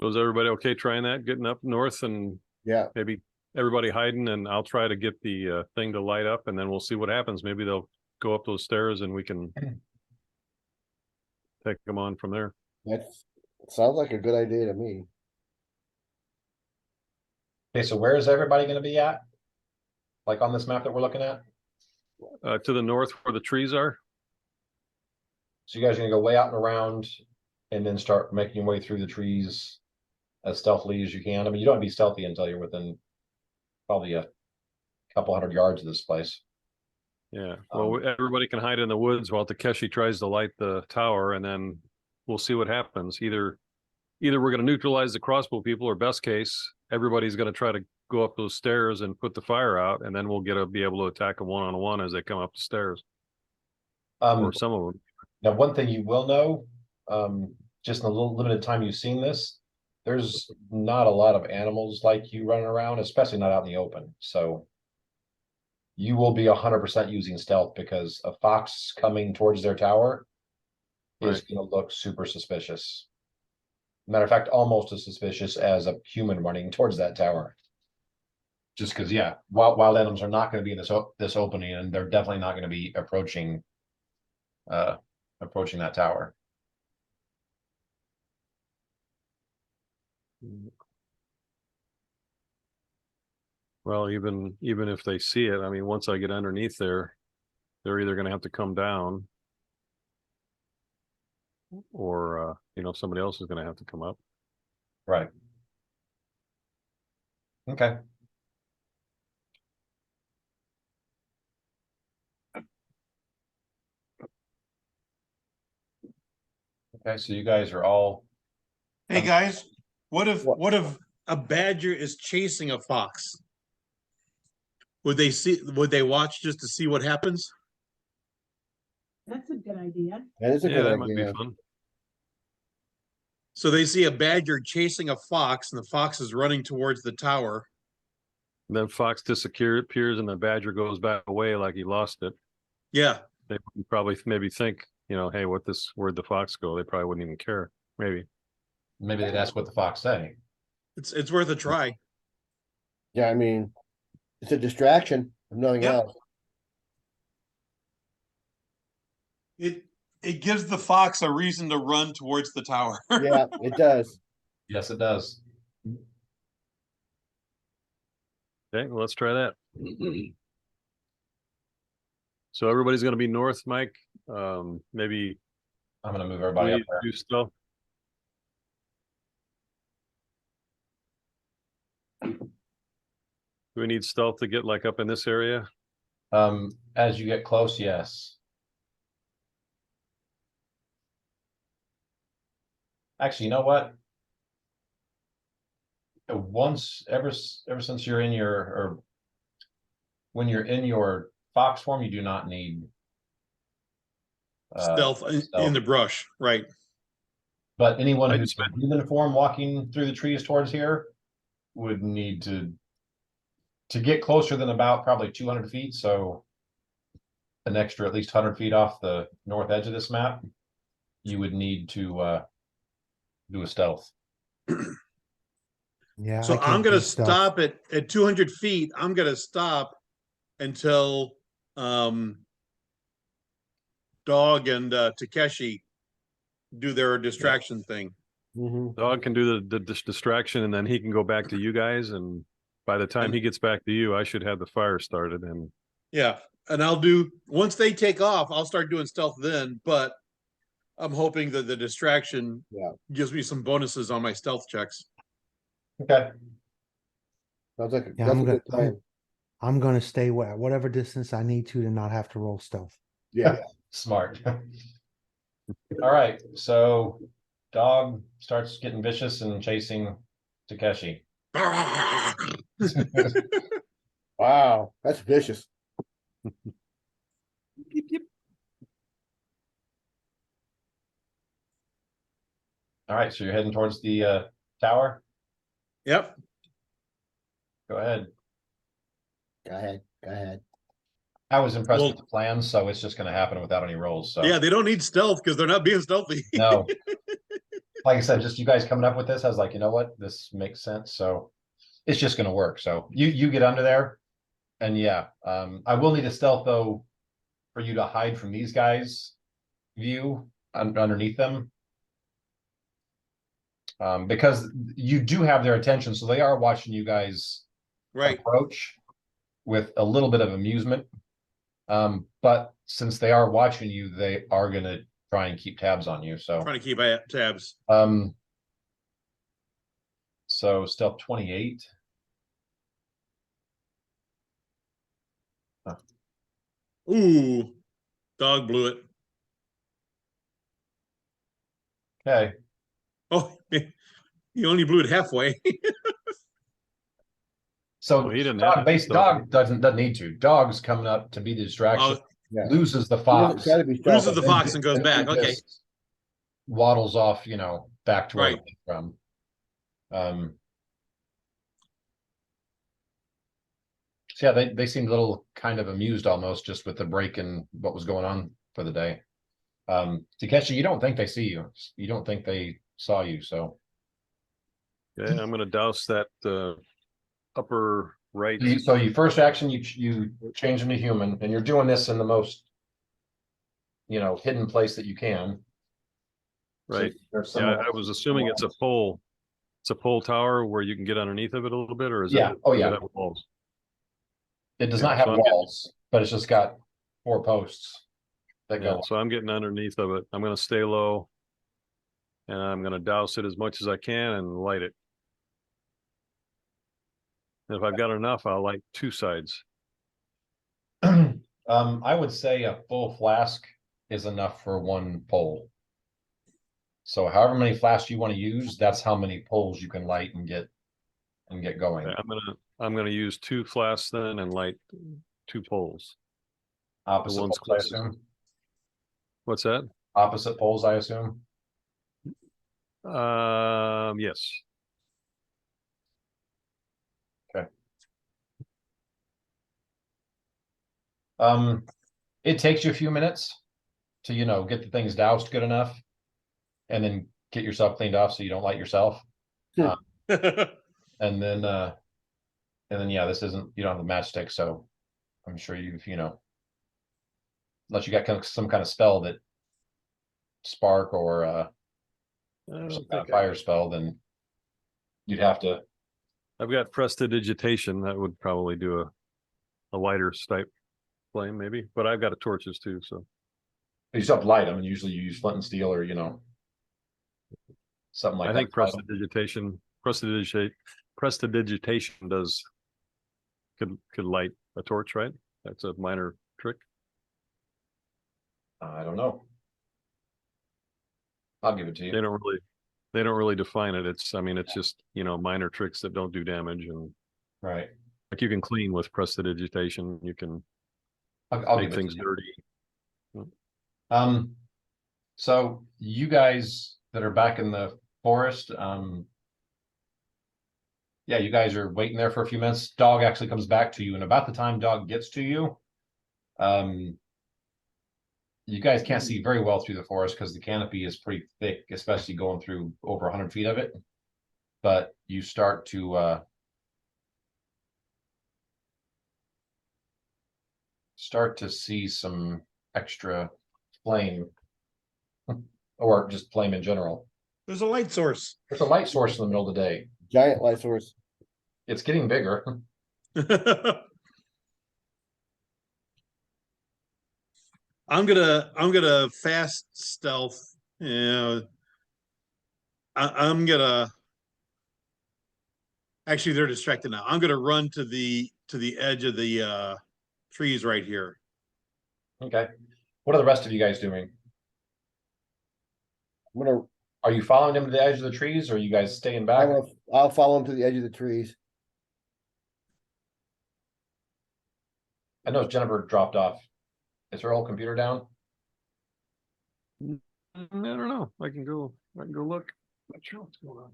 Was everybody okay trying that, getting up north and Yeah, maybe everybody hiding, and I'll try to get the thing to light up, and then we'll see what happens. Maybe they'll go up those stairs and we can take them on from there. that sounds like a good idea to me. Okay, so where is everybody gonna be at? Like on this map that we're looking at? To the north where the trees are. So you guys are gonna go way out and around and then start making your way through the trees as stealthily as you can. I mean, you don't be stealthy until you're within probably a couple 100 yards of this place. Yeah. Well, everybody can hide in the woods while Takeshi tries to light the tower, and then we'll see what happens. Either we're going to neutralize the crossbow people, or best case, everybody's going to try to go up those stairs and put the fire out, and then we'll be able to attack them one-on-one as they come up the stairs, or some of them. Now, one thing you will know, just in the little limited time you've seen this, there's not a lot of animals like you running around, especially not out in the open. So you will be 100% using stealth, because a fox coming towards their tower is Right. going to look super suspicious. Matter of fact, almost as suspicious as a human running towards that tower. Just because, yeah, wild animals are not going to be in this opening, and they're definitely not going to be approaching that tower. Well, even if they see it, I mean, once I get underneath there, they're either going to have to come down, or somebody else is going to have to come up. Right. Okay. Okay, so you guys are all. Hey, guys, what What? if a badger is chasing a fox? Would they watch just to see what happens? That's a good idea. That is a Yeah, good that might be idea. fun. So they see a badger chasing a fox, and the fox is running towards the tower. And then fox appears, and the badger goes back away like he lost it. Yeah, They would probably maybe think, hey, where'd the fox go? They probably wouldn't even care. Maybe. Maybe they'd ask what the fox say. it's worth a try. Yeah, I mean, it's a distraction, if nothing Yep. else. It gives the fox a reason to run towards the tower. Yeah, it does. Yes, it does. Okay, well, let's try that. So everybody's going to be north, Mike. Maybe I'm going to move we everybody up need to there. do stealth. Do we need stealth to get like up in this area? As you get close, yes. Actually, you know what? Ever since you're in or when you're in your fox form, you do not need Stealth in the brush, right? But anyone I who's just meant- in human form walking through the trees towards here would need to get closer than about probably 200 feet. So an extra at least 100 feet off the north edge of this map, you would need to do a stealth. Yeah. So I can't I'm gonna do stealth. stop at 200 feet. I'm gonna stop until Dog and Takeshi do their distraction thing. Hmm. Dog can do the distraction, and then he can go back to you guys. And by the time he gets back to you, I should have the fire started. And Yeah, and once they take off, I'll start doing stealth then. But I'm hoping that the distraction gives me some bonuses on my stealth checks. Okay. Sounds like Yeah, that's a good plan. I'm gonna stay whatever distance I need to not have to roll stealth. Yeah. Smart. All right. So Dog starts getting vicious and chasing Takeshi. Wow, that's vicious. All right. So you're heading towards the tower. Yep. Go ahead. Go ahead. Go ahead. I was impressed Well- with the plan, so it's just going to happen without any rolls. So Yeah, they don't need stealth because they're not being stealthy. no, like I said, just you guys coming up with this, I was like, you know what, this makes sense. So it's just going to work. So you get under there, and yeah, I will need a stealth though for you to hide from these guys' view underneath them, because you do have their attention, so they are watching you guys Right. approach with a little bit of amusement. But since they are watching you, they are going to try and keep tabs on you. So Trying to keep tabs. so stealth 28. Ooh, Dog blew it. Okay. Oh, he only blew it halfway. So Well, he didn't have dog, to, base so- dog doesn't need to. Dog's coming up to be the distraction, Oh, Yeah. loses the He doesn't fox, try to be loses stealthy. the fox and goes then back. Okay, just waddles off, back to where Right. it came from. So yeah, they seemed a little kind of amused almost just with the break and what was going on for the day. Takeshi, you don't think they see you. You don't think they saw you, so Okay, I'm gonna douse that upper right. so you first action you change into human, and you're doing this in the most hidden place that you can. So Right. there's Yeah, someone I else- was assuming it's a pole. It's a pole tower where you can get underneath of it a little bit, or is Yeah. it? Oh, does it yeah. have walls? It does Yeah, not have so I'm getting- walls, but it's just got 4 posts that Yeah, go. so I'm getting underneath of it. I'm gonna stay low. And I'm gonna douse it as much as I can and light it. And if I've got enough, I'll light 2 sides. I would say a full flask is enough for 1 pole. So however many flasks you want to use, that's how many poles you can light and get going. Okay, I'm gonna use 2 flasks then and light 2 poles. Opposite one's poles, I closest. assume. What's that? Opposite poles, I assume. Yes. It takes you a few minutes to, get the things doused good enough and then get yourself cleaned off so you don't light yourself. And then, yeah, this isn't, you don't have the matchstick, so I'm sure you've, unless you got some kind of spell that spark or I some don't kind of think fire spell, then you'd have to. I've got prestidigitation. That would probably do a lighter type flame, maybe. But I've got a torches too, so You still have to light them, and usually you use flint and steel or something like I that. think prestidigitation does could light a torch, right? That's a minor trick. I don't know. I'll give it to They you. don't really define it. I mean, it's just, minor tricks that don't do damage, and Right. like you can clean with prestidigitation. You can I'll make give it things to you. dirty. So you guys that are back in the forest, yeah, you guys are waiting there for a few minutes. Dog actually comes back to you, and about the time dog gets to you, you guys can't see very well through the forest because the canopy is pretty thick, especially going through over 100 feet of it. But you start to see some extra flame, or just flame in general. There's a light source. There's a light source in the middle of the day. Giant light source. It's getting bigger. I'm gonna fast stealth. I'm gonna. Actually, they're distracted now. I'm gonna run to the edge of the trees right here. Okay. What are the rest of you guys doing? I'm gonna, Are you following him to the edge of the trees, or are you guys staying back? I'll follow him to the edge of the trees. I know Jennifer dropped off. Is her whole computer down? I don't know. I can go look. Not sure what's going on.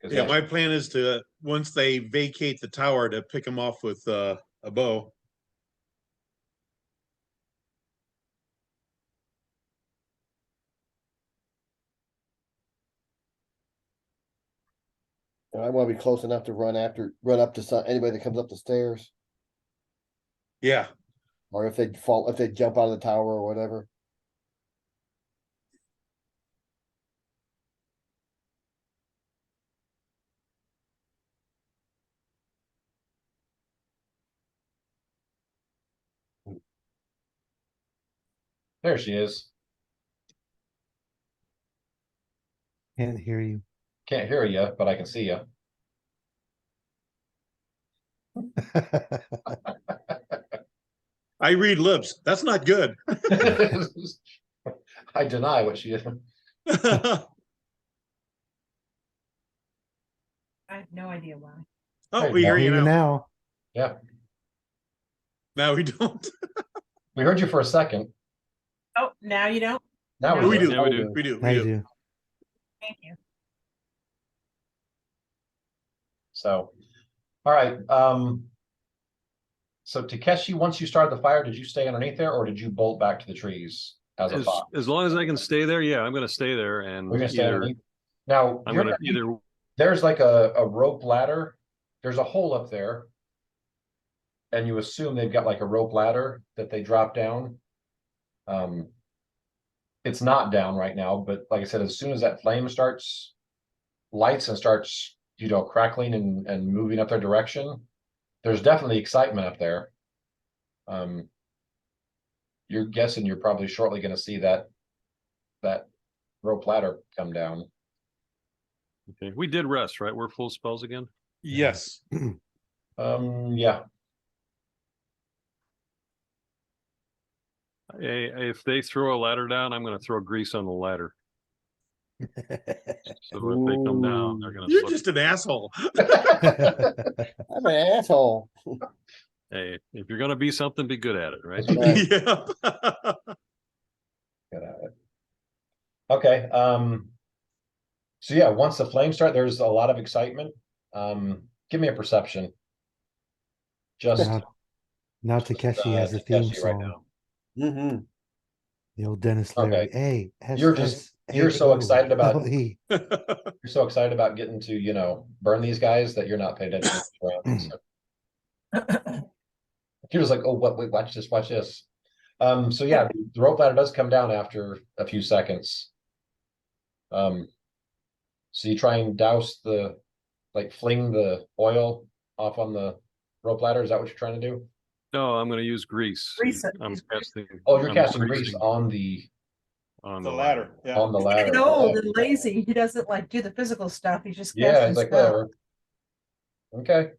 Yeah, my plan is to, once they vacate the tower, to pick them off with a bow. And I want to be close enough to run up to anybody that comes up the stairs, Yeah, or if they jump out of the tower or whatever. There she is. Can't hear you. Can't hear you, but I can see you. I read lips. That's not good. I deny what she did. I have no idea why. Oh, Hey, we now hear you now. now. Yeah, Now we don't. we heard you for a second. Oh, now you don't? Now No. we We do. do. Yeah, we do. We do. I We do. do. Thank you. So, all right. So Takeshi, once you started the fire, did you stay underneath there, or did you bolt back to the trees as a fox? As long as I can stay there, yeah, I'm gonna stay there and We're gonna stay either underneath. Now I'm you're gonna underneath- either there's like a rope ladder. There's a hole up there, and you assume they've got like a rope ladder that they drop down. It's not down right now, but like I said, as soon as that flame starts lights and starts, crackling and moving up their direction, there's definitely excitement up there. You're guessing you're probably shortly going to see that rope ladder come down. okay. We did rest, right? We're full spells again. Yes. Yeah. If they throw a ladder down, I'm gonna throw grease on the ladder. So if they come down, they're gonna You're slip. just an asshole. I'm an asshole. Hey, if you're gonna be something, be good at it, right? That's right. Yeah. Get at it. Okay. So yeah, once the flames start, there's a lot of excitement. Give me a perception. Just Now Takeshi has a Takeshi theme right song. now. Mm-hmm. The old Dennis Okay. Leary. Hey, You're so excited about You're you're so excited about getting to, burn these guys that you're not paying attention to the surroundings. You're just like, oh, wait, watch this. So yeah, the rope ladder does come down after a few seconds. So you try and fling the oil off on the rope ladder. Is that what you're trying to do? No, I'm gonna use grease. Grease it. I'm casting. Oh, you're I'm casting grease greasing on the on The ladder. Yeah. on the He's ladder. getting old and lazy. He doesn't like do the physical stuff. He's just Yeah, casting it's like spells. whatever.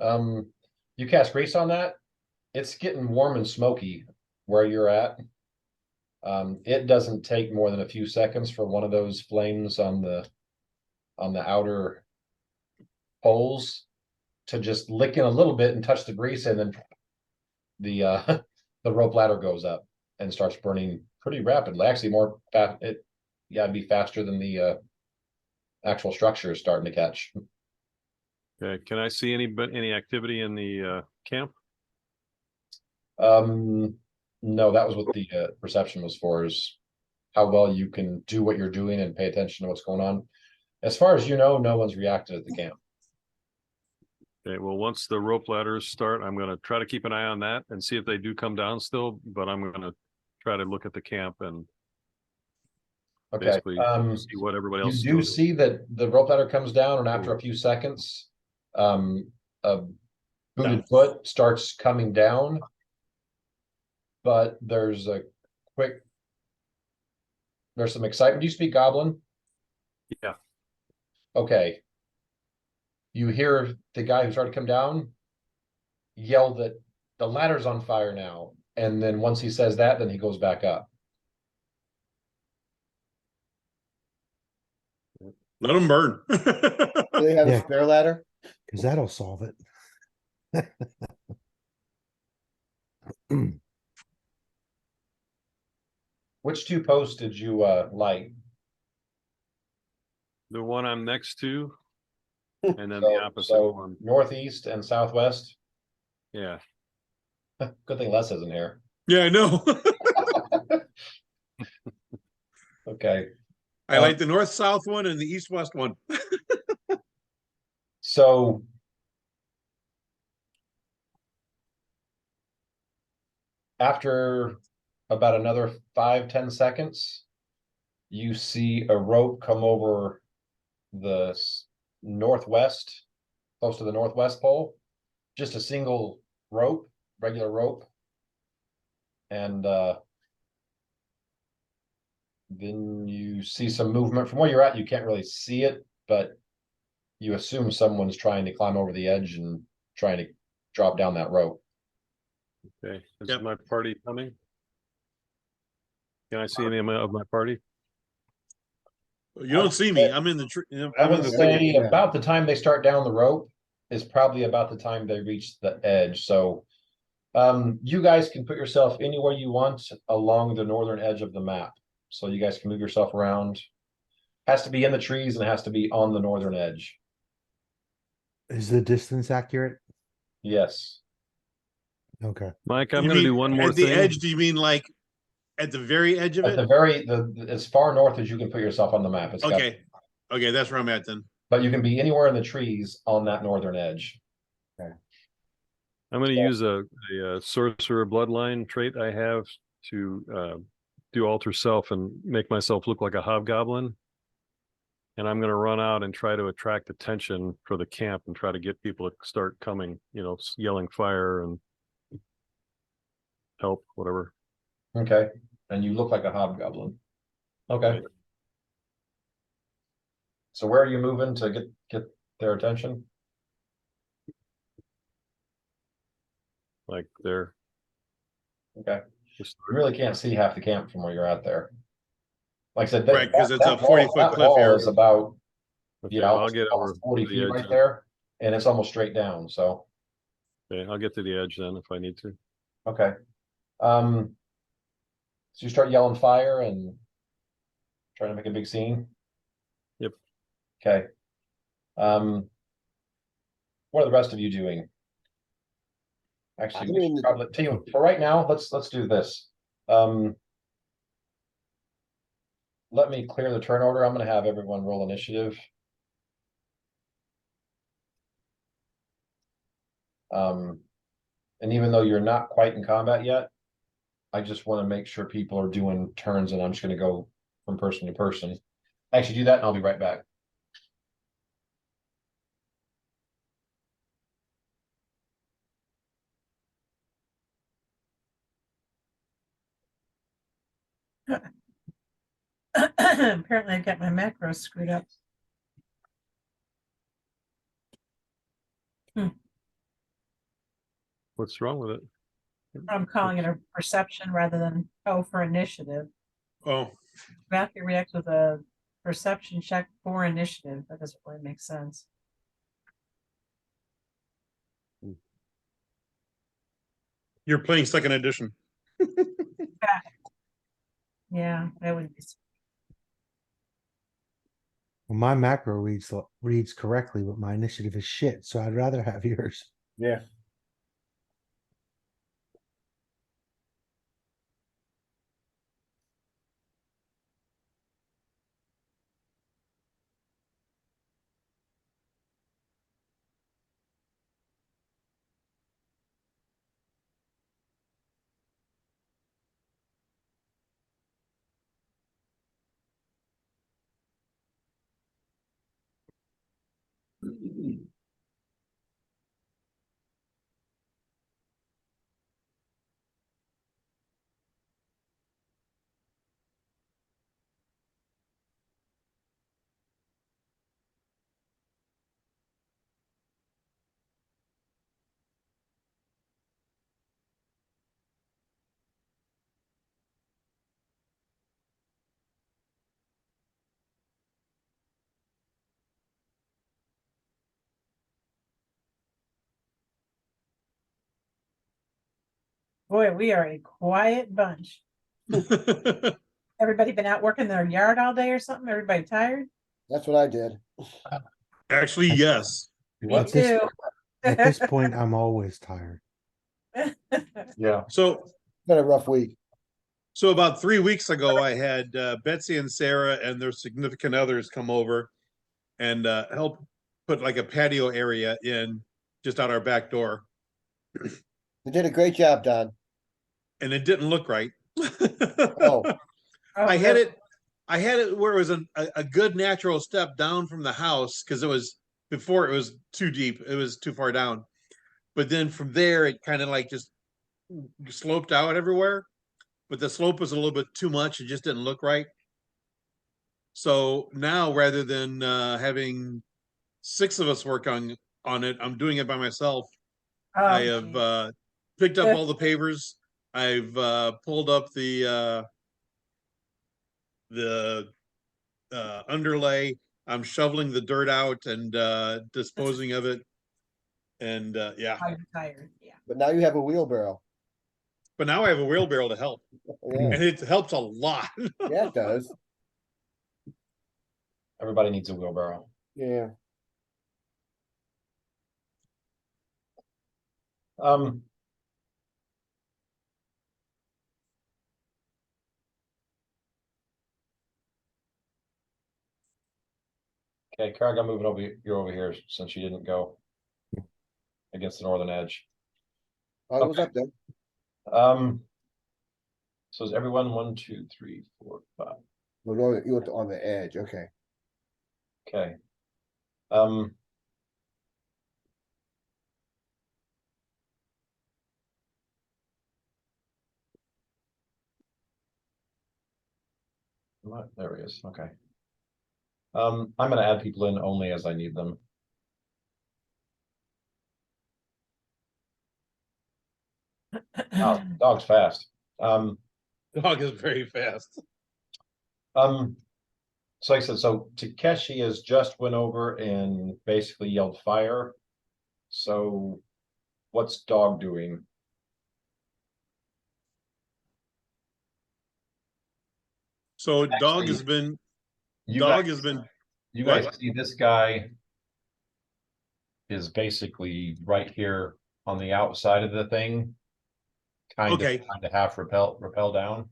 Okay. You cast grease on that. It's getting warm and smoky where you're at. It doesn't take more than a few seconds for one of those flames on the outer poles to just lick in a little bit and touch the grease, and then the the rope ladder goes up and starts burning pretty rapidly. Actually, more fast. It'd be faster than the actual structure is starting to catch. Okay, can I see any activity in the camp? No, that was what the perception was for, is how well you can do what you're doing and pay attention to what's going on. As far as you know, no one's reacted at the camp. Okay, well, once the rope ladders start, I'm gonna try to keep an eye on that and see if they do come down still, but I'm gonna try to look at the camp and Okay. basically see what everybody You else is do doing. see that the rope ladder comes down, and after a few seconds, a booted foot starts coming down. But there's some excitement. Do you speak Goblin? Yeah. Okay. You hear the guy who started to come down yell that the ladder's on fire now. And then once he says that, then he goes back up. Let them burn. Do they have Yeah. a spare ladder? because that'll solve it. Which two posts did you light? The one I'm next to, and then the opposite So one. northeast and southwest. Yeah. Good thing Les isn't here. Yeah, I know. Okay. I like the north-south one and the east-west one. So after about another 5-10 seconds, you see a rope come over the northwest, close to the northwest pole. Just a single rope, regular rope. And then you see some movement. From where you're at, you can't really see it, but you assume someone's trying to climb over the edge and trying to drop down that rope. Okay. Is Yep. my party coming? Can I see any of my party? You don't see me. I'm in the tree. I I'm in would the say thicket. Yeah. about the time they start down the rope is probably about the time they reach the edge. So you guys can put yourself anywhere you want along the northern edge of the map. So you guys can move yourself around. Has to be in the trees and it has to be on the northern edge. Is the distance accurate? Yes. Okay. Mike, I'm You gonna mean do one more at the thing. edge? Do you mean like at the very edge of At it? the very as far north as you can put yourself on the map. It's got, Okay. Okay, that's where I'm at then. but you can be anywhere in the trees on that northern edge. I'm gonna use a sorcerer bloodline trait I have to do alter self and make myself look like a hobgoblin. And I'm gonna run out and try to attract attention for the camp and try to get people to start coming, yelling fire and help, whatever. Okay. And you look like a hobgoblin. Okay. Right. So where are you moving to get their attention? Like they're Okay. just You really can't see half the camp from where you're at there. Like I said, Right, 'cause it's a 40-foot that cliff wall here. is about, okay, I'll get over almost 40 to the feet edge right then. there, and it's almost straight down. So Okay, I'll get to the edge then if I need to. okay. So you start yelling fire and trying to make a big scene. Yep. Okay. What are the rest of you doing? Actually, we should probably tell you for right now. Let's do this. Let me clear the turn order. I'm going to have everyone roll initiative. And even though you're not quite in combat yet, I just want to make sure people are doing turns, and I'm just going to go from person to person. Actually, do that, and I'll be right back. Apparently I got my macros screwed up. What's wrong with it? I'm calling it a perception rather than, for initiative. Oh, Matthew reacts with a perception check for initiative. That doesn't really make sense. you're playing second edition. Yeah, that would be. Well, my macro reads correctly, but my initiative is shit. So I'd rather have yours. Yeah. Boy, we are a quiet bunch. Everybody been out working their yard all day or something? Everybody tired? That's what I did. Actually, yes. Me At this- too. At this point, I'm always tired. Yeah. So Been a rough week. about 3 weeks ago, I had Betsy and Sarah and their significant others come over and help put like a patio area in just out our back door. You did a great job, Don. And it didn't look right. Oh. I had it where it was a good natural step down from the house because before it was too deep. It was too far down. But then from there, it kind of like just sloped out everywhere. But the slope was a little bit too much. It just didn't look right. So now rather than having 6 of us work on it, I'm doing it by myself. I have picked up all the pavers. I've pulled up the underlay. I'm shoveling the dirt out and disposing of it. And yeah, I'm tired, yeah. But now you have a wheelbarrow. but now I have a wheelbarrow to help, Yeah, and it helps a lot. yeah, it does. Everybody needs a wheelbarrow. Yeah. Um. Okay, Kara, I'm moving over. You're over here since you didn't go against the northern edge. I was Okay. up there. So is everyone 1, 2, 3, 4, 5? Well, no, you went on the edge. Okay. Okay. There he is. Okay. I'm gonna add people in only as I need them. Wow, dog's fast. Dog is very fast. So like I said, so Takeshi has just went over and basically yelled fire. So what's dog doing? So dog Actually, has been You dog guys, has been you what? guys see this guy is basically right here on the outside of the thing, Okay. kind of half repel down.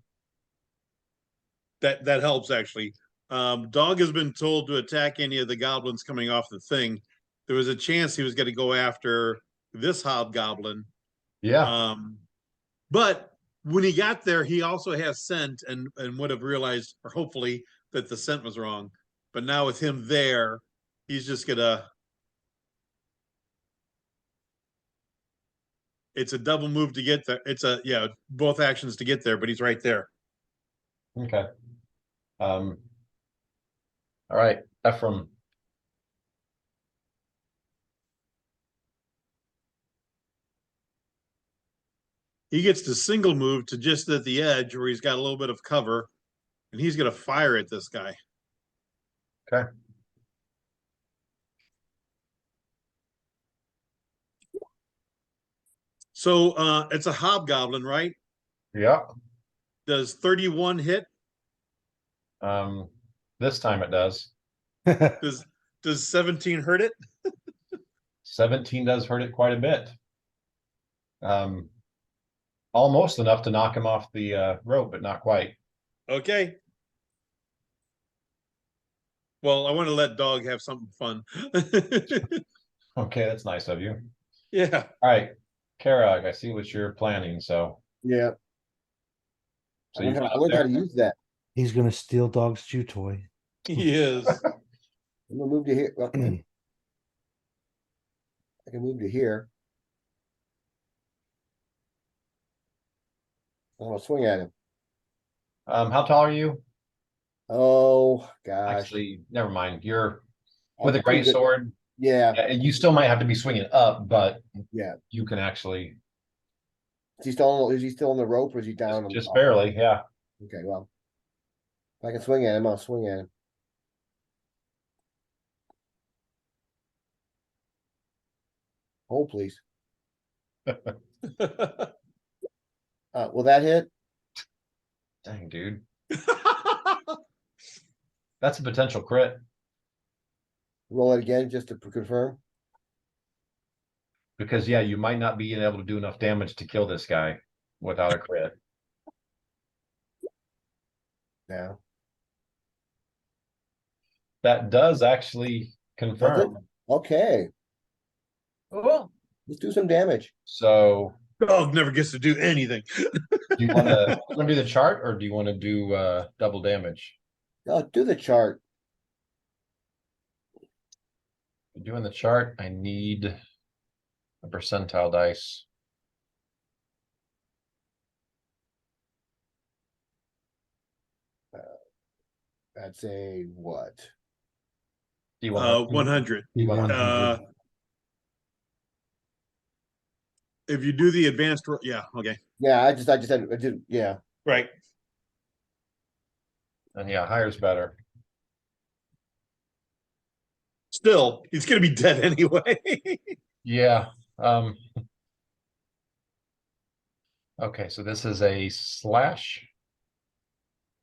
That helps actually. Dog has been told to attack any of the goblins coming off the thing. There was a chance he was going to go after this hobgoblin. Yeah. But when he got there, he also has scent and would have realized, or hopefully, that the scent was wrong. But now with him there, he's just gonna. It's a double move to get there. It's a both actions to get there, but he's right there. Okay. All right, Ephraim. He gets to single move to just at the edge where he's got a little bit of cover, and he's gonna fire at this guy. Okay. So it's a hobgoblin, right? Yeah. Does 31 hit? This time it does. Does 17 hurt it? 17 does hurt it quite a bit. Almost enough to knock him off the rope, but not quite. Okay. Well, I want to let dog have something fun. Okay, that's nice of you. Yeah. All right, Kara, I see what you're planning. So Yeah. So I you learned, went how, I up learned how there? to use that. He's gonna steal dog's chew toy. He is. I'm gonna move to here. Well, I can move to here. I'm gonna swing at him. How tall are you? Oh gosh. Actually, never mind. You're I'm with a pretty great good- sword. Yeah, Yeah, you still might have to be swinging up, but yeah. you can actually Is he still on the rope or is he down? just barely. Yeah. Okay, well. If I can swing at him, I'll swing at him. Oh, please. Will that hit? Dang, dude. That's a potential crit Roll it again just to confirm. because yeah, you might not be able to do enough damage to kill this guy without a crit. Yeah. That does actually Does it? confirm. Okay, Cool. let's do some damage. So Dog never gets to do anything. do you want to do the chart or do you want to do double damage? Do the chart. Doing the chart, I need a percentile dice. That's a what? Do you want 100. You want If you do the advanced, yeah, okay, Yeah, I did, yeah. right. And yeah, higher's better. still, he's gonna be dead anyway. Yeah, okay, so this is a slash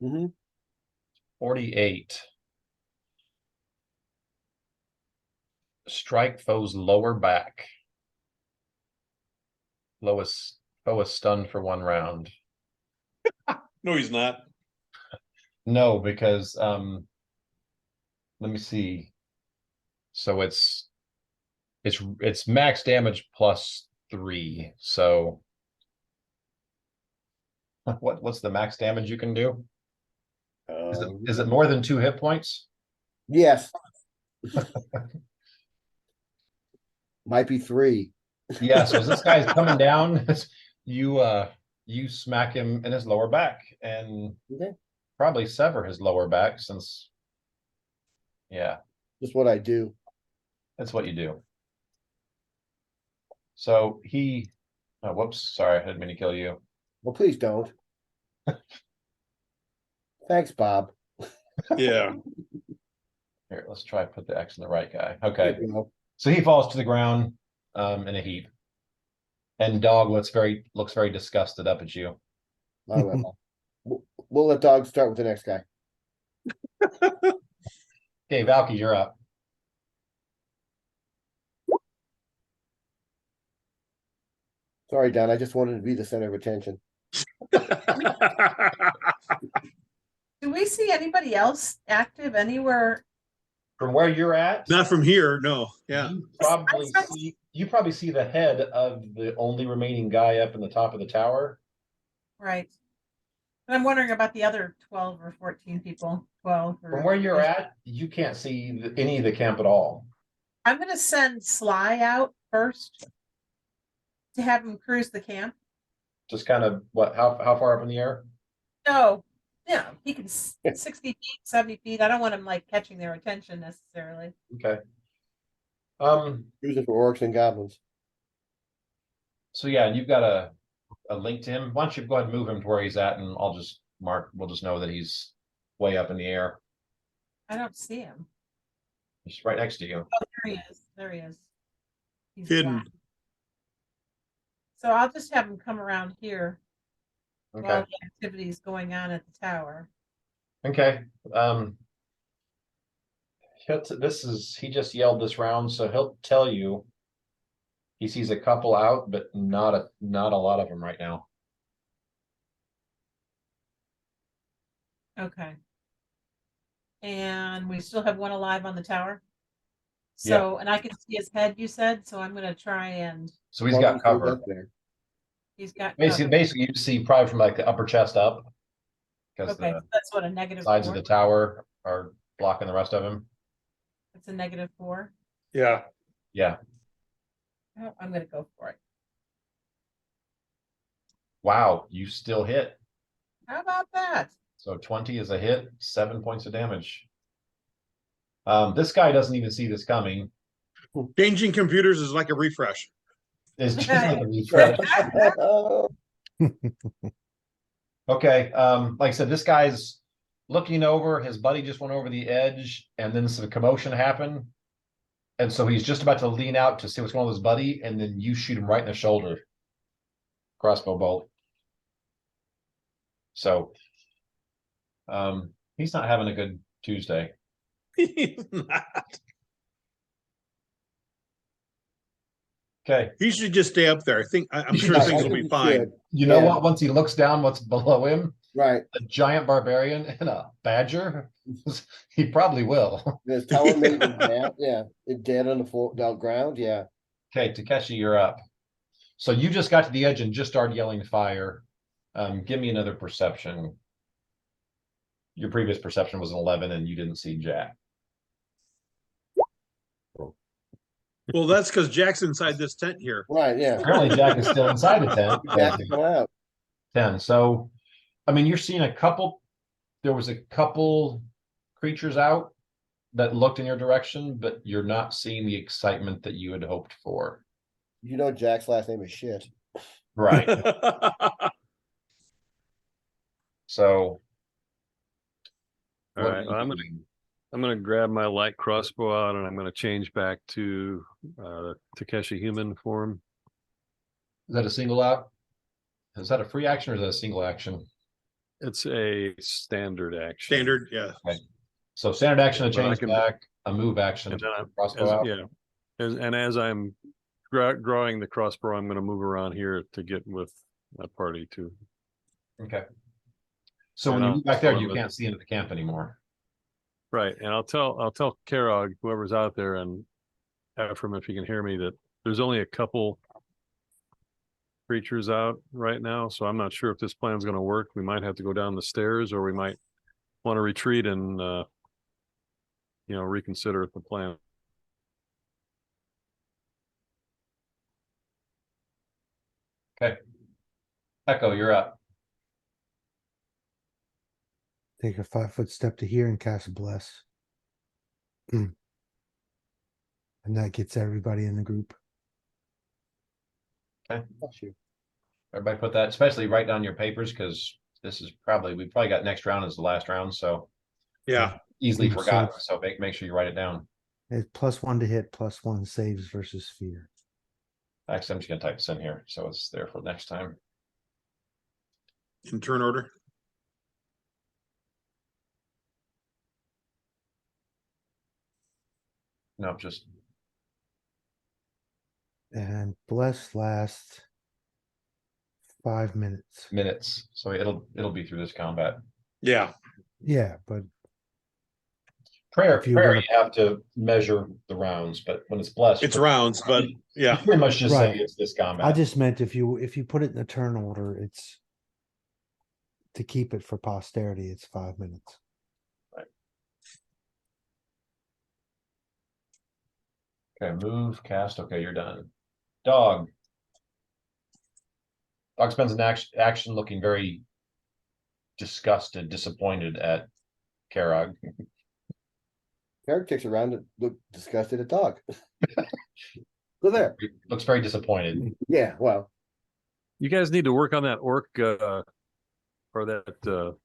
Mm-hmm. 48. Strike foe's lower back. Lowest foe is stunned for 1 round. No, he's not. No, because let me see. So it's max damage plus 3. So what's the max damage you can do? Is it more than 2 hit points? Yes. Might be 3. Yeah, so as this guy's coming down, you smack him in his lower back and Okay. probably sever his lower back since yeah, Just what I do. that's what you do. So he oh whoops, sorry, I didn't mean to kill you. Well, please don't. Thanks, Bob. Yeah. Here, let's try to put the X in the right guy. There Okay. you go. So he falls to the ground in a heap. And dog looks very disgusted up at you. All right. We'll let Dog start with the next guy. Okay, Valky, you're up. Sorry, Don. I just wanted to be the center of attention. Do we see anybody else active anywhere? From where you're at, Not from here, no. Yeah. you probably see the head of the only remaining guy up in the top of the tower. Right. And I'm wondering about the other 12 or 14 people. 12 or From where you're at, you can't see any of the camp at all. I'm gonna send Sly out first to have him cruise the camp. Just kind of how far up in the air? No, yeah, he can 60 feet, 70 feet. I don't want him like catching their attention necessarily. Okay. Using for orcs and goblins. So yeah, and you've got a link to him. Why don't you go ahead and move him to where he's at, and we'll just know that he's way up in the air. I don't see him. He's right next to you. Oh, there he is. There he is. He's Hidden. black. So I'll just have him come around here while Okay. the activity is going on at the tower. Okay. He just yelled this round, so he'll tell you he sees a couple out, but not a lot of them right now. Okay. And we still have one alive on the tower. So, and I can see his head, you said, so I'm gonna try and So he's got cover. Up there. he's got Basically, cover. you see probably from like the upper chest up, because Okay, the so that's what, a negative sides 4. of the tower are blocking the rest of him. It's a negative 4. Yeah. Yeah. Oh, I'm gonna go for it. Wow, you still hit. How about that? So 20 is a hit, 7 points of damage. This guy doesn't even see this coming. Changing computers is like a refresh. It's just like a refresh. Okay, like I said, this guy's looking over, his buddy just went over the edge, and then some commotion happened. And so he's just about to lean out to see what's going on with his buddy, and then you shoot him right in the shoulder. Crossbow bolt. So he's not having a good Tuesday. He's not. Okay. He should just stay up there. I'm sure Yeah, things I will be think he fine. should. You know Yeah. what? Once he looks down, what's below him, Right. a giant barbarian and a badger, he probably will. There's tower made in that. Yeah. It dead on the floor, down ground. Yeah. Okay, Takeshi, you're up. So you just got to the edge and just started yelling fire. Give me another perception. Your previous perception was an 11 and you didn't see Jack. Well, that's because Jack's inside this tent here. Right. Yeah. Apparently Jack is still inside the tent. Jack to come out. 10. So, I mean, you're seeing there was a couple creatures out that looked in your direction, but you're not seeing the excitement that you had hoped for. You know Jack's last name is shit. Right. So. All right, well, I'm gonna I'm gonna grab my light crossbow out and I'm gonna change back to Takeshi human form. Is that a single out? Is that a free action or is that a single action? It's a standard action. Standard, yeah. So standard action, a Well, I change can- back, a move action, And then crossbow out. yeah, as I'm growing the crossbow, I'm gonna move around here to get with a party too. Okay. So And when you I'll move back there, tell you them that- can't see into the camp anymore. Right, and I'll tell Karog, whoever's out there, and Ephraim, if you can hear me, that there's only a couple creatures out right now, so I'm not sure if this plan's gonna work. We might have to go down the stairs, or we might want to retreat and reconsider the plan. Okay. Echo, you're up. Take a 5-foot step to here and cast Bless. And that gets everybody in the group. Bless you. Everybody put that, especially write down your papers, because this is we probably got next round as the last round, so Yeah. easily So- forgotten. So make sure you write it down. It's +1 to hit, +1 saves versus fear. Actually, I'm just gonna type this in here, so it's there for next time. In turn order. No, just And Bless lasts 5 minutes. minutes. So it'll be through this combat. Yeah. Yeah, but Prayer, If you were prayer, gonna- you have to measure the rounds, but when it's blessed, It's rounds, but you yeah. pretty much just say Right. it's this combat. I just meant if you put it in the turn order, it's to keep it for posterity, it's 5 minutes. Okay, move, cast. Okay, you're done. Dog. Dog spends an action looking very disgusted, disappointed at Karog. Eric takes around and look disgusted at dog. Go there. Looks very disappointed. Yeah, well, You guys need to work on that orc or that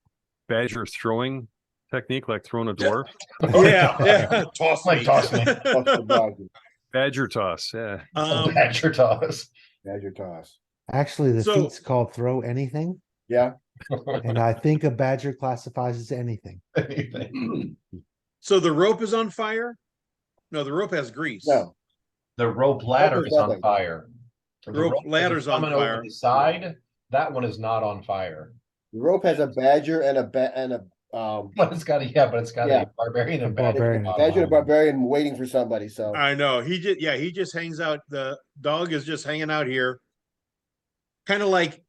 badger throwing technique, like throwing a dwarf. Yeah. Yeah. Toss Like me. toss me. toss the dog. Badger toss, yeah. Badger toss. Badger toss. Actually, the So- feat's called throw anything, Yeah, and I think a badger classifies as anything. Anything. So the rope is on fire? No, the rope has grease. no, The rope ladder is is on nothing. fire. The Rope rope that is ladder's on coming over fire. the side, that one is not on fire. the rope has a badger and a But it's got Yeah. a barbarian A and badger. barbarian. badger and a barbarian waiting for somebody, so. I know. He just hangs out. The dog is just hanging out here. Kind of like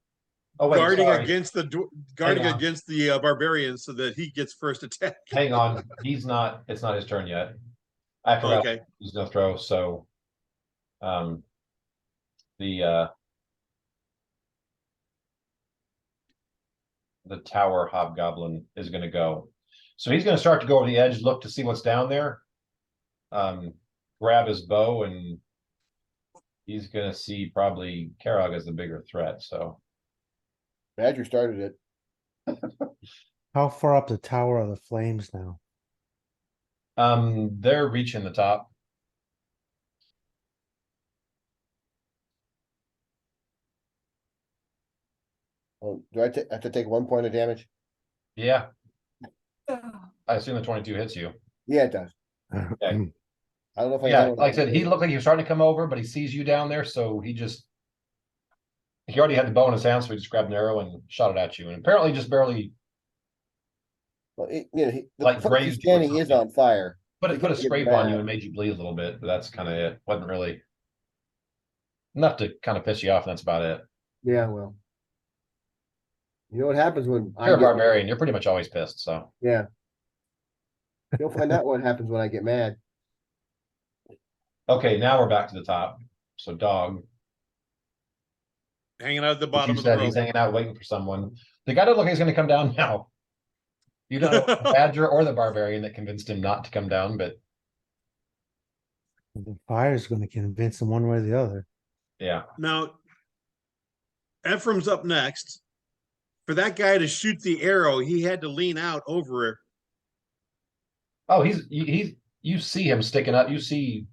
Oh, wait, guarding sorry. against the barbarians so that he gets first attack. Hang on, it's not his turn yet. I forgot Okay. he's gonna throw, so. The tower hobgoblin is gonna go. So he's gonna start to go over the edge, look to see what's down there. Grab his bow and. He's gonna see probably Karog as the bigger threat, so. Badger started it. How far up the tower are the flames now? They're reaching the top. Oh, do I have to take 1 point of damage? Yeah, I assume the 22 hits you. Yeah, it does. Okay. I don't know if I. Yeah, know- like I said, he looked like he was starting to come over, but he sees you down there, so he already had the bow in his hand, so he just grabbed an arrow and shot it at you, and apparently just barely Well, the like place he's grazed you or standing is something. on fire. put He a couldn't get scrape on you mad. and made you bleed a little bit, but that's kind of it. Wasn't really enough to kind of piss you off, and that's about it. Yeah, well. You know what happens when You're a get- barbarian, you're pretty much always pissed, so. Yeah. You'll find out what happens when I get mad. Okay, now we're back to the top. So dog, Hanging out at the as bottom you of the said, rope. he's hanging out waiting for someone. The guy doesn't look like he's gonna come down now. You don't know if the badger or the barbarian that convinced him not to come down, but The fire's gonna convince them one way or the other. yeah. Now, Ephraim's up next. For that guy to shoot the arrow, he had to lean out over Oh, you see him sticking up. You see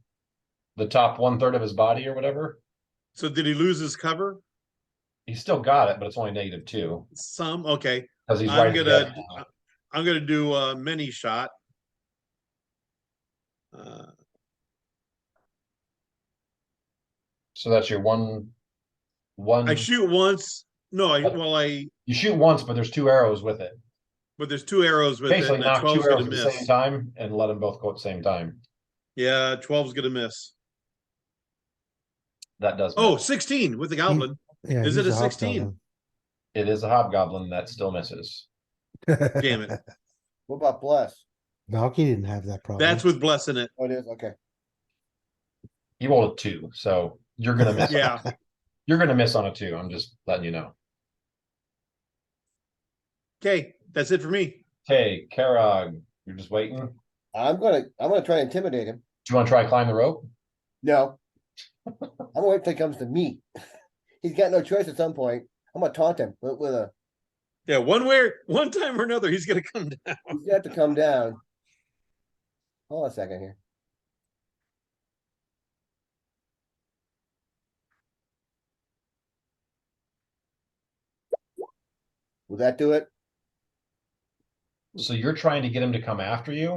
the top 1/3 of his body or whatever. So did he lose his cover? He's still got it, but it's only -2 Some, okay. because he's I'm right. gonna, I'm gonna do a mini shot. So that's your one. I shoot once. No, You shoot once, but there's 2 arrows with it. but there's 2 arrows with it, Basically, and a knock 2 12's arrows gonna at the same miss. time and let them both go at the same time. Yeah, 12's gonna miss. That does. Oh, miss. 16 with the goblin. Yeah, Is he's it a 16? It is a hobgoblin that still misses. hobgoblin. Damn it. What about Bless? Valky didn't have that problem. That's with bless in it. Oh, it is, okay. You rolled a 2, so you're gonna miss. Yeah. You're gonna miss on a 2. I'm just letting you know. Okay, that's it for me. Okay, Karag, you're just waiting. I'm gonna try to intimidate him. Do you want to try climb the rope? No. I'm gonna wait till he comes to me. He's got no choice at some point. I'm gonna taunt him with a, Yeah, one time or another, he's gonna come down. he's gonna have to come down. Hold on a second here. Will that do it? So you're trying to get him to come after you?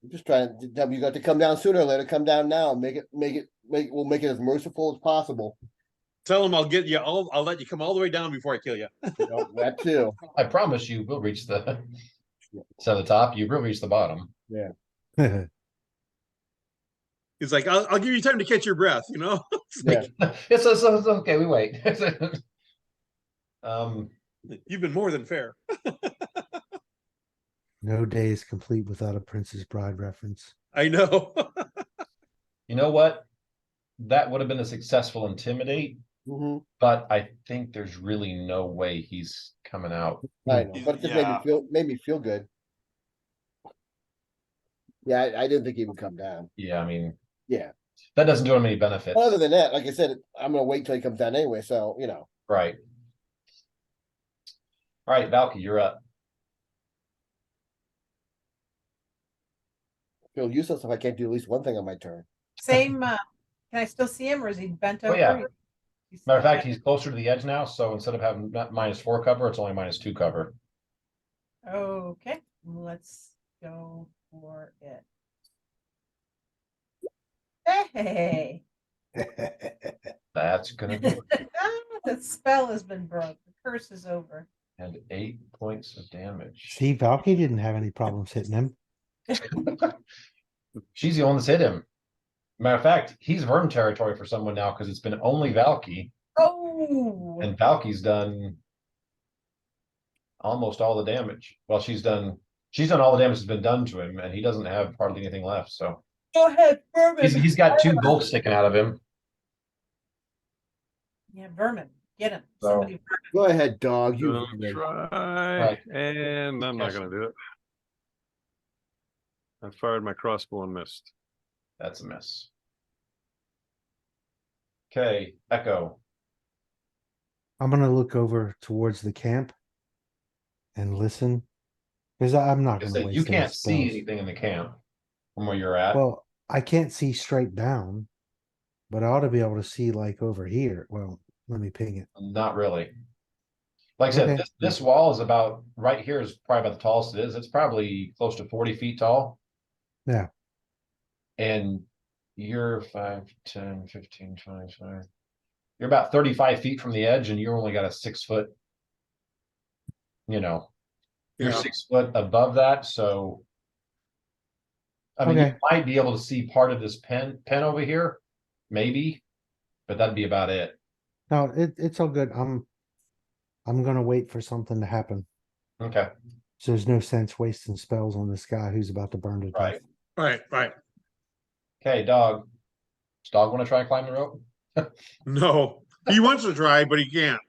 I'm just trying to tell him you got to come down sooner or later. Come down now. We'll make it as merciful as possible. Tell him I'll get you. I'll let you come all the way down before I kill you. You know, that too. I promise you will reach the to the top. You will reach the bottom. He's like, I'll give you time to catch your breath. You know. Yeah. It's okay. We wait. You've been more than fair. No day is complete without a Princess Bride reference. I know. You know what? That would have been a successful intimidate, Mm-hmm. but I think there's really no way he's coming out. I know, but it just made me feel good. Yeah, I didn't think he would come down. Yeah, I mean, Yeah. that doesn't do him any benefits. Other than that, like I said, I'm gonna wait till he comes down anyway. So you know. Right. All right, Valky, you're up. Feel useless if I can't do at least one thing on my turn. Same, can I still see him or is he bent over? Oh, yeah. He's Matter of fact, okay. he's closer to the edge now, so instead of having -4 cover, it's only -2 cover. Okay, let's go for it. Hey, That's gonna do it. the spell has been broke. The curse is over. And 8 points of damage. See, Valky didn't have any problems hitting him. She's the one that's hit him. Matter of fact, he's Vern territory for someone now because it's been only Valky, Oh, and Valky's done almost all the damage. Well, she's done all the damage that's been done to him, and he doesn't have hardly anything left. So go ahead, Vermin. he's got 2 bolts sticking out of him. Yeah, Vermin, get him. So- Somebody. Go ahead, dog. You. Gonna try, Right. and I'm not gonna do it. I fired my crossbow and missed. That's a miss. Okay, Echo. I'm gonna look over towards the camp and listen. Because I'm not Is gonna that waste you any can't see spells. anything in the camp from where you're at. Well, I can't see straight down, but I ought to be able to see like over here. Well, let me ping it. Not really. Like I said, Okay. this wall is about right here is probably about the tallest it is. It's probably close to 40 feet tall. Yeah. And you're 5, 10, 15, 25. You're about 35 feet from the edge, and you only got a 6 foot. You're Yeah. 6 foot above that, so I mean, you Okay. might be able to see part of this pen over here, maybe, but that'd be about it. No, it's all good. I'm gonna wait for something to happen. Okay, So there's no sense wasting spells on this guy who's about to burn to death. right. Right. Okay, dog. Does dog want to try and climb the rope? No, he wants to try, but he can't.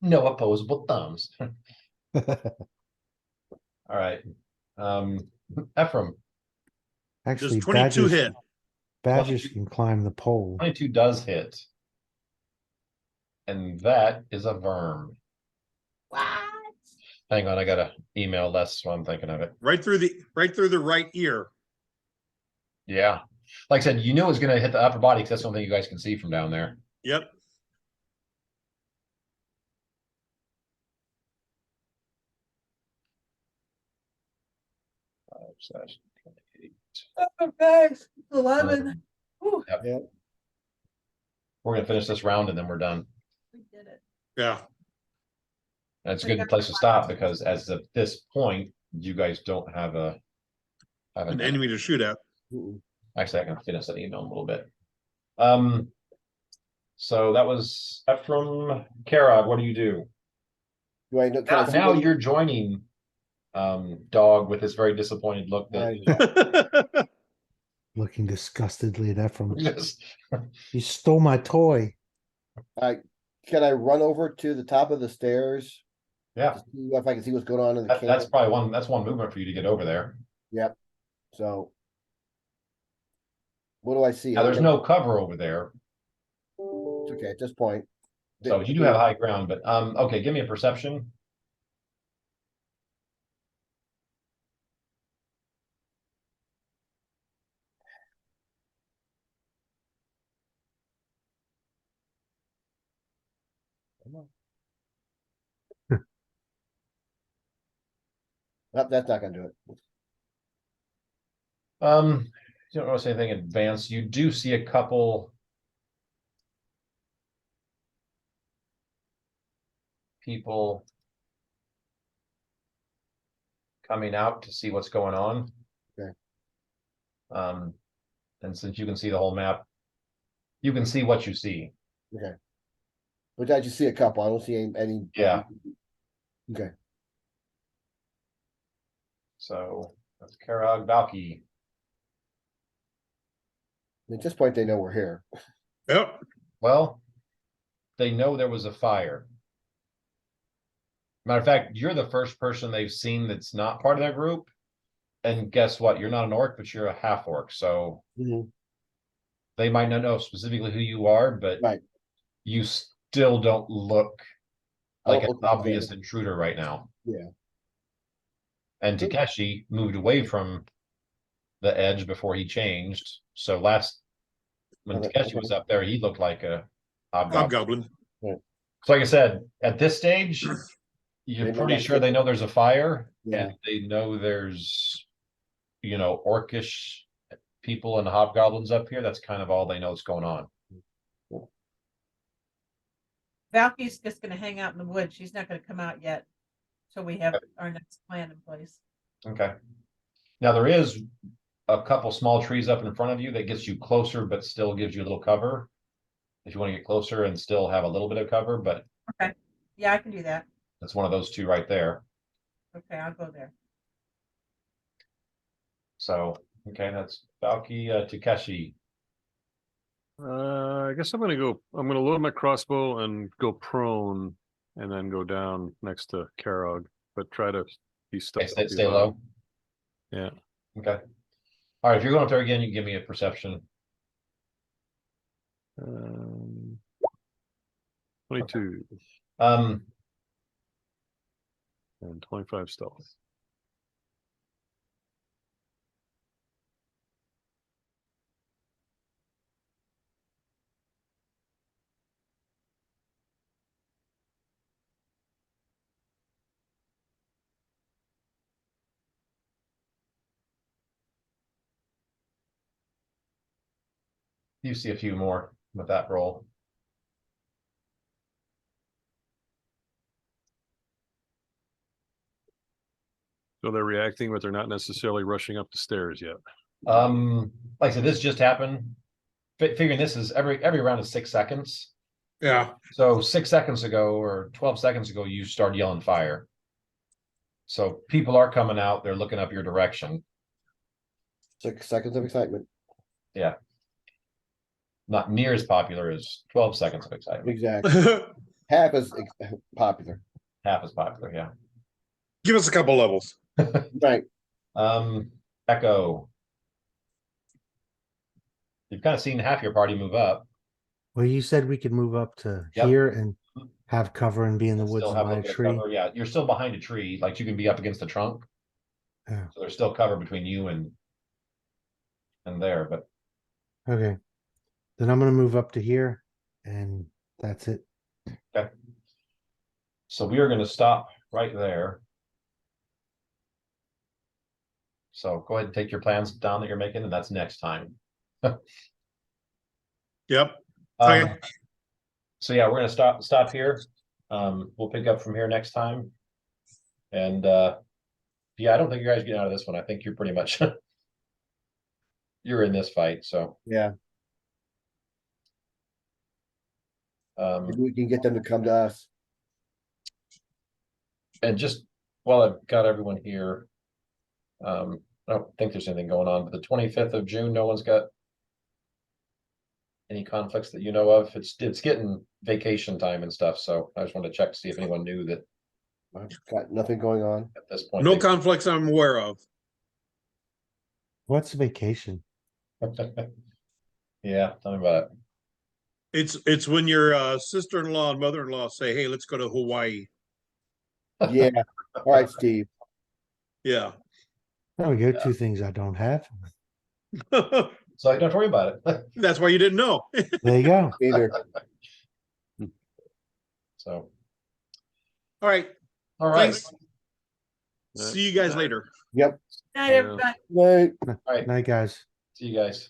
No opposable thumbs. All right. Ephraim, Actually, Does 22 hit? Badgers 22. can climb the pole. 22 does hit. And that is a verm. What? Hang on, I gotta email Les while I'm thinking of it. Right through the right ear. Yeah. Like I said, you knew it was gonna hit the upper body because that's something you guys can see from down there. Yep. Slash 28. Okay, 11. Whew, We're gonna finish this round and then we're done. we did it. Yeah. And it's a good place to stop because as of this point, you guys don't have An enemy to shoot at. Actually, I can finish that email in a little bit. So that was Ephraim. Kara, what do you do? Do I know? Can I see Now what- you're joining Dog with this very disappointed look that Looking disgustedly at Ephraim. just You stole my toy. Can I run over to the top of the stairs? yeah. To see if I can see what's going on in the That's camp? probably one movement for you to get over there. Yep. So. What do I see? Now there's no cover over there, It's okay at this point. so you do have high ground. But okay, give me a perception. Nope, that's not gonna do it. You don't notice anything advanced. You do see a couple people coming out to see what's going on. Okay. And since you can see the whole map, you can see what you see. Okay. Which I just see a couple. I don't see any. Yeah. Okay. So that's Karag Valky. At this point, they know we're here. Yep. Well, they know there was a fire. Matter of fact, you're the first person they've seen that's not part of their group. And guess what? You're not an orc, but you're a half orc. So they might not know specifically who you are, but Right. you still don't look I like don't an look like obvious intruder right now. Yeah. And Takeshi moved away from the edge before he changed. So when Okay, Takeshi okay. was up there, he looked like a hobgoblin. Hobgoblin. So like I said, at this stage, you're They know pretty that's sure it. they know there's a fire. Yeah. And they know there's, orcish people and hobgoblins up here. That's kind of all they know is going on. Valky's just gonna hang out in the woods. She's not gonna come out yet. So we have our next plan in place. Okay. Now there is a couple small trees up in front of you that gets you closer, but still gives you a little cover. If you want to get closer and still have a little bit of cover, but Okay. Yeah, I can do that. it's one of those two right there. Okay, I'll go there. So, okay, that's Valky, Takeshi. I guess I'm gonna load my crossbow and go prone and then go down next to Karog, but try to be Stay, stealthy stay about low. it. Yeah. Okay. All right, if you're going up there again, you can give me a perception. 22 Um, and 25 stealth. you see a few more with that roll. So they're reacting, but they're not necessarily rushing up the stairs yet. Like I said, this just happened. Figuring this is every round is 6 seconds. Yeah. So 6 seconds ago or 12 seconds ago, you started yelling fire. So people are coming out, they're looking up your direction. 6 seconds of excitement. Yeah. Not near as popular as 12 seconds of excitement. Exactly. Half as popular. Half as popular, yeah. Give us a couple levels. Right. Echo. You've kind of seen half your party move up. Well, you said we could move up to Yep. here and have cover and be in the woods Still and have a behind a little bit of tree. cover. Yeah, you're still behind a tree, like you can be up against the trunk. Yeah. So there's still cover between you and there, but Okay. Then I'm gonna move up to here and that's it. okay. So we are gonna stop right there. So go ahead and take your plans down that you're making, and that's next time. Yep. Um, Okay. so yeah, we're gonna stop here. We'll pick up from here next time. And yeah, I don't think you guys get out of this one. I think you're pretty much you're in this fight. So Yeah, maybe we can get them to come to us. and just while I've got everyone here, I don't think there's anything going on, but the 25th of June, no one's got any conflicts that you know of. It's getting vacation time and stuff, so I just wanted to check to see if anyone knew that I've got nothing going on. at this point. No conflicts I'm aware of. What's vacation? Yeah, tell me about It's when your sister-in-law and mother-in-law say, "Hey, let's go to Hawaii." it. Yeah, all right, Steve. Yeah. There we go. Two things I don't have. So I don't worry about it. That's why you didn't know. There you go. Either. So All right. all right. Thanks. See you guys later. Yep. Night, Yeah. everybody. Right. All right. Night, guys. See you guys.